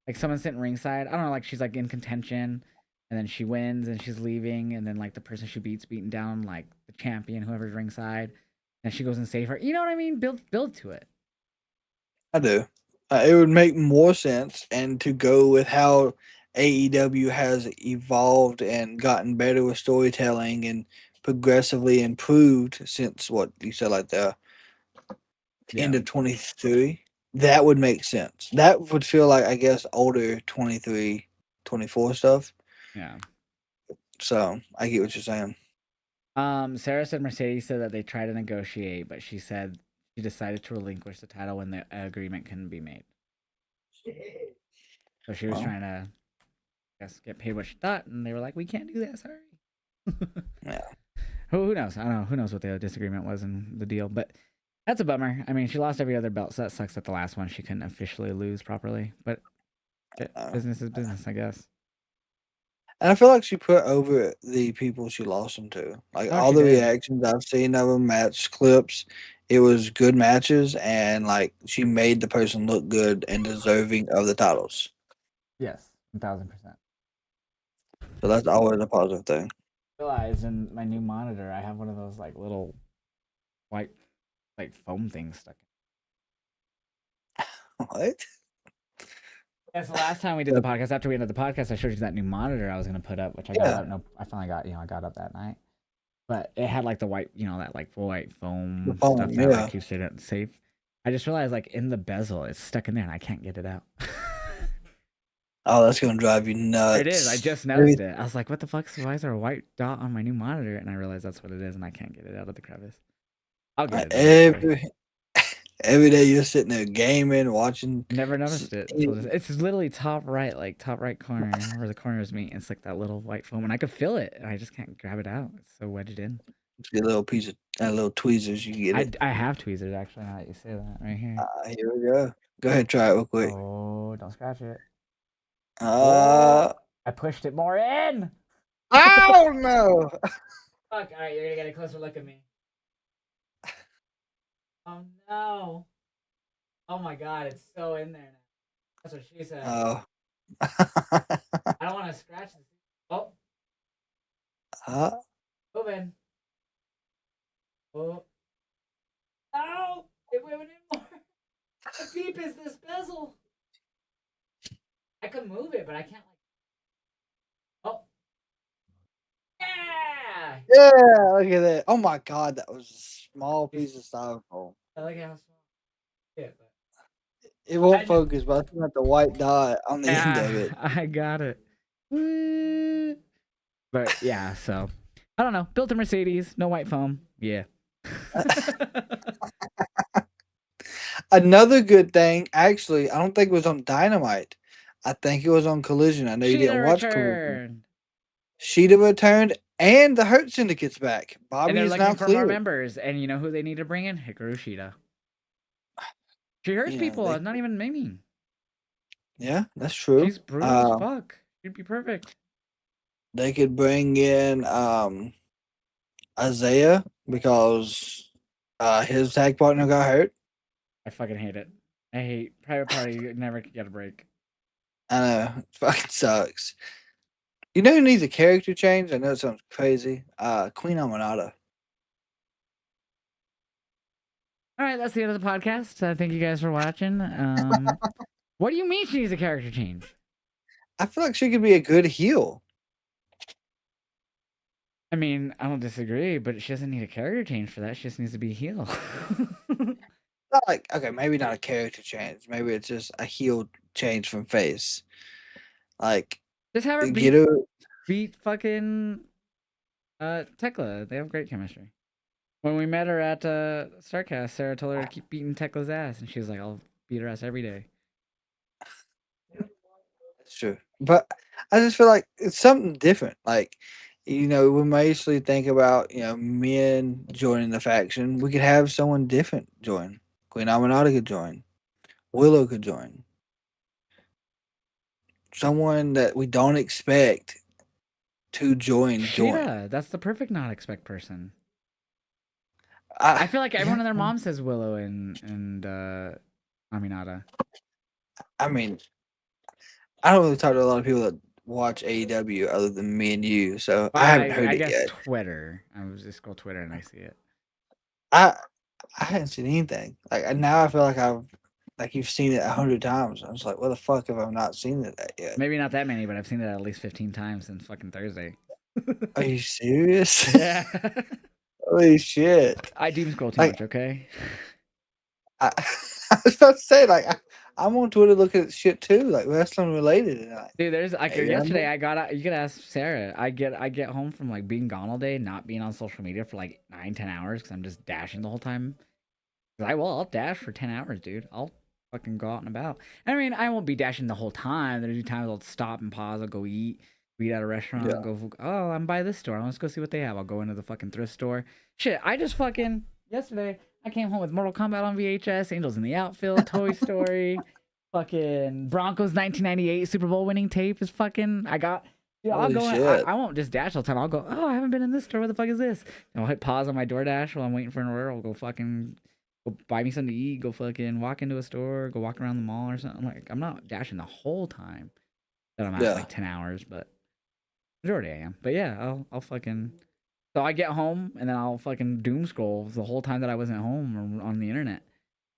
like someone sitting ringside. I don't know, like she's like in contention, and then she wins and she's leaving, and then like the person she beats beating down like the champion, whoever's ringside, and she goes and save her. You know what I mean? Build to it. I do. It would make more sense, and to go with how AEW has evolved and gotten better with storytelling and progressively improved since what you said, like the end Yeah, of 23, that would make sense. That would feel like, I guess, older 23, 24 stuff. yeah. So I get what you're saying. Sarah said Mercedes said that they tried to negotiate, but she said she decided to relinquish the title when the agreement couldn't be made. So she was Well, trying to, I guess, get paid what she thought, and they were like, "We can't do that, sorry." Yeah. Who knows? I don't know. Who knows what the disagreement was in the deal? But that's a bummer. I mean, she lost every other belt, so that sucks that the last one she couldn't officially lose properly. But business is business, I guess. And I feel like she put over the people she lost them to. Like Oh, all she the did. reactions I've seen of them, match clips, it was good matches, and like she made the person look good and deserving of the titles. Yes, 1,000%. So that's always a positive thing. Realize in my new monitor, I have one of those like little white like foam things stuck. What? Yes, the last time we did the podcast, after we ended the podcast, I showed you that new monitor I was gonna put up, which I got Yeah, up. No, I finally got. I got up that night, but it had like the white, that like white the foam stuff phone. that like Yeah. keeps it safe. I just realized like in the bezel, it's stuck in there and I can't get it out. Oh, that's gonna drive you It is. I nuts. just noticed it. I was like, "What the fuck? Why is there a white dot on my new monitor?" And I realized that's what it is, and I can't get it out of the crevice. I'll get it eventually. Every day you're sitting there gaming, watching. Never noticed it until it's literally top right, like top right corner where the corners meet. It's like that little white foam, and I could feel it, and I just can't grab it out. It's so wedged in. Get a little piece of little tweezers, you can get it. I have tweezers actually. Now that you say that, right here. Here we go. Go ahead, try it real quick. Oh, don't scratch it. Uh, Oh, I pushed it more in. oh no! Fuck! All right, you're gonna get a closer look at me. Oh no! Oh my god, it's so in there now. That's what she said. Oh. I don't want to scratch this. Oh, move in. Oh, ow! It went in more. How deep is this bezel? I could move it, but I can't like. Oh, yeah! Yeah, look at that. Oh my god, that was a small piece of styrofoam. I like how small. Yeah, but It won't focus, but I still got the white dot on the end of it. I got it. But yeah, so I don't know. Built a Mercedes, no white foam. Yeah. Another good thing, actually, I don't think it was on Dynamite. I think it was on Collision. I know you didn't Sheeta watch Collision. returned. Sheeta returned, and the Hurt Syndicate's back. And Bobby they're is now looking for more clear. members. And you know who they need to bring in? Hikaru Shida. She hurts people. They, Not even memeing. yeah, that's true. She's brutal as fuck. She'd be perfect. They could bring in Isaiah because his tag partner got hurt. I fucking hate it. I hate Private Party. Never get a break. I know. It fucking sucks. You know who needs a character change? I know it sounds crazy. Queen Aminata. All right, that's the end of the podcast. Thank you guys for watching. What do you mean she needs a character change? I feel like she could be a good heel. I mean, I don't disagree, but she doesn't need a character change for that. She just needs to be a heel. Not like, okay, maybe not a character change. Maybe it's just a heel change from face. Like, Just have her get her. beat fucking Tekla. They have great chemistry. When we met her at Starcast, Sarah told her to keep beating Tekla's ass, and she was like, "I'll beat her ass every day." That's true. But I just feel like it's something different. Like, we mostly think about, men joining the faction. We could have someone different join. Queen Aminata could join. Willow could join. Someone that we don't expect to join. Sheeta, that's the perfect not expect person. I I feel like everyone and their mom says Willow and Aminata. I mean, I don't really talk to a lot of people that watch AEW other than me and you, so I haven't heard I it guess yet. Twitter. I was just scroll Twitter and I see it. I haven't seen anything. Like now, I feel like you've seen it 100 times. I was like, what the fuck have I not seen it yet? Maybe not that many, but I've seen it at least 15 times since fucking Thursday. Are you serious? Yeah. Holy shit! I doom scroll too Like, much, okay? I, I was about to say, like, I'm on Twitter looking at shit too, like wrestling related. And Dude, there's like maybe yesterday I got out. You could ask Sarah. I get home from like being gone all day, not being on social media for like 9-10 hours because I'm just dashing the whole time. I'll dash for 10 hours, dude. I'll fucking go out and about. I mean, I won't be dashing the whole time. There'll be times I'll stop and pause. I'll go eat. We eat at a restaurant. Yeah. Go. Oh, I'm by this store. Let's go see what they have. I'll go into the fucking thrift store. Shit, I just fucking yesterday. I came home with Mortal Kombat on VHS, Angels in the Outfield, Toy Story, fucking Broncos 1998 Super Bowl winning tape is fucking. I got. Dude, I'll Holy go in. shit. I won't just dash all the time. I'll go. Oh, I haven't been in this store. What the fuck is this? And I'll hit pause on my DoorDash while I'm waiting for an order. I'll go fucking go buy me something to eat. Go fucking walk into a store. Go walk around the mall or something. Like I'm not dashing the whole time that I'm out Yeah. like 10 hours, but majority I am. But yeah, I'll fucking. So I get home and then I'll fucking doom scroll the whole time that I wasn't home or on the internet.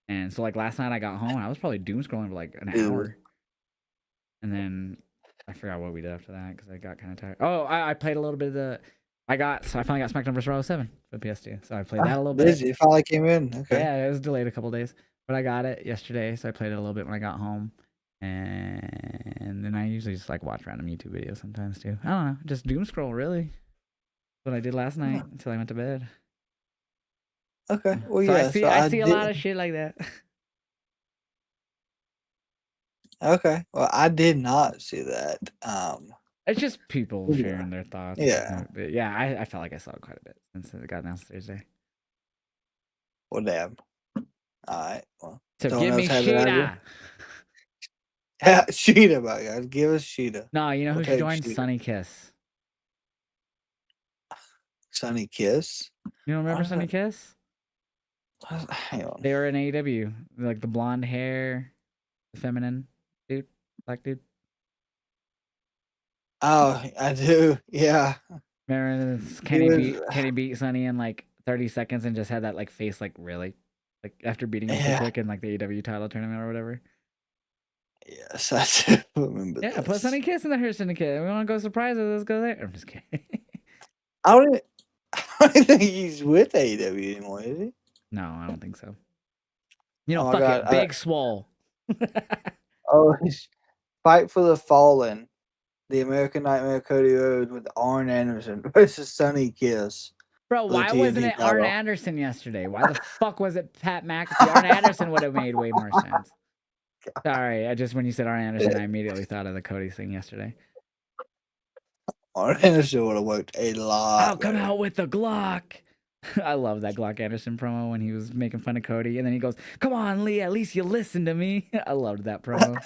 And so like last night I got home and I was probably doom scrolling for like an Ew. hour. And then I forgot what we did after that because I got kind of tired. Oh, I played a little bit of the. I finally got SmackDown vs. Raw 7 for PS2. So I played that a little bit. It finally came in. Okay. Yeah, it was delayed a couple days, but I got it yesterday. So I played it a little bit when I got home. And then I usually just like watch random YouTube videos sometimes too. I don't know, just doom scroll really. What I did last night until I went to bed. Okay. Well, So yeah. I see a lot of shit like that. Okay. Well, I did not see that. It's just people Yeah. sharing their thoughts. Yeah. But yeah, I felt like I saw it quite a bit since it got announced Thursday. Well, damn. All right. Well, So someone give me else have an idea? Sheeta. Yeah, Sheeta, my guys. Give us Sheeta. No, you know We'll who should take join? Sheeta. Sunny Kiss. Sunny Kiss. You don't remember Sunny Kiss? Hang on. They were in AEW. Like the blonde hair, the feminine dude, black dude. Oh, I do. Yeah. Remember this Kenny beat Sunny in like 30 seconds and just had that like face like really? Like after beating him so Yeah. quick in like the AEW title tournament or whatever. Yes, I do remember Yeah, put this. Sunny Kiss in the Her Syndicate. We want to go surprise us. Let's go there. I'm just kidding. I don't think he's with AEW anymore, is he? No, I don't think so. You know, Oh my fuck God, it. Big Swole. Oh, he's Fight for the Fallen. The American Nightmare Cody Rhodes with Arn Anderson versus Sunny Kiss. Bro, for the why wasn't TNT it Arn title. Anderson yesterday? Why the fuck was it Pat McAfee? Arn Anderson would have made way more sense. Sorry, when you said Arn Anderson, I immediately thought of the Cody thing yesterday. Arn Anderson would have worked a lot. I'll come better. out with the Glock. I love that Glock Anderson promo when he was making fun of Cody, and then he goes, "Come on, Lee, at least you listen to me." I loved that promo.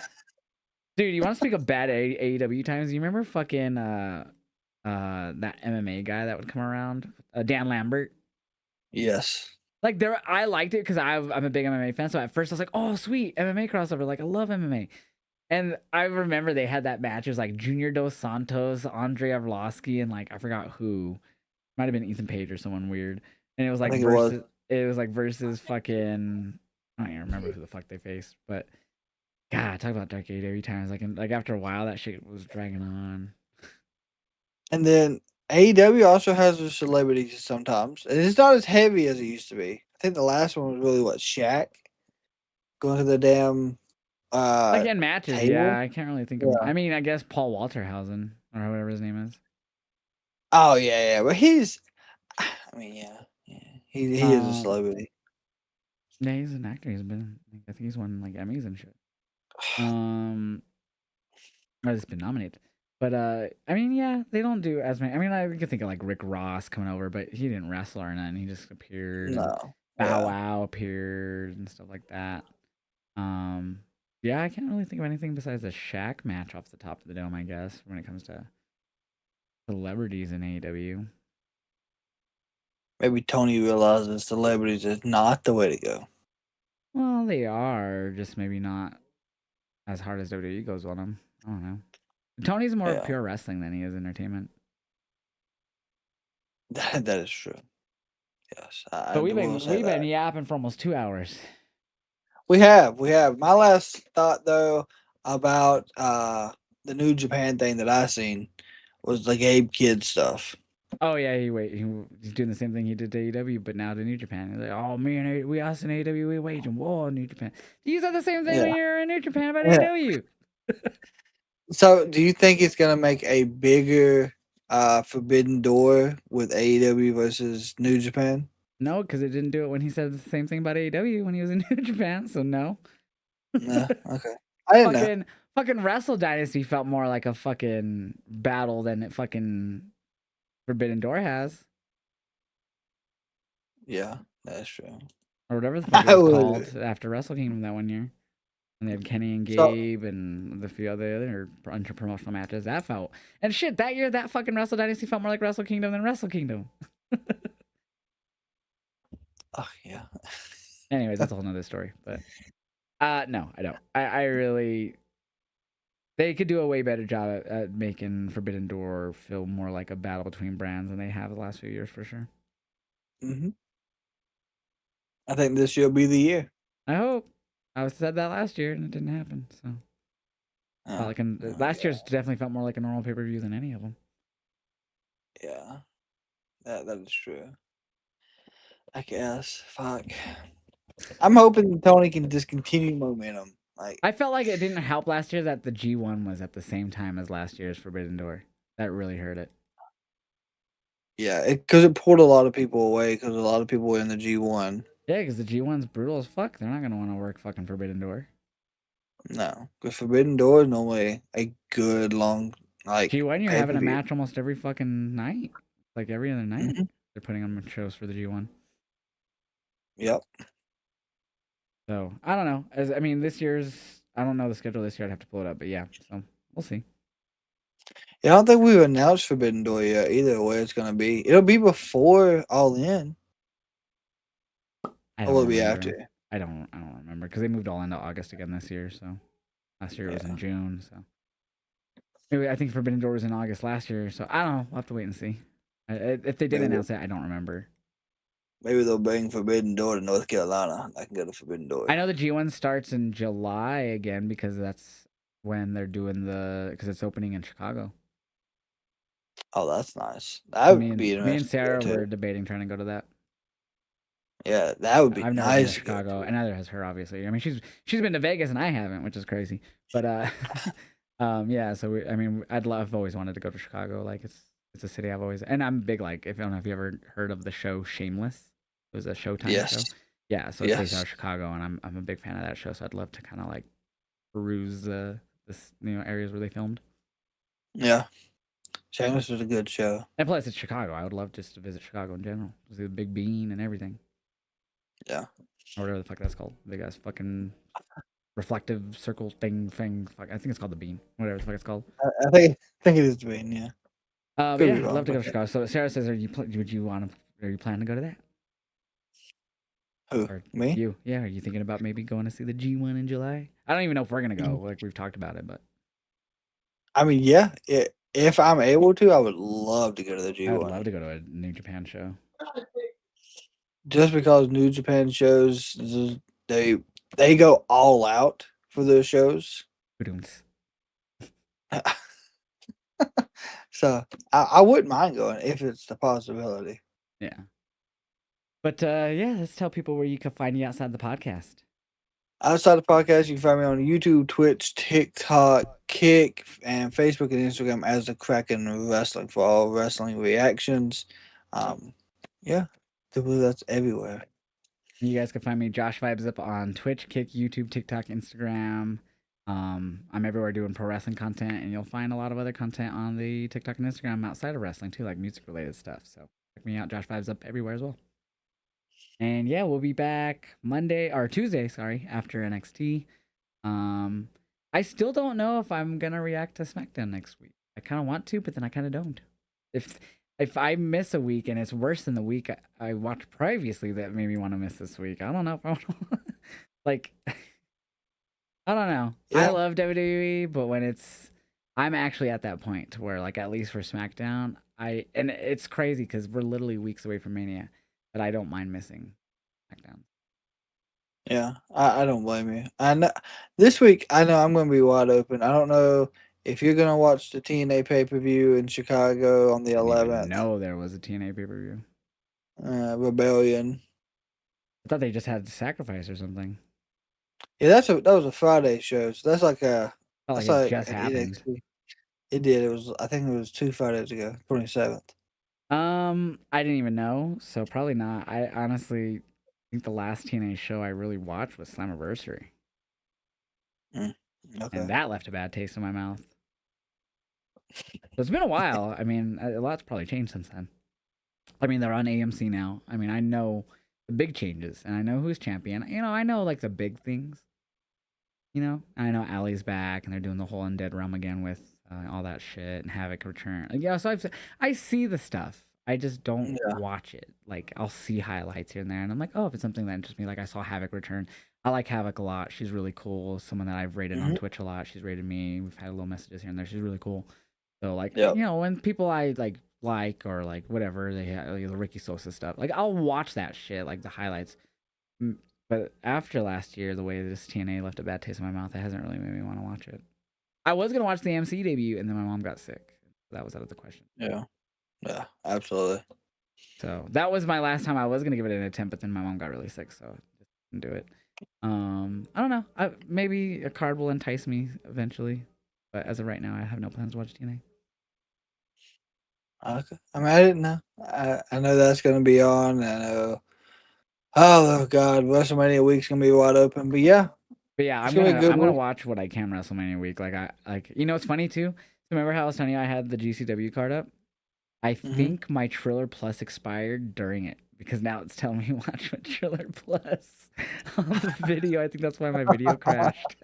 Dude, you want to speak of bad AEW times? You remember fucking that MMA guy that would come around, Dan Lambert? Yes. Like I liked it because I'm a big MMA fan. So at first I was like, "Oh, sweet MMA crossover!" Like I love MMA. And I remember they had that match. It was like Junior Dos Santos, Andre Arlovsky, and like I forgot who. Might have been Ethan Page or someone weird. And it was like versus fucking. I don't even remember who the fuck they faced, but God, talk about dark AEW times. Like after a while, that shit was dragging on. And then AEW also has their celebrities sometimes. And it's not as heavy as it used to be. I think the last one was really Shaq going to the damn Like in matches, table? yeah. I can't really think of. Yeah. I mean, I guess Paul Walterhausen or whatever his name is. Oh yeah, but he's I mean, yeah. He is a celebrity. Yeah, he's an actor. I think he's won like Emmys and shit. Or he's been nominated. But I mean, yeah, they don't do as many. I mean, I could think of like Rick Ross coming over, but he didn't wrestle or nothing. He just appeared. No. Bow Wow appeared and stuff like that. Yeah, I can't really think of anything besides a Shaq match off the top of the dome, I guess, when it comes to celebrities in AEW. Maybe Tony realizes celebrities is not the way to go. Well, they are, just maybe not as hard as WWE goes on them. I don't know. Tony's more pure wrestling than he is entertainment. That is true. Yes. But we've been yapping for almost 2 hours. We have. My last thought though about the New Japan thing that I seen was the Gabe Kidd stuff. Oh yeah, he's doing the same thing he did to AEW, but now to New Japan. He's like, oh man, we us in AEW, we waging war on New Japan. You said the same thing when you were in New Japan about AEW. So, do you think it's gonna make a bigger Forbidden Door with AEW versus New Japan? No, because it didn't do it when he said the same thing about AEW when he was in New Japan. So no. No. Okay. I didn't know. Fucking Wrestle Dynasty felt more like a fucking battle than it fucking Forbidden Door has. Yeah, that's true. Or whatever the fuck it I was would. called after Wrestle Kingdom that one year. And they had Kenny and So, Gabe and the few other bunch of promotional matches. That felt. And shit, that year, that fucking Wrestle Dynasty felt more like Wrestle Kingdom than Wrestle Kingdom. oh yeah. Anyways, that's a whole nother story. But no, I don't. I really. They could do a way better job at making Forbidden Door feel more like a battle between brands than they have the last few years for sure. Hmm. I think this year will be the year. I hope. I said that last year and it didn't happen. So Oh, last yeah, year's definitely felt more like a normal pay per view than any of them. yeah, that is true. I guess. Fuck. I'm hoping Tony can just continue momentum. Like, I felt like it didn't help last year that the G1 was at the same time as last year's Forbidden Door. That really hurt it. yeah, because it pulled a lot of people away because a lot of people were in the G1. Yeah, because the G1's brutal as fuck. They're not gonna want to work fucking Forbidden Door. No, because Forbidden Door is normally a good long like G1, you're pay having per a view. match almost every fucking night. Like every other night. Hmm. They're putting on shows for the G1. Yep. So I don't know. I mean, this year's I don't know the schedule this year. I'd have to pull it up, but yeah. So we'll see. Yeah, I don't think we've announced Forbidden Door yet either. Where it's gonna be, it'll be before All In, I or don't will it be remember. after? I don't remember because they moved all into August again this year. So last year it was in Yeah, June. So maybe I think Forbidden Door was in August last year. So I don't know. We'll have to wait and see. If they did maybe announce it, I don't remember. maybe they'll bring Forbidden Door to North Carolina. I can go to Forbidden I Door. know the G1 starts in July again because that's when they're doing because it's opening in Chicago. Oh, that's nice. That So would be me and interesting to go Sarah to. were debating trying to go to that. Yeah, that would be I've never been to nice to go Chicago, to. and neither has her, obviously. I mean, she's been to Vegas and I haven't, which is crazy. But yeah. So I mean, I've always wanted to go to Chicago. Like it's a city I've always, and I'm big like. If I don't know if you ever heard of the show Shameless, it was a Showtime Yes, show. Yeah, so it's based out yes, of Chicago, and I'm a big fan of that show. So I'd love to kind of like peruse this areas where they filmed. yeah. Shameless was a good show. And plus, it's Chicago. I would love just to visit Chicago in general. See the Big Bean and everything, Yeah, or whatever the fuck that's called. Big ass fucking reflective circle thing. Fuck, I think it's called the Bean. Whatever the fuck it's called. I think it is Dwayne. Yeah, But could be yeah, I'd love wrong, to but go to yeah. Chicago. So Sarah says, would you want to? Are you planning to go to that? Who, Or me? you? Yeah, are you thinking about maybe going to see the G1 in July? I don't even know if we're gonna go. Mm. Like we've talked about it, but I mean, yeah. If I'm able to, I would love to go to the I would love G1. to go to a New Japan show. Just because New Japan shows, they they go all out for those shows. Ba-doomts. So I wouldn't mind going if it's the possibility. Yeah. But yeah, let's tell people where you can find you outside the podcast. Outside the podcast, you can find me on YouTube, Twitch, TikTok, Kick, and Facebook and Instagram as the Kraken Wrestling for all wrestling reactions. Yeah, I believe that's everywhere. You guys can find me Josh Vibes Up on Twitch, Kick, YouTube, TikTok, Instagram. I'm everywhere doing pro wrestling content, and you'll find a lot of other content on the TikTok and Instagram outside of wrestling too, like music related stuff. So check me out, Josh Vibes Up everywhere as well. And yeah, we'll be back Monday or Tuesday, sorry, after NXT. Um, I still don't know if I'm gonna react to SmackDown next week. I kind of want to, but then I kind of don't. If I miss a week and it's worse than the week I watched previously that made me want to miss this week, I don't know if I want to. Like, I don't know. I Yeah, love WWE, but when I'm actually at that point to where, like, at least for SmackDown, and it's crazy because we're literally weeks away from Mania, but I don't mind missing SmackDown. yeah, I don't blame you. I know this week I know I'm going to be wide open. I don't know if you're going to watch the TNA pay per view in Chicago on the Didn't even 11th. know there was a TNA pay per view. Rebellion. I thought they just had Sacrifice or something. Yeah, that was a Friday show. So Felt like that's it like just happened. NXT. It did. It was, I think it was 2 Fridays ago, 27th. I didn't even know, so probably not. I honestly think the last TNA show I really watched was Slammiversary. Mm. Okay. and that left a bad taste in my mouth. So it's been a while. I mean, a lot's probably changed since then. I mean, they're on AMC now. I mean, I know the big changes, and I know who's champion. You know, I know like the big things. You know, I know Allie's back, and they're doing the whole Undead Realm again with all that shit and Havoc return. Like, yeah, so I see the stuff. I just don't Yeah. watch it. Like, I'll see highlights here and there, and I'm like, oh, if it's something that interests me, like I saw Havoc return. I like Havoc a lot. She's really cool. Someone that I've rated on Mhm. Twitch a lot. She's rated me. We've had little messages here and there. She's really cool. So like, Yep. you know, when people I like or like whatever they have, like, the Ricky Sosa stuff, like I'll watch that shit, like the highlights. But after last year, the way this TNA left a bad taste in my mouth, it hasn't really made me want to watch it. I was gonna watch the AMC debut, and then my mom got sick. That was out of the question. Yeah. Yeah. Absolutely. So that was my last time I was gonna give it an attempt, but then my mom got really sick, so just didn't do it. I don't know. Maybe a card will entice me eventually, but as of right now, I have no plans to watch TNA. Okay. I mean, I didn't know. I know that's going to be on. I know. Oh God, WrestleMania week's gonna be wide open. But yeah, But yeah, it's gonna be a good I'm gonna week. watch what I can WrestleMania week. You know, it's funny too. Remember how I was telling you I had the GCW card up? I Hmm. think my Triller Plus expired during it because now it's telling me watch my Triller Plus on the video. I think that's why my video crashed.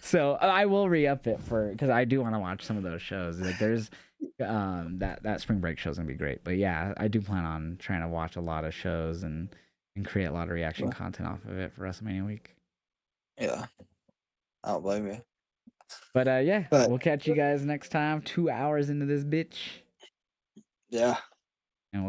So I will re-up it because I do want to watch some of those shows. Like there's that spring break show's gonna be great. But yeah, I do plan on trying to watch a lot of shows and create a lot of reaction content off of it for WrestleMania week. Yeah, I don't blame you. But yeah, But we'll catch you guys next time. 2 hours into this bitch, yeah. and we'll